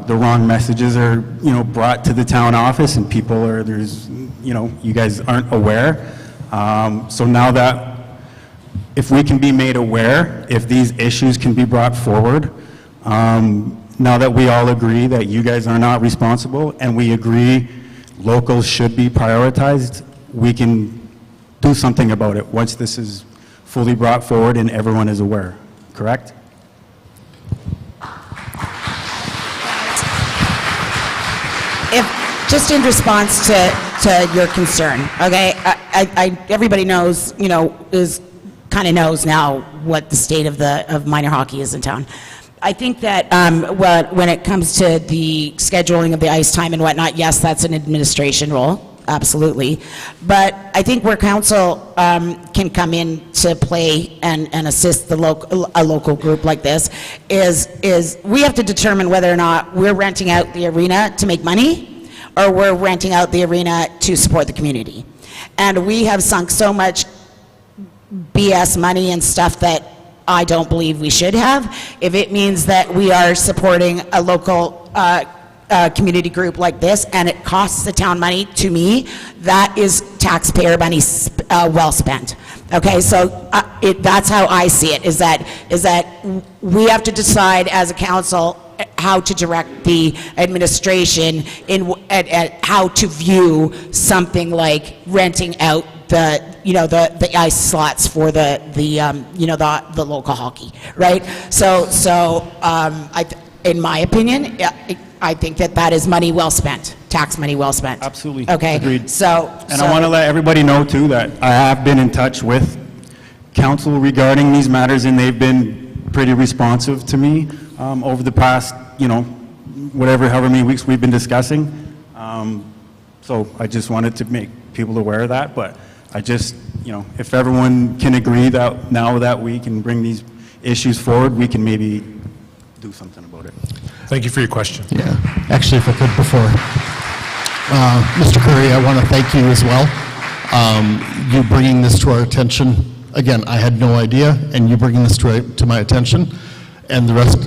the wrong messages are, brought to the town office, and people are, you guys aren't aware. So now that, if we can be made aware, if these issues can be brought forward, now that we all agree that you guys are not responsible, and we agree locals should be prioritized, we can do something about it once this is fully brought forward and everyone is aware, correct? Just in response to your concern, okay? Everybody knows, kind of knows now what the state of minor hockey is in town. I think that when it comes to the scheduling of the ice time and whatnot, yes, that's an administration role, absolutely. But I think where council can come in to play and assist a local group like this is we have to determine whether or not we're renting out the arena to make money, or we're renting out the arena to support the community. And we have sunk so much BS money and stuff that I don't believe we should have. If it means that we are supporting a local community group like this and it costs the town money, to me, that is taxpayer money well spent. Okay, so that's how I see it, is that we have to decide as a council how to direct the administration at how to view something like renting out the ice slots for the local hockey, right? So in my opinion, I think that is money well spent, tax money well spent. Absolutely. Okay. Agreed. And I want to let everybody know too that I have been in touch with council regarding these matters, and they've been pretty responsive to me over the past, however many weeks we've been discussing. So I just wanted to make people aware of that, but I just, if everyone can agree that now that we can bring these issues forward, we can maybe do something about it. Thank you for your question. Yeah, actually, if I could before, Mr. Curry, I want to thank you as well. You bringing this to our attention, again, I had no idea, and you bringing this to my attention, and the rest,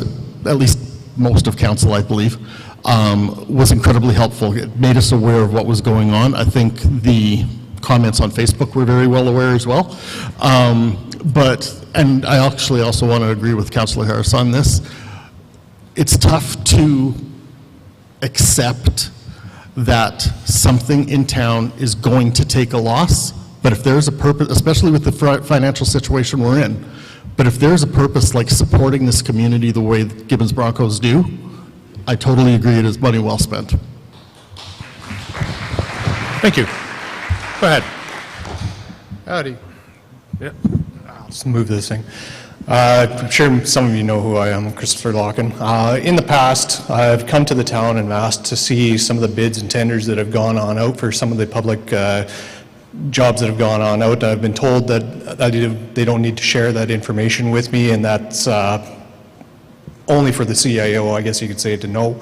at least most of council, I believe, was incredibly helpful. It made us aware of what was going on. I think the comments on Facebook were very well aware as well. And I actually also want to agree with Councillor Harris on this. It's tough to accept that something in town is going to take a loss, but if there's a purpose, especially with the financial situation we're in, but if there's a purpose like supporting this community the way Gibbons Broncos do, I totally agree it is money well spent. Thank you. Go ahead. Howdy. Yeah. Let's move this thing. I'm sure some of you know who I am, Christopher Locken. In the past, I've come to the town and asked to see some of the bids and tenders that have gone on out for some of the public jobs that have gone on out. I've been told that they don't need to share that information with me, and that's only for the CIO, I guess you could say, to know.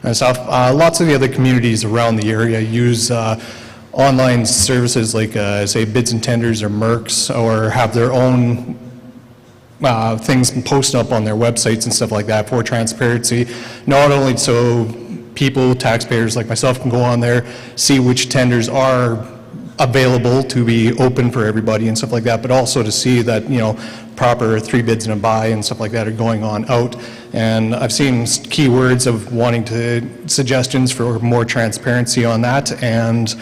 and stuff. Lots of the other communities around the area use online services like, say, bids and tenders or Mercs, or have their own things posted up on their websites and stuff like that for transparency, not only so people, taxpayers like myself, can go on there, see which tenders are available to be open for everybody and stuff like that, but also to see that, you know, proper 3 bids and a buy and stuff like that are going on out. And I've seen keywords of wanting to, suggestions for more transparency on that. And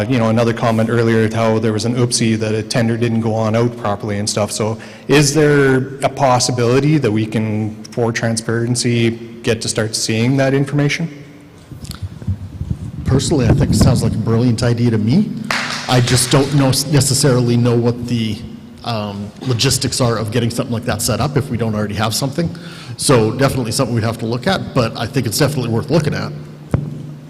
you know, another comment earlier, how there was an oopsie that a tender didn't go on out properly and stuff. So is there a possibility that we can, for transparency, get to start seeing that information? Personally, I think it sounds like a brilliant idea to me. I just don't necessarily know what the logistics are of getting something like that set up if we don't already have something. So definitely something we'd have to look at, but I think it's definitely worth looking at.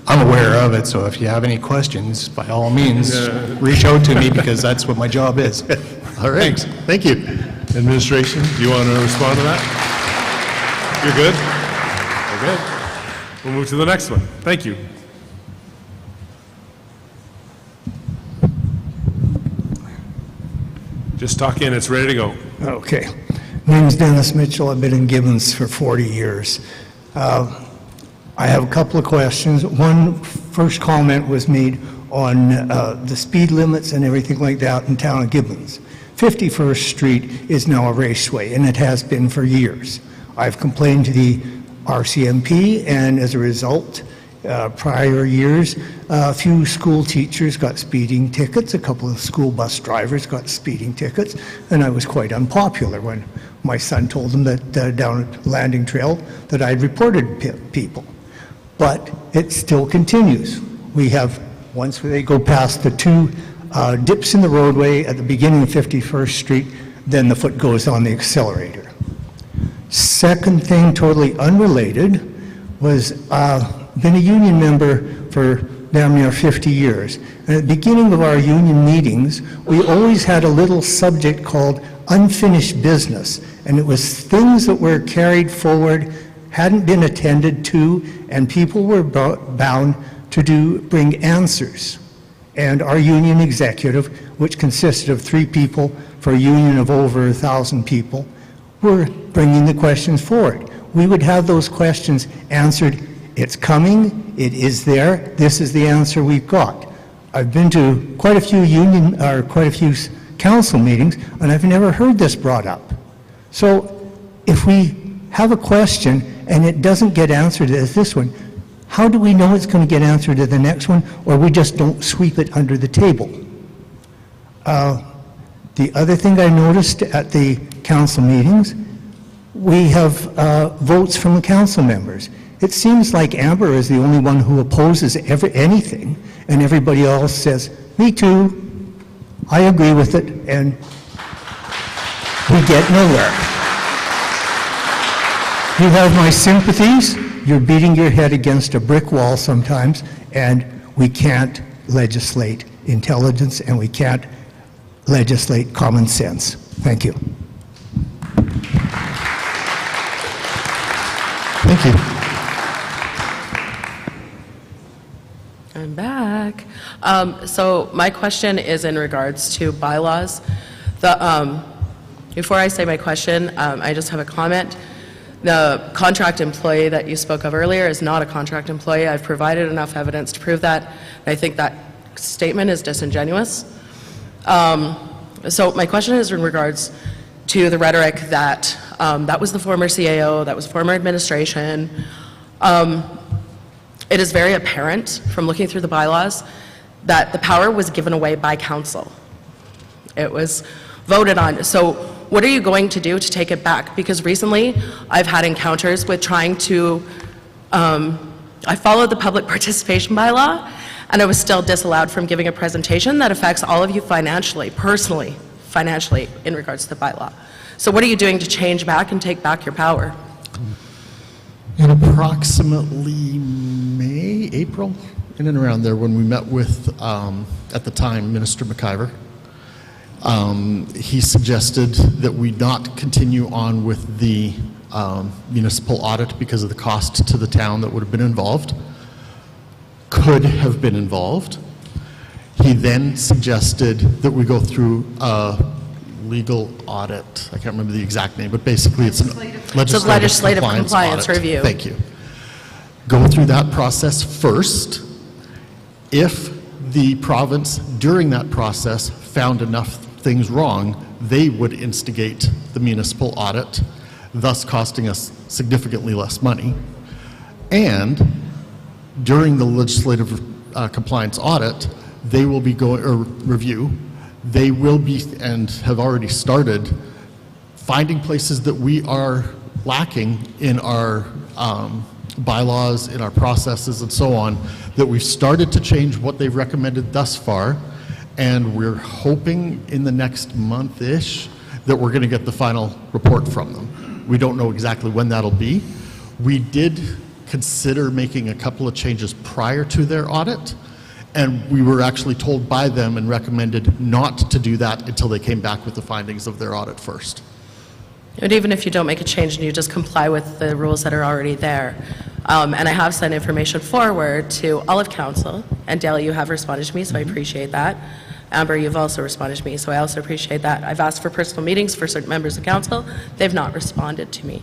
I'm aware of it, so if you have any questions, by all means, reach out to me, because that's what my job is. All right. Thanks. Thank you. Administration, do you want to respond to that? You're good? Okay. We'll move to the next one. Thank you. Just talk in, it's ready to go. Okay. Name's Dennis Mitchell. I've been in Gibbons for 40 years. I have a couple of questions. One, first comment was made on the speed limits and everything like that in town of Gibbons. 51st Street is now a raceway, and it has been for years. I've complained to the RCMP, and as a result, prior years, a few school teachers got speeding tickets, a couple of school bus drivers got speeding tickets, and I was quite unpopular when my son told them that down at Landing Trail that I'd reported people. But it still continues. We have, once they go past the 2 dips in the roadway at the beginning of 51st Street, then the foot goes on the accelerator. Second thing, totally unrelated, was been a union member for damn near 50 years. And at the beginning of our union meetings, we always had a little subject called unfinished business. And it was things that were carried forward, hadn't been attended to, and people were bound to bring answers. And our union executive, which consisted of 3 people for a union of over 1,000 people, were bringing the questions forward. We would have those questions answered. It's coming, it is there, this is the answer we've got. I've been to quite a few council meetings, and I've never heard this brought up. So if we have a question and it doesn't get answered as this one, how do we know it's going to get answered to the next one, or we just don't sweep it under the table? The other thing I noticed at the council meetings, we have votes from the council members. It seems like Amber is the only one who opposes anything, and everybody else says, me too, I agree with it, and we get nowhere. You have my sympathies. You're beating your head against a brick wall sometimes, and we can't legislate intelligence, and we can't legislate common sense. Thank you. Thank you. I'm back. So my question is in regards to bylaws. Before I say my question, I just have a comment. The contract employee that you spoke of earlier is not a contract employee. I've provided enough evidence to prove that. I think that statement is disingenuous. So my question is in regards to the rhetoric that that was the former CAO, that was former administration. It is very apparent from looking through the bylaws that the power was given away by council. It was voted on. So what are you going to do to take it back? Because recently I've had encounters with trying to, I followed the public participation bylaw, and I was still disallowed from giving a presentation that affects all of you financially, personally, financially, in regards to the bylaw. So what are you doing to change back and take back your power? In approximately May, April, in and around there, when we met with, at the time, Minister McIver, he suggested that we not continue on with the municipal audit because of the cost to the town that would have been involved, could have been involved. He then suggested that we go through a legal audit. I can't remember the exact name, but basically it's a legislative compliance audit. review. Thank you. Go through that process first. If the province, during that process, found enough things wrong, they would instigate the municipal audit, thus costing us significantly less money. And during the legislative compliance audit, they will be going, or review, they will be, and have already started, finding places that we are lacking in our bylaws, in our processes and so on, that we've started to change what they've recommended thus far, and we're hoping in the next month-ish that we're going to get the final report from them. We don't know exactly when that'll be. We did consider making a couple of changes prior to their audit, and we were actually told by them and recommended not to do that until they came back with the findings of their audit first. And even if you don't make a change and you just comply with the rules that are already there. And I have sent information forward to all of council, and Dale, you have responded to me, so I appreciate that. Amber, you've also responded to me, so I also appreciate that. I've asked for personal meetings for certain members of council. They've not responded to me.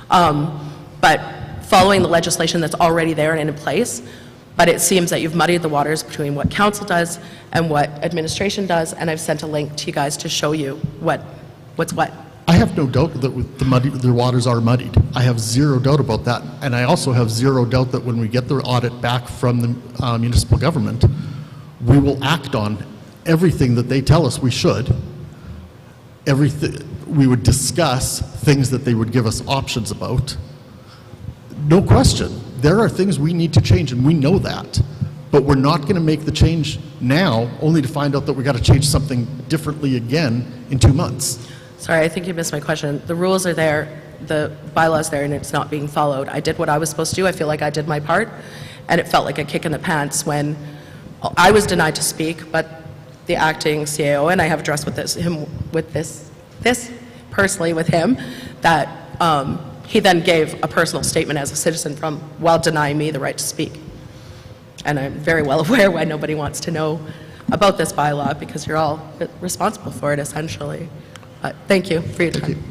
But following the legislation that's already there and in place, but it seems that you've muddied the waters between what council does and what administration does, and I've sent a link to you guys to show you what's what. I have no doubt that the waters are muddied. I have zero doubt about that. And I also have zero doubt that when we get the audit back from the municipal government, we will act on everything that they tell us we should. We would discuss things that they would give us options about. No question. There are things we need to change, and we know that. But we're not going to make the change now, only to find out that we got to change something differently again in 2 months. Sorry, I think you missed my question. The rules are there, the bylaw's there, and it's not being followed. I did what I was supposed to do. I feel like I did my part, and it felt like a kick in the pants when I was denied to speak, but the acting CAO, and I have addressed with this personally with him, that he then gave a personal statement as a citizen while denying me the right to speak. And I'm very well aware why nobody wants to know about this bylaw, because you're all responsible for it, essentially. Thank you for your time.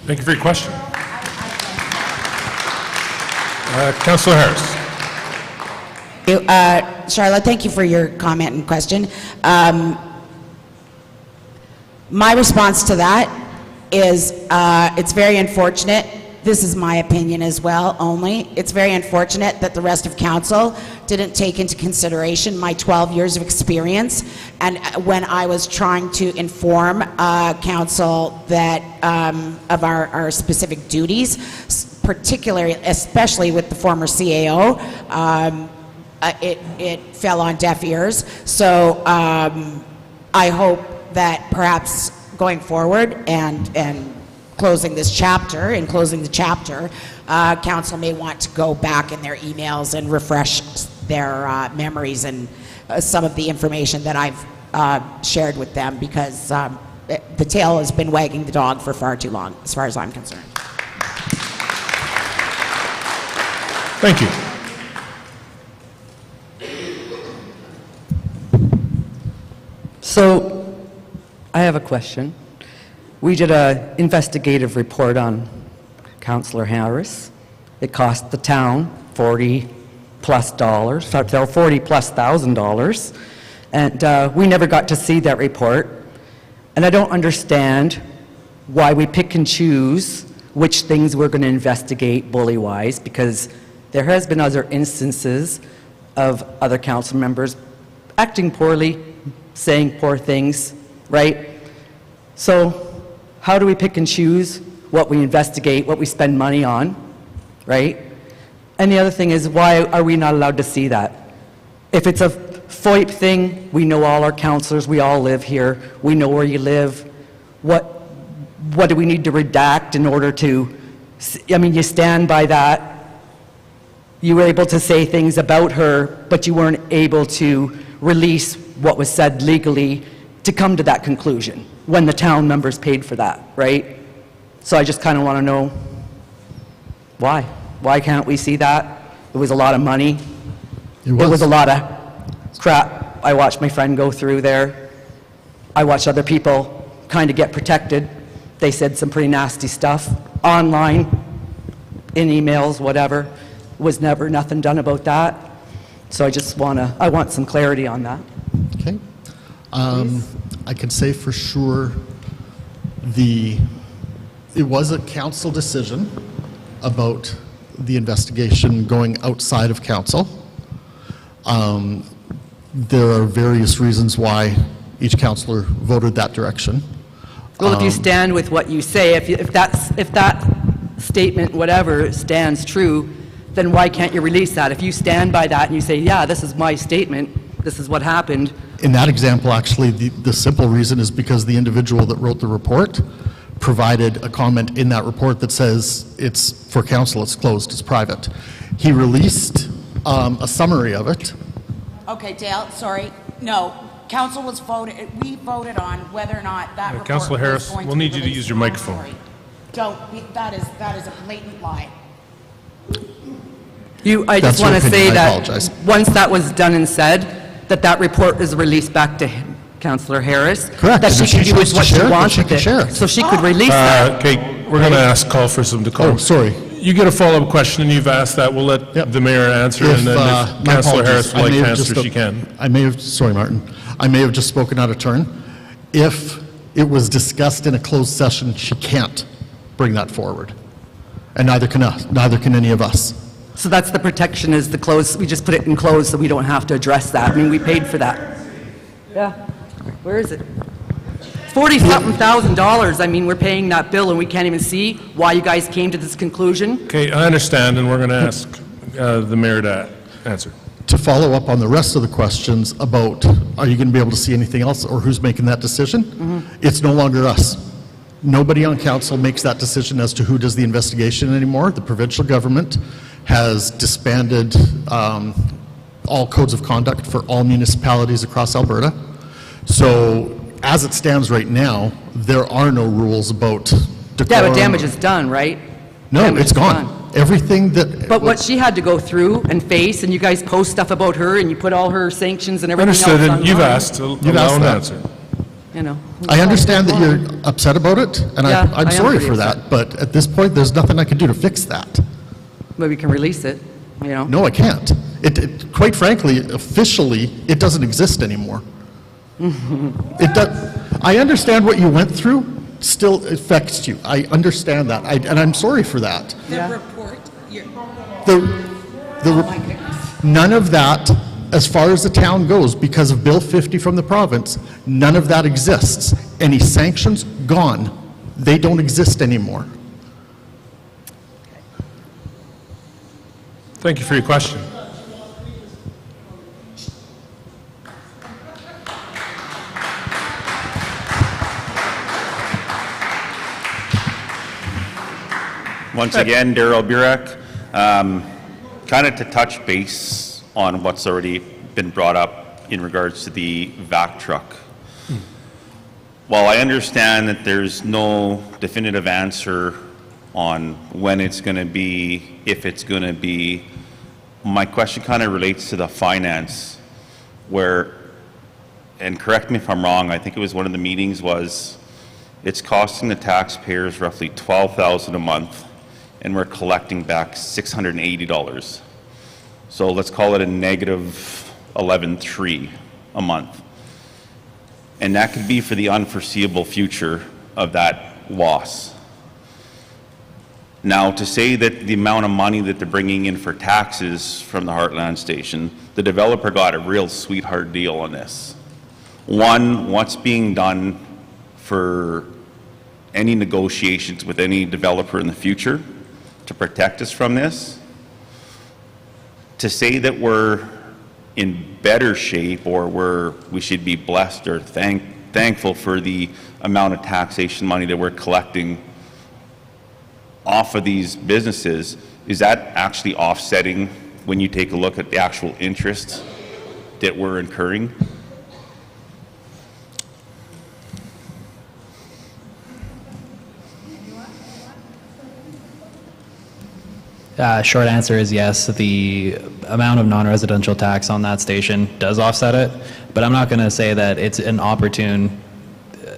Thank you for your question. Councillor Harris. Charlotte, thank you for your comment and question. My response to that is it's very unfortunate. This is my opinion as well, only. It's very unfortunate that the rest of council didn't take into consideration my 12 years of experience, and when I was trying to inform council that of our specific duties, particularly, especially with the former CAO, it fell on deaf ears. So I hope that perhaps going forward and closing the chapter, council may want to go back in their emails and refresh their memories and some of the information that I've shared with them, because the tail has been wagging the dog for far too long, as far as I'm concerned. Thank you. So, I have a question. We did an investigative report on Councillor Harris. It cost the town $40+ thousand, and we never got to see that report. And I don't understand why we pick and choose which things we're going to investigate bully-wise, because there has been other instances of other council members acting poorly, saying poor things, right? So how do we pick and choose what we investigate, what we spend money on, right? And the other thing is, why are we not allowed to see that? If it's a FOIP thing, we know all our councillors, we all live here, we know where you live. What do we need to redact in order to, I mean, you stand by that. You were able to say things about her, but you weren't able to release what was said legally to come to that conclusion when the town members paid for that, right? So I just kind of want to know why. Why can't we see that? It was a lot of money. It was a lot of crap. I watched my friend go through there. I watched other people kind of get protected. They said some pretty nasty stuff online, in emails, whatever. Was never nothing done about that. So I want some clarity on that. Okay. I can say for sure it was a council decision about the investigation going outside of council. There are various reasons why each councillor voted that direction. Well, if you stand with what you say, if that statement, whatever, stands true, then why can't you release that? If you stand by that and you say, yeah, this is my statement, this is what happened. In that example, actually, the simple reason is because the individual that wrote the report provided a comment in that report that says it's for council, it's closed, it's private. He released a summary of it. Okay, Dale, sorry. No, council was voted, we voted on whether or not that report Councillor was Harris, going to we'll be need you to released. use your microphone. I'm sorry. That is a blatant lie. I That's just want your to say opinion. I that apologize. once that was done and said, that report is released back to Councillor Harris. Correct. That And she if can she do wants with what to she share it, then wants she with can it. share it. So she could release that. Okay, we're going to call for some decorum. Oh, sorry. You get a follow-up question, and you've asked that. We'll let the mayor answer, and then if my Councillor apologies. Harris would I like may to have answer, just- she can. Sorry, Martin. I may have just spoken out of turn. If it was discussed in a closed session, she can't bring that forward. And neither can us, neither can any of us. So that's the protection, is the close, we just put it in closed so we don't have to address that. I mean, we paid for that. Yeah. Where is it? $40-something thousand. I mean, we're paying that bill and we can't even see why you guys came to this conclusion. Okay, I understand, and we're going to ask the mayor to answer. To follow up on the rest of the questions about, are you going to be able to see anything else, or who's making that decision? It's no longer us. Nobody on council makes that decision as to who does the investigation anymore. The provincial government has disbanded all codes of conduct for all municipalities across Alberta. So as it stands right now, there are no rules about decorum. Yeah, but damage is done, right? No, Damage it's is gone. done. Everything that... But what she had to go through and face, and you guys post stuff about her, and you put all her sanctions and everything else Understood, online. and you've asked. Allow an answer. You know. I understand that you're upset about it, and Yeah, I'm I am sorry pretty for upset. that, but at this point, there's nothing I can do to fix that. Maybe we can release it, you know? No, I can't. Quite frankly, officially, it doesn't exist anymore. I understand what you went through still affects you. I understand that, and I'm sorry for that. The report, None of that, as far as the town goes, because of Bill 50 from the province, none of that exists. Any sanctions, gone. They don't exist anymore. Thank you for your question. Once again, Darrell Burek, kind of to touch base on what's already been brought up in regards to the vac truck. While I understand that there's no definitive answer on when it's going to be, if it's going to be, my question kind of relates to the finance where, and correct me if I'm wrong, I think it was one of the meetings was, it's costing the taxpayers roughly $12,000 a month, and we're collecting back $680. So let's call it a negative 11.3 a month. And that could be for the unforeseeable future of that loss. Now, to say that the amount of money that they're bringing in for taxes from the Heartland Station, the developer got a real sweetheart deal on this. One, what's being done for any negotiations with any developer in the future to protect us from this. To say that we're in better shape or we should be blessed or thankful for the amount of taxation money that we're collecting off of these businesses, is that actually offsetting when you take a look at the actual interest that we're incurring? Short answer is yes. The amount of non-residential tax on that station does offset it, but I'm not going to say that it's an opportune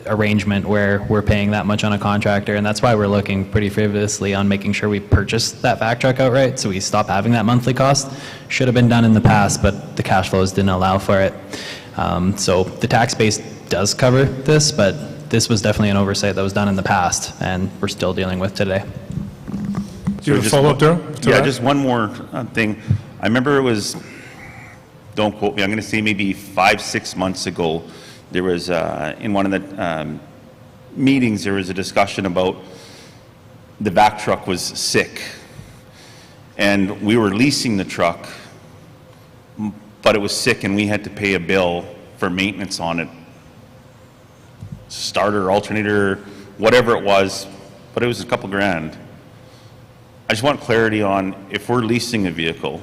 arrangement where we're paying that much on a contractor, and that's why we're looking pretty frivolously on making sure we purchase that vac truck outright so we stop having that monthly cost. Should have been done in the past, but the cash flows didn't allow for it. So the tax base does cover this, but this was definitely an oversight that was done in the past, and we're still dealing with today. Do you have a follow-up, Daryl? Yeah, just one more thing. I remember it was, don't quote me, I'm going to say maybe 5-6 months ago, there was, in one of the meetings, there was a discussion about the vac truck was sick. And we were leasing the truck, but it was sick and we had to pay a bill for maintenance on it. Starter, alternator, whatever it was, but it was a couple grand. I just want clarity on if we're leasing a vehicle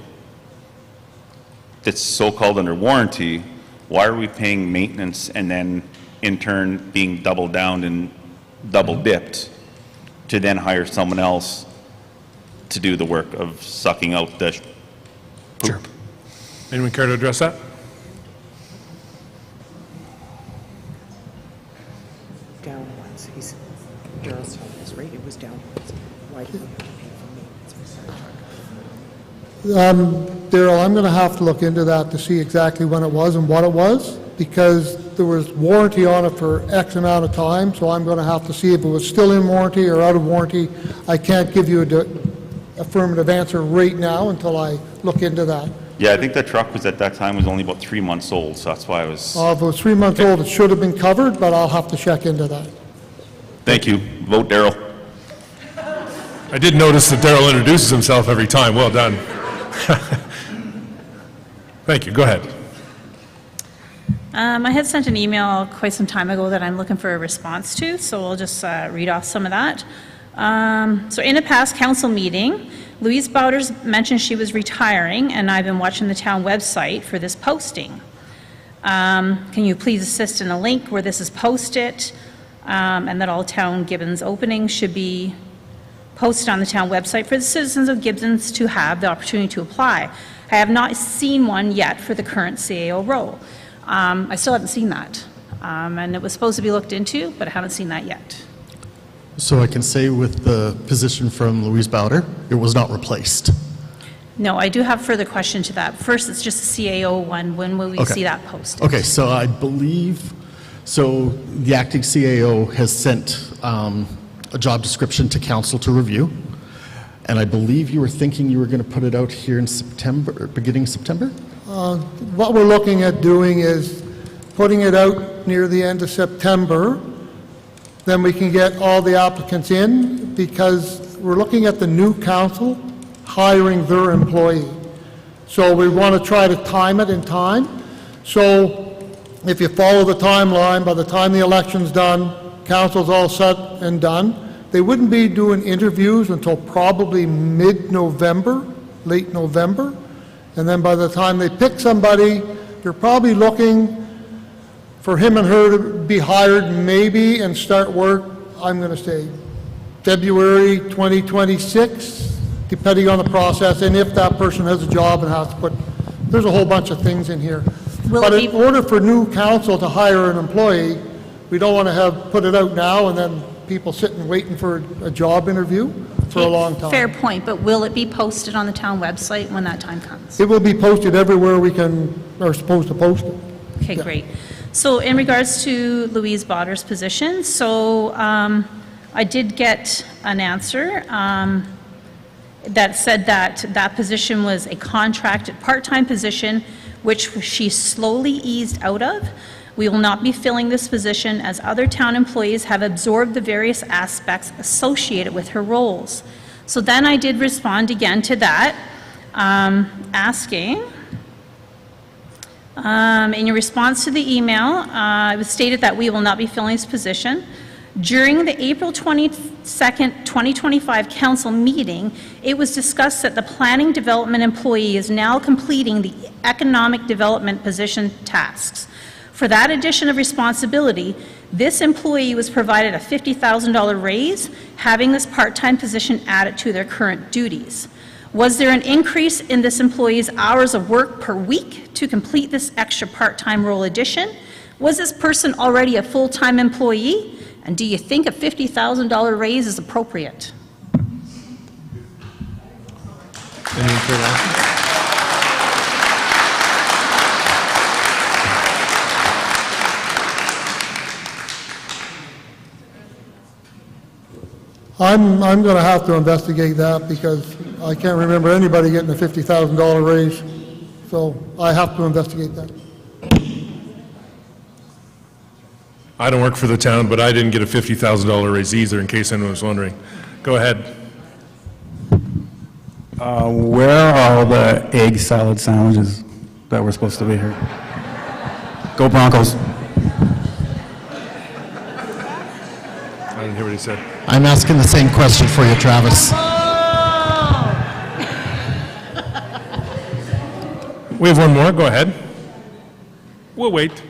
that's so-called under warranty, why are we paying maintenance and then in turn being double down and double dipped to then hire someone else to do the work of sucking out the poop? Sure. Anyone care to address that? Down once. Daryl's phone is right, it was down once. Why did we have to pay for maintenance for that truck? Daryl, I'm going to have to look into that to see exactly when it was and what it was, because there was warranty on it for X amount of time, so I'm going to have to see if it was still in warranty or out of warranty. I can't give you an affirmative answer right now until I look into that. Yeah, I think the truck was at that time was only about 3 months old, so that's why I was... If it was 3 months old, it should have been covered, but I'll have to check into that. Thank you. Vote Daryl. I did notice that Daryl introduces himself every time. Well done. Thank you. Go ahead. I had sent an email quite some time ago that I'm looking for a response to, so I'll just read off some of that. So in a past council meeting, Louise Bowders mentioned she was retiring, and I've been watching the town website for this posting. Can you please assist in a link where this is posted, and that all town Gibbons openings should be posted on the town website for the citizens of Gibbons to have the opportunity to apply. I have not seen one yet for the current CAO role. I still haven't seen that. And it was supposed to be looked into, but I haven't seen that yet. So I can say with the position from Louise Bowder, it was not replaced. No, I do have further question to that. First, it's just the CAO one. When will we see that posted? Okay, so I believe, so the acting CAO has sent a job description to council to review, and I believe you were thinking you were going to put it out here in September, beginning September? What we're looking at doing is putting it out near the end of September. Then we can get all the applicants in, because we're looking at the new council hiring their employee. So we want to try to time it in time. So if you follow the timeline, by the time the election's done, council's all set and done, they wouldn't be doing interviews until probably mid-November, late November. And then by the time they pick somebody, you're probably looking for him and her to be hired maybe and start work, I'm going to say, February 2026, depending on the process, and if that person has a job and has to put, there's a whole bunch of things in here. But in order for new council to hire an employee, we don't want to put it out now and then people sitting waiting for a job interview for a long time. Fair point, but will it be posted on the town website when that time comes? It will be posted everywhere we are supposed to post it. Okay, great. So in regards to Louise Botter's position, so I did get an answer that said that that position was a contracted part-time position, which she slowly eased out of. We will not be filling this position as other town employees have absorbed the various aspects associated with her roles. So then I did respond again to that, asking, in your response to the email, it was stated that we will not be filling this position. During the April 22nd, 2025 council meeting, it was discussed that the planning development employee is now completing the economic development position tasks. For that addition of responsibility, this employee was provided a $50,000 raise, having this part-time position added to their current duties. Was there an increase in this employee's hours of work per week to complete this extra part-time role addition? Was this person already a full-time employee? And do you think a $50,000 raise is appropriate? Any further action? I'm going to have to investigate that because I can't remember anybody getting a $50,000 raise. So I have to investigate that. I don't work for the town, but I didn't get a $50,000 raise either, in case anyone was wondering. Go ahead. Where are all the egg salad sandwiches that were supposed to be here? Go Broncos. I didn't hear what he said. I'm asking the same question for you, Travis. We have one more. Go ahead. We'll wait.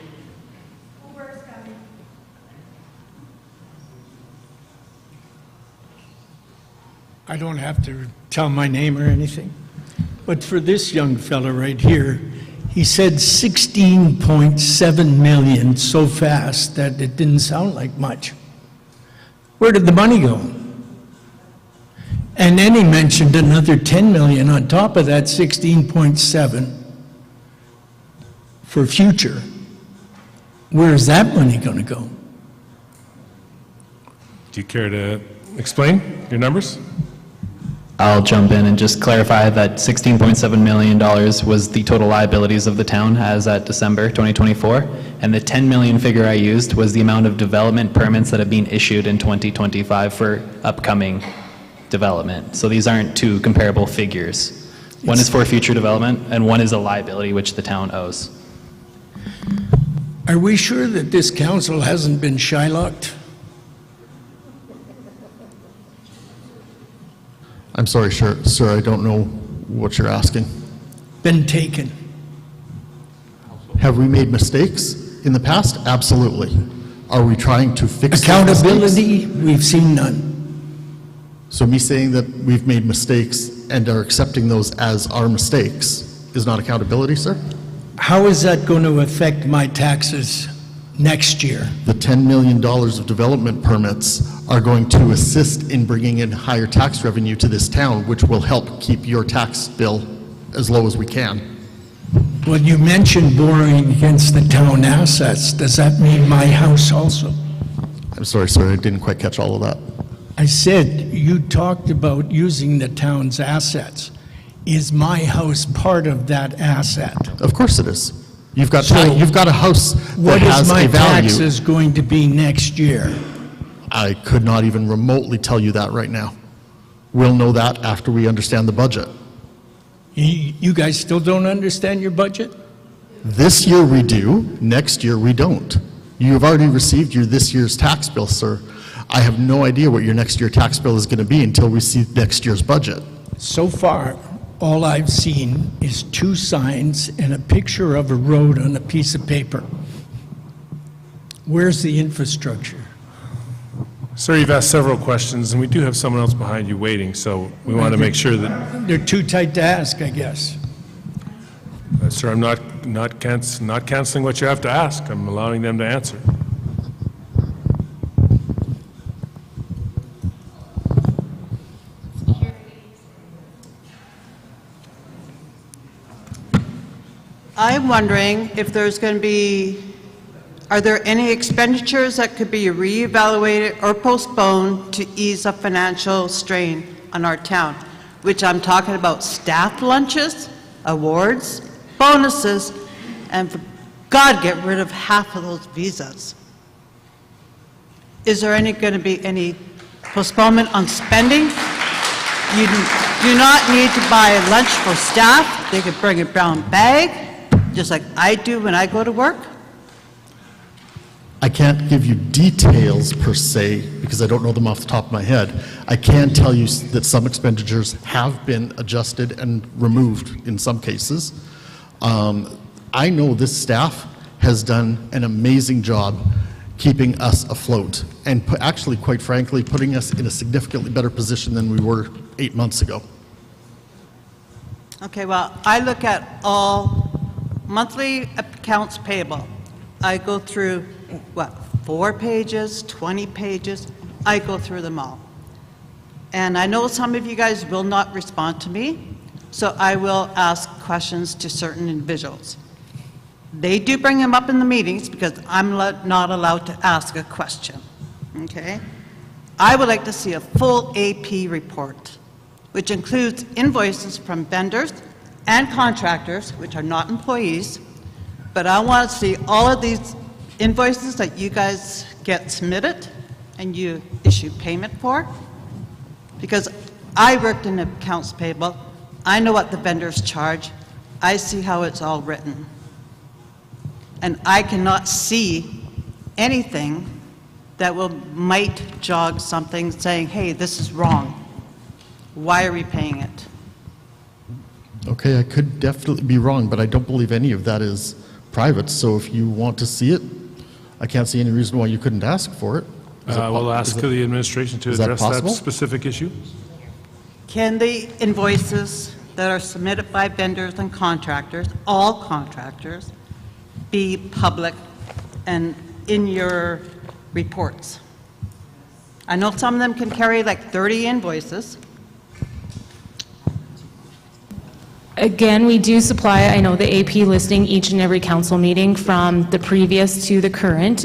I don't have to tell my name or anything, but for this young fella right here, he said 16.7 million so fast that it didn't sound like much. Where did the money go? And then he mentioned another 10 million on top of that 16.7 for future. Where is that money going to go? Do you care to explain your numbers? I'll jump in and just clarify that $16.7 million was the total liabilities of the town as at December 2024, and the 10 million figure I used was the amount of development permits that have been issued in 2025 for upcoming development. So these aren't two comparable figures. One is for future development, and one is a liability which the town owes. Are we sure that this council hasn't been Shylocked? I'm sorry, sir, I don't know what you're asking. Been taken? Have we made mistakes in the past? Absolutely. Are we trying to fix those mistakes? Accountability, we've seen none. So me saying that we've made mistakes and are accepting those as our mistakes is not accountability, sir? How is that going to affect my taxes next year? The $10 million of development permits are going to assist in bringing in higher tax revenue to this town, which will help keep your tax bill as low as we can. Well, you mentioned borrowing against the town assets. Does that mean my house also? I'm sorry, sir, I didn't quite catch all of that. I said, you talked about using the town's assets. Is my house part of that asset? Of course it is. You've got a house that What has is my a value. taxes going to be next year? I could not even remotely tell you that right now. We'll know that after we understand the budget. You guys still don't understand your budget? This year we do, next year we don't. You have already received your this year's tax bill, sir. I have no idea what your next year tax bill is going to be until we see next year's budget. So far, all I've seen is 2 signs and a picture of a road on a piece of paper. Where's the infrastructure? Sir, you've asked several questions, and we do have someone else behind you waiting, so we want to make sure that... They're too tight to ask, I guess. Sir, I'm not canceling what you have to ask. I'm allowing them to answer. I'm wondering if there's going to be, are there any expenditures that could be reevaluated or postponed to ease a financial strain on our town? Which I'm talking about staff lunches, awards, bonuses, and for God, get rid of half of those visas. Is there going to be any postponement on spending? You do not need to buy lunch for staff. They could bring a brown bag, just like I do when I go to work. I can't give you details per se, because I don't know them off the top of my head. I can tell you that some expenditures have been adjusted and removed in some cases. I know this staff has done an amazing job keeping us afloat and actually, quite frankly, putting us in a significantly better position than we were 8 months ago. Okay, well, I look at all monthly accounts payable. I go through, what, 4 pages, 20 pages? I go through them all. And I know some of you guys will not respond to me, so I will ask questions to certain individuals. They do bring them up in the meetings because I'm not allowed to ask a question, okay? I would like to see a full AP report, which includes invoices from vendors and contractors, which are not employees, but I want to see all of these invoices that you guys get submitted and you issue payment for, because I worked in accounts payable. I know what the vendors charge. I see how it's all written. And I cannot see anything that might jog something saying, hey, this is wrong. Why are we paying it? Okay, I could definitely be wrong, but I don't believe any of that is private, so if you want to see it, I can't see any reason why you couldn't ask for it. We'll ask the administration to address that possible? specific issue. Can the invoices that are submitted by vendors and contractors, all contractors, be public and in your reports? I know some of them can carry like 30 invoices. Again, we do supply, I know, the AP listing each and every council meeting from the previous to the current.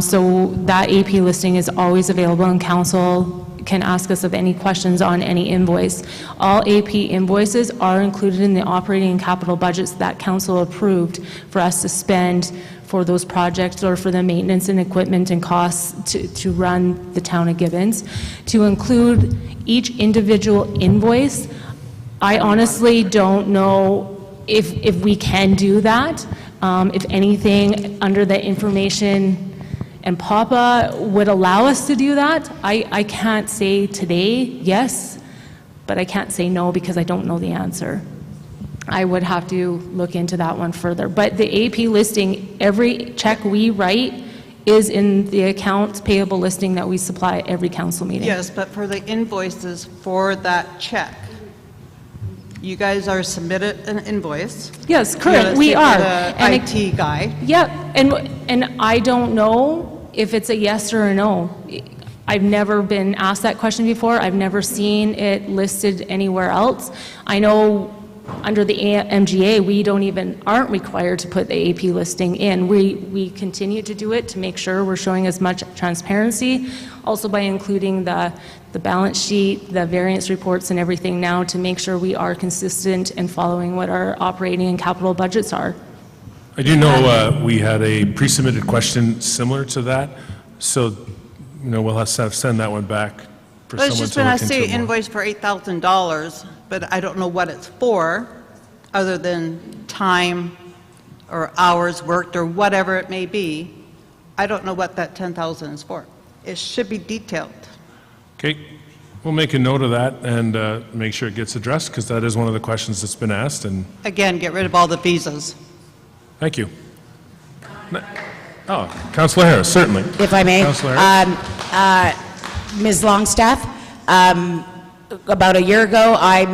So that AP listing is always available, and council can ask us of any questions on any invoice. All AP invoices are included in the operating and capital budgets that council approved for us to spend for those projects or for the maintenance and equipment and costs to run the town of Gibbons. To include each individual invoice, I honestly don't know if we can do that. If anything, under the information and PAPA would allow us to do that. I can't say today yes, but I can't say no because I don't know the answer. I would have to look into that one further. But the AP listing, every check we write is in the accounts payable listing that we supply at every council meeting. Yes, but for the invoices for that check, you guys are submitted an invoice. Yes, correct, we are. And IT guy. Yep, and I don't know if it's a yes or a no. I've never been asked that question before. I've never seen it listed anywhere else. I know under the MGA, we aren't required to put the AP listing in. We continue to do it to make sure we're showing as much transparency, also by including the balance sheet, the variance reports and everything now to make sure we are consistent and following what our operating and capital budgets are. I do know we had a pre-submitted question similar to that, so we'll have to send that one back for Well, it's someone just to when I look see into an more. invoice for $8,000, but I don't know what it's for, other than time or hours worked or whatever it may be. I don't know what that $10,000 is for. It should be detailed. Okay, we'll make a note of that and make sure it gets addressed, because that is one of the questions that's been asked, and Again, get rid of all the visas. thank you. Councillor Harris, certainly. If I may. Councillor Harris. Ms. Longstaff, about a year ago, I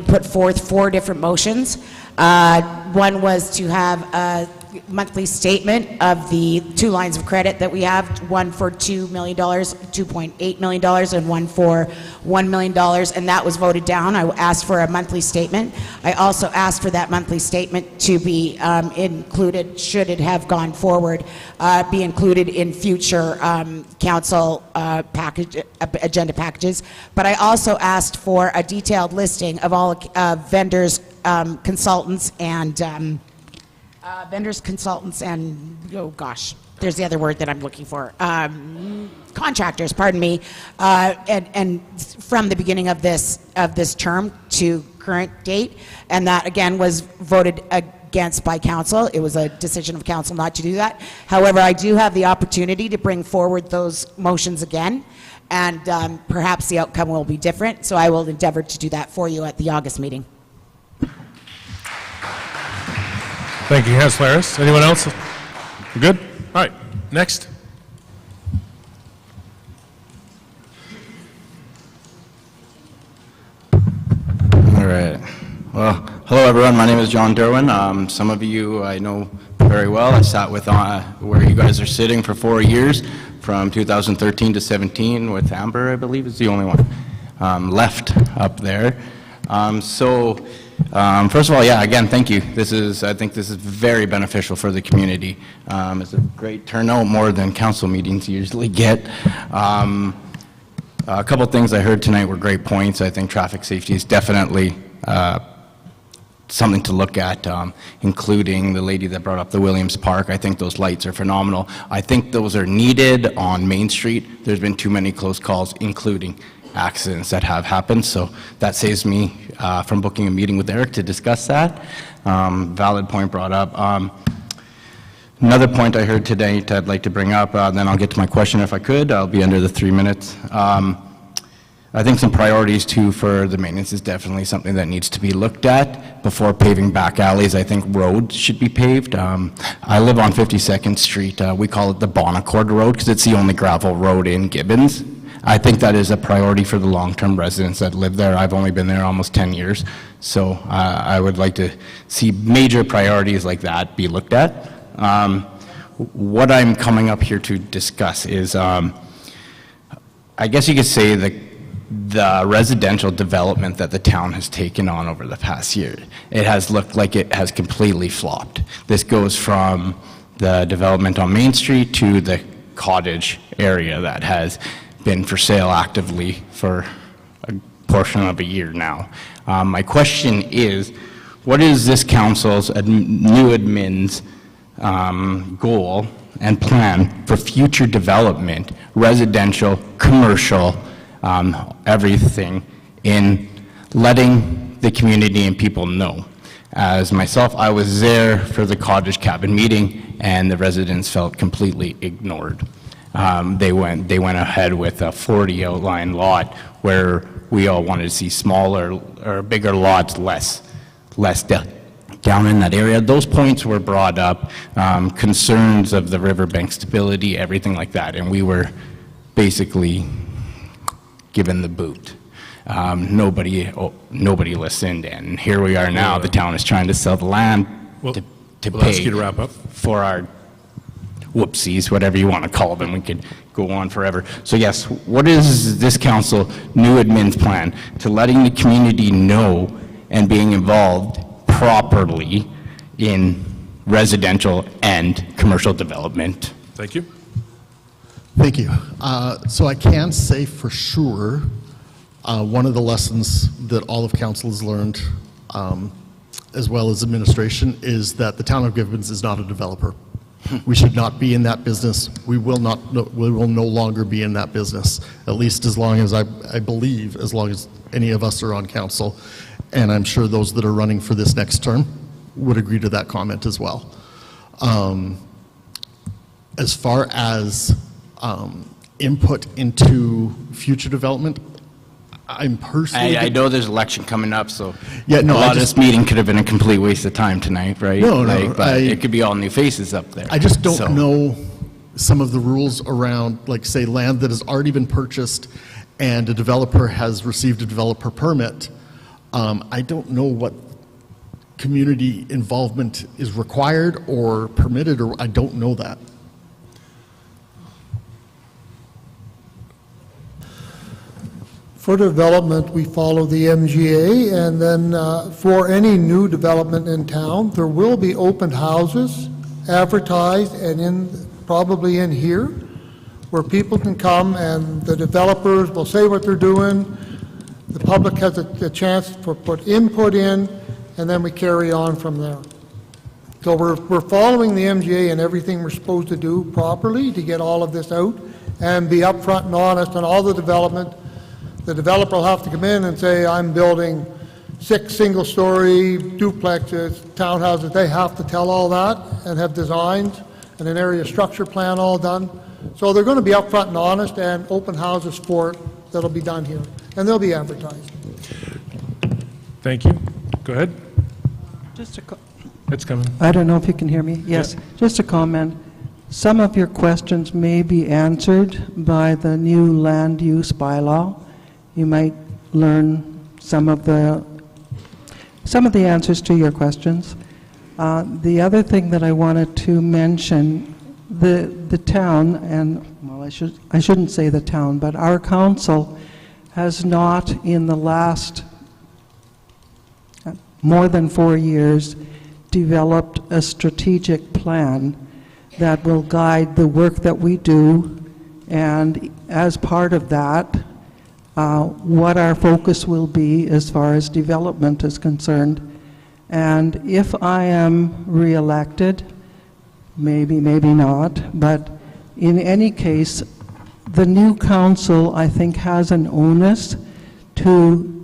put forth 4 different motions. One was to have a monthly statement of the 2 lines of credit that we have, one for $2 million, $2.8 million, and one for $1 million, and that was voted down. I asked for a monthly statement. I also asked for that monthly statement to be included, should it have gone forward, be included in future council agenda packages. But I also asked for a detailed listing of all vendors, consultants, and oh gosh, there's the other word that I'm looking for. Contractors, pardon me, and from the beginning of this term to current date, and that again was voted against by council. It was a decision of council not to do that. However, I do have the opportunity to bring forward those motions again, and perhaps the outcome will be different. So I will endeavor to do that for you at the August meeting. Thank you, Councillor Harris. Anyone else? We're good? All right, next. All right. Well, hello everyone. My name is John Derwin. Some of you I know very well. I sat with where you guys are sitting for 4 years, from 2013 to 17 with Amber, I believe, is the only one left up there. First of all, yeah, again, thank you. I think this is very beneficial for the community. It's a great turnout, more than council meetings usually get. A couple things I heard tonight were great points. I think traffic safety is definitely something to look at, including the lady that brought up the Williams Park. I think those lights are phenomenal. I think those are needed on Main Street. There's been too many close calls, including accidents that have happened, so that saves me from booking a meeting with Eric to discuss that. Valid point brought up. Another point I heard today I'd like to bring up, then I'll get to my question if I could. I'll be under the 3 minutes. I think some priorities too for the maintenance is definitely something that needs to be looked at before paving back alleys. I think roads should be paved. I live on 52nd Street. We call it the Bonaccord Road because it's the only gravel road in Gibbons. I think that is a priority for the long-term residents that live there. I've only been there almost 10 years, so I would like to see major priorities like that be looked at. What I'm coming up here to discuss is, I guess you could say the residential development that the town has taken on over the past year. It has looked like it has completely flopped. This goes from the development on Main Street to the cottage area that has been for sale actively for a portion of a year now. My question is, what is this council's new admin's goal and plan for future development, residential, commercial, everything, in letting the community and people know? As myself, I was there for the cottage cabin meeting, and the residents felt completely ignored. They went ahead with a 40 outline lot where we all wanted to see smaller or bigger lots, less down in that area. Those points were brought up, concerns of the riverbank stability, everything like that, and we were basically given the boot. Nobody listened, and here we are now. The town is trying to sell the land to we'll pay ask you to wrap up. for our whoopsies, whatever you want to call them. We could go on forever. So yes, what is this council new admin's plan to letting the community know and being involved properly in residential and commercial development? Thank you. Thank you. So I can say for sure, one of the lessons that all of council has learned, as well as administration, is that the town of Gibbons is not a developer. We should not be in that business. We will no longer be in that business, at least as long as I believe, as long as any of us are on council. And I'm sure those that are running for this next term would agree to that comment as well. As far as input into future development, I'm personally... I know there's an election coming up, so yeah, no, a lot of this meeting could have been a complete waste of time tonight, right? No, no, but it could be all new faces up there. I just don't know some of the rules around, like, say, land that has already been purchased and a developer has received a developer permit. I don't know what community involvement is required or permitted, or I don't know that. For development, we follow the MGA, and then for any new development in town, there will be open houses advertised and probably in here, where people can come and the developers will say what they're doing. The public has a chance to put input in, and then we carry on from there. So we're following the MGA and everything we're supposed to do properly to get all of this out and be upfront and honest on all the development. The developer will have to come in and say, I'm building 6 single-story duplexes, townhouses. They have to tell all that and have designs and an area structure plan all done. So they're going to be upfront and honest, and open houses for it that'll be done here. And they'll be advertised. Thank you. Go ahead. Just It's coming. I don't know if you can hear me. Yes, just a comment. Some of your questions may be answered by the new land use bylaw. You might learn some of the some of the answers to your questions. The other thing that I wanted to mention, the town, and, well, I shouldn't say the town, but our council has not, in the last more than 4 years, developed a strategic plan that will guide the work that we do, and as part of that, what our focus will be as far as development is concerned. And if I am re-elected, maybe, maybe not, but in any case, the new council, I think, has an onus to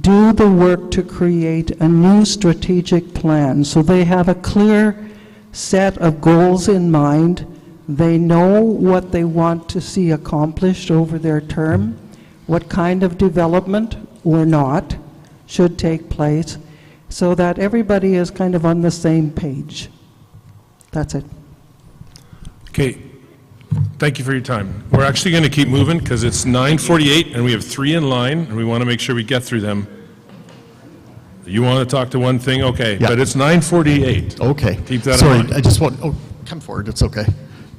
do the work to create a new strategic plan. So they have a clear set of goals in mind. They know what they want to see accomplished over their term, what kind of development or not should take place, so that everybody is kind of on the same page. That's it. Okay, thank you for your time. We're actually going to keep moving because it's 9:48 and we have 3 in line and we want to make sure we get through them. You want to talk to one thing? Okay, Yeah. but it's 9:48. Okay. Keep that in Sorry, mind. I just want, oh, come forward, it's okay.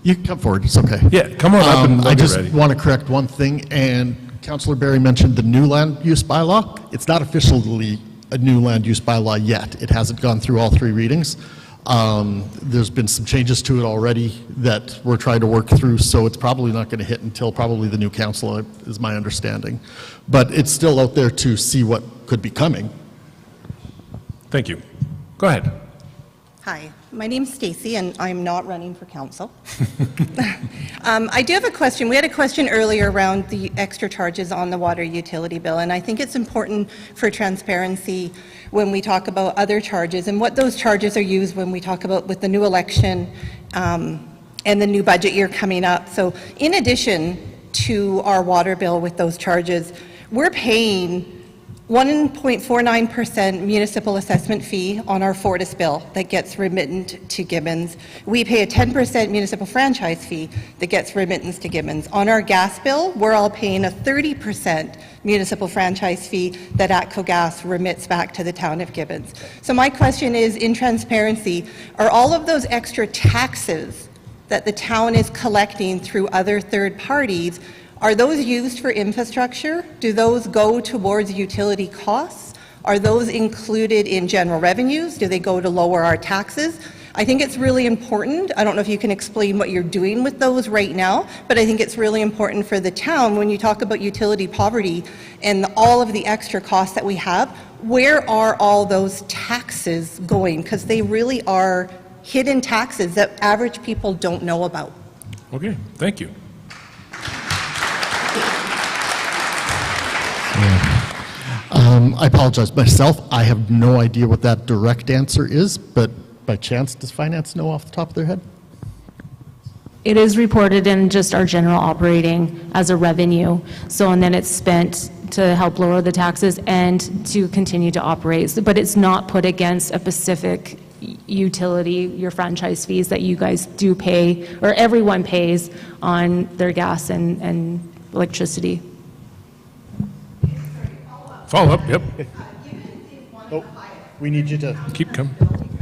You can come forward, it's okay. Yeah, come on up and I we'll be just ready. want to correct one thing, and Councillor Barry mentioned the new land use bylaw. It's not officially a new land use bylaw yet. It hasn't gone through all 3 readings. There's been some changes to it already that we're trying to work through, so it's probably not going to hit until probably the new council, is my understanding. But it's still out there to see what could be coming. Thank you. Go ahead. Hi, my name's Stacy, and I'm not running for council. I do have a question. We had a question earlier around the extra charges on the water utility bill, and I think it's important for transparency when we talk about other charges and what those charges are used when we talk about with the new election and the new budget year coming up. So in addition to our water bill with those charges, we're paying 1.49% municipal assessment fee on our Fortis bill that gets remittance to Gibbons. We pay a 10% municipal franchise fee that gets remittance to Gibbons. On our gas bill, we're all paying a 30% municipal franchise fee that ATCO Gas remits back to the town of Gibbons. So my question is, in transparency, are all of those extra taxes that the town is collecting through other third parties, are those used for infrastructure? Do those go towards utility costs? Are those included in general revenues? Do they go to lower our taxes? I think it's really important. I don't know if you can explain what you're doing with those right now, but I think it's really important for the town when you talk about utility poverty and all of the extra costs that we have, where are all those taxes going? Because they really are hidden taxes that average people don't know about. Okay, thank you. I apologize myself. I have no idea what that direct answer is, but by chance, does finance know off the top of their head? It is reported in just our general operating as a revenue. So, and then it's spent to help lower the taxes and to continue to operate. But it's not put against a specific utility, your franchise fees that you guys do pay, or everyone pays on their gas and electricity. Follow up, yep. Oh, we need you to keep coming.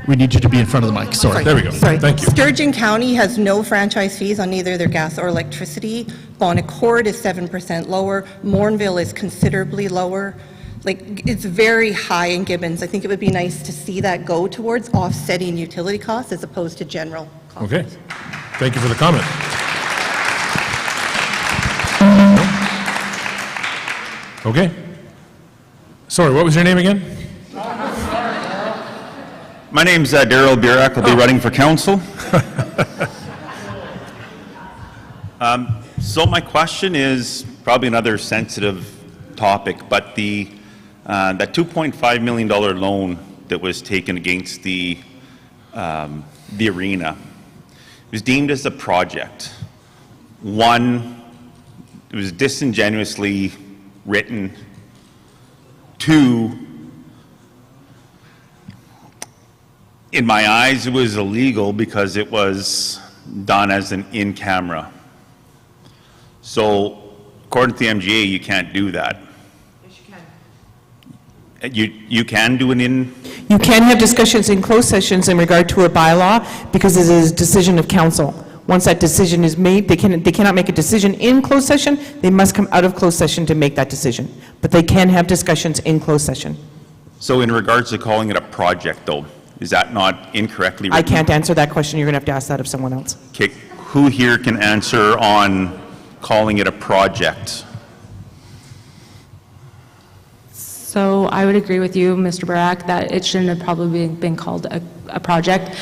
We need you to be in front of the mic. Sorry. There we go. Sorry. Thank you. Sturgeon County has no franchise fees on either their gas or electricity. Bon Accord is 7% lower. Mornville is considerably lower. Like, it's very high in Gibbons. I think it would be nice to see that go towards offsetting utility costs as opposed to general costs. Okay. Thank you for the comment. Okay. Sorry, what was your name again? My name's Daryl Burak. I'll be running for council. So my question is probably another sensitive topic, but that $2.5 million loan that was taken against the arena was deemed as a project. One, it was disingenuously written. Two, in my eyes, it was illegal because it was done as an in-camera. So, according to the MGA, you can't do that. Yes, you can. You can do an in, You can have discussions in closed sessions in regard to a bylaw because it is a decision of council. Once that decision is made, they cannot make a decision in closed session. They must come out of closed session to make that decision. But they can have discussions in closed session. so in regards to calling it a project, though, is that not incorrectly written? I can't answer that question. You're going to have to ask that of someone else. Okay, who here can answer on calling it a project? So I would agree with you, Mr. Barak, that it shouldn't have probably been called a project.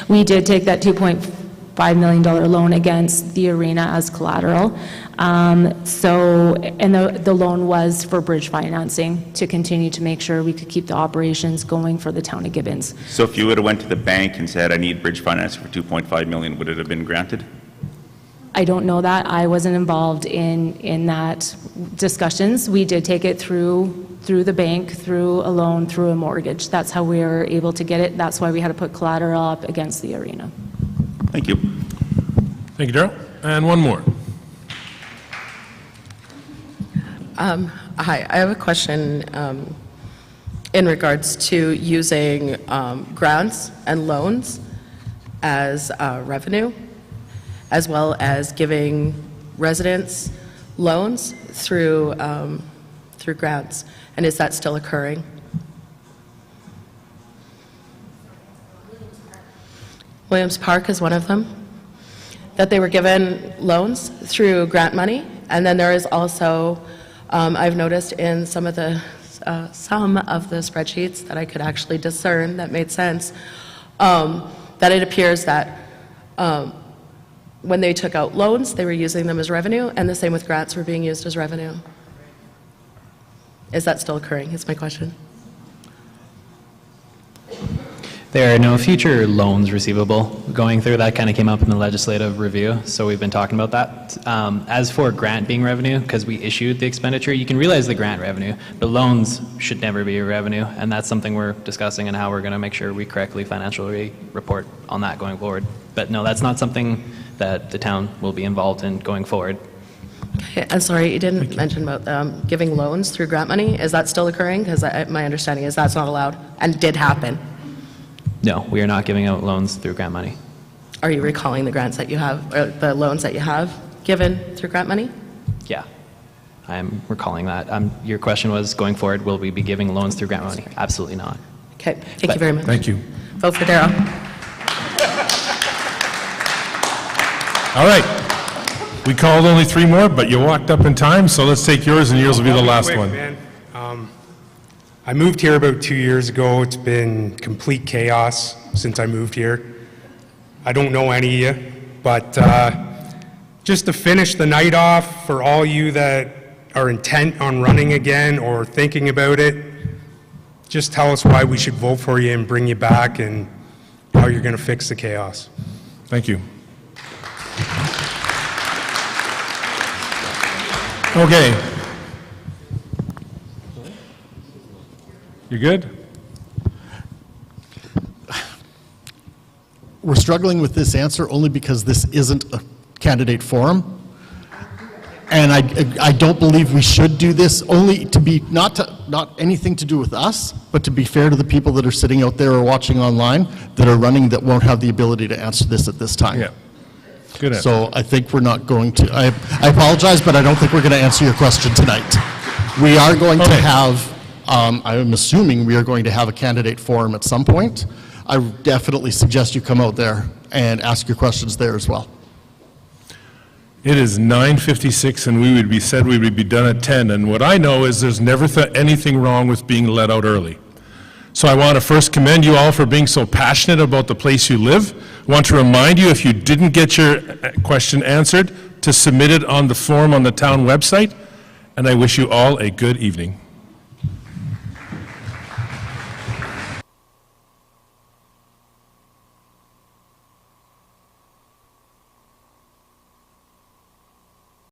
We did take that $2.5 million loan against the arena as collateral. And the loan was for bridge financing to continue to make sure we could keep the operations going for the town of Gibbons. So if you would have went to the bank and said, I need bridge financing for $2.5 million, would it have been granted? I don't know that. I wasn't involved in that discussions. We did take it through the bank, through a loan, through a mortgage. That's how we were able to get it. That's why we had to put collateral up against the arena. Thank you. Thank you, Darrell. And one more. Hi, I have a question in regards to using grants and loans as revenue, as well as giving residents loans through grants. And is that still occurring? Williams Park is one of them, that they were given loans through grant money. And then there is also, I've noticed in some of the spreadsheets that I could actually discern that made sense, that it appears that when they took out loans, they were using them as revenue, and the same with grants were being used as revenue. Is that still occurring, is my question. There are no future loans receivable going through. That kind of came up in the legislative review, so we've been talking about that. As for grant being revenue, because we issued the expenditure, you can realize the grant revenue, but loans should never be revenue, and that's something we're discussing and how we're going to make sure we correctly financially report on that going forward. But no, that's not something that the town will be involved in going forward. Okay, I'm sorry, you didn't mention about giving loans through grant money. Is that still occurring? Because my understanding is that's not allowed and did happen. No, we are not giving out loans through grant money. Are you recalling the grants that you have, or the loans that you have given through grant money? Yeah, I'm recalling that. Your question was, going forward, will we be giving loans through grant money? Absolutely not. Okay, thank you very much. Thank you. Vote for Darrell. All right. We called only 3 more, but you walked up in time, so let's take yours, and yours will be the last one. Man. I moved here about 2 years ago. It's been complete chaos since I moved here. I don't know any of you, but just to finish the night off, for all you that are intent on running again or thinking about it, just tell us why we should vote for you and bring you back and how you're going to fix the chaos. Thank you. Okay. You good? We're struggling with this answer only because this isn't a candidate forum. And I don't believe we should do this, only to be, not anything to do with us, but to be fair to the people that are sitting out there or watching online that are running that won't have the ability to answer this at this time. Yeah. Good answer. So I think we're not going to, I apologize, but I don't think we're going to answer your question tonight. We are going to have, I'm assuming we are going to have a candidate forum at some point. I definitely suggest you come out there and ask your questions there as well. It is 9:56, and we would be done at 10, and what I know is there's never anything wrong with being let out early. So I want to first commend you all for being so passionate about the place you live. I want to remind you, if you didn't get your question answered, to submit it on the form on the town website, and I wish you all a good evening.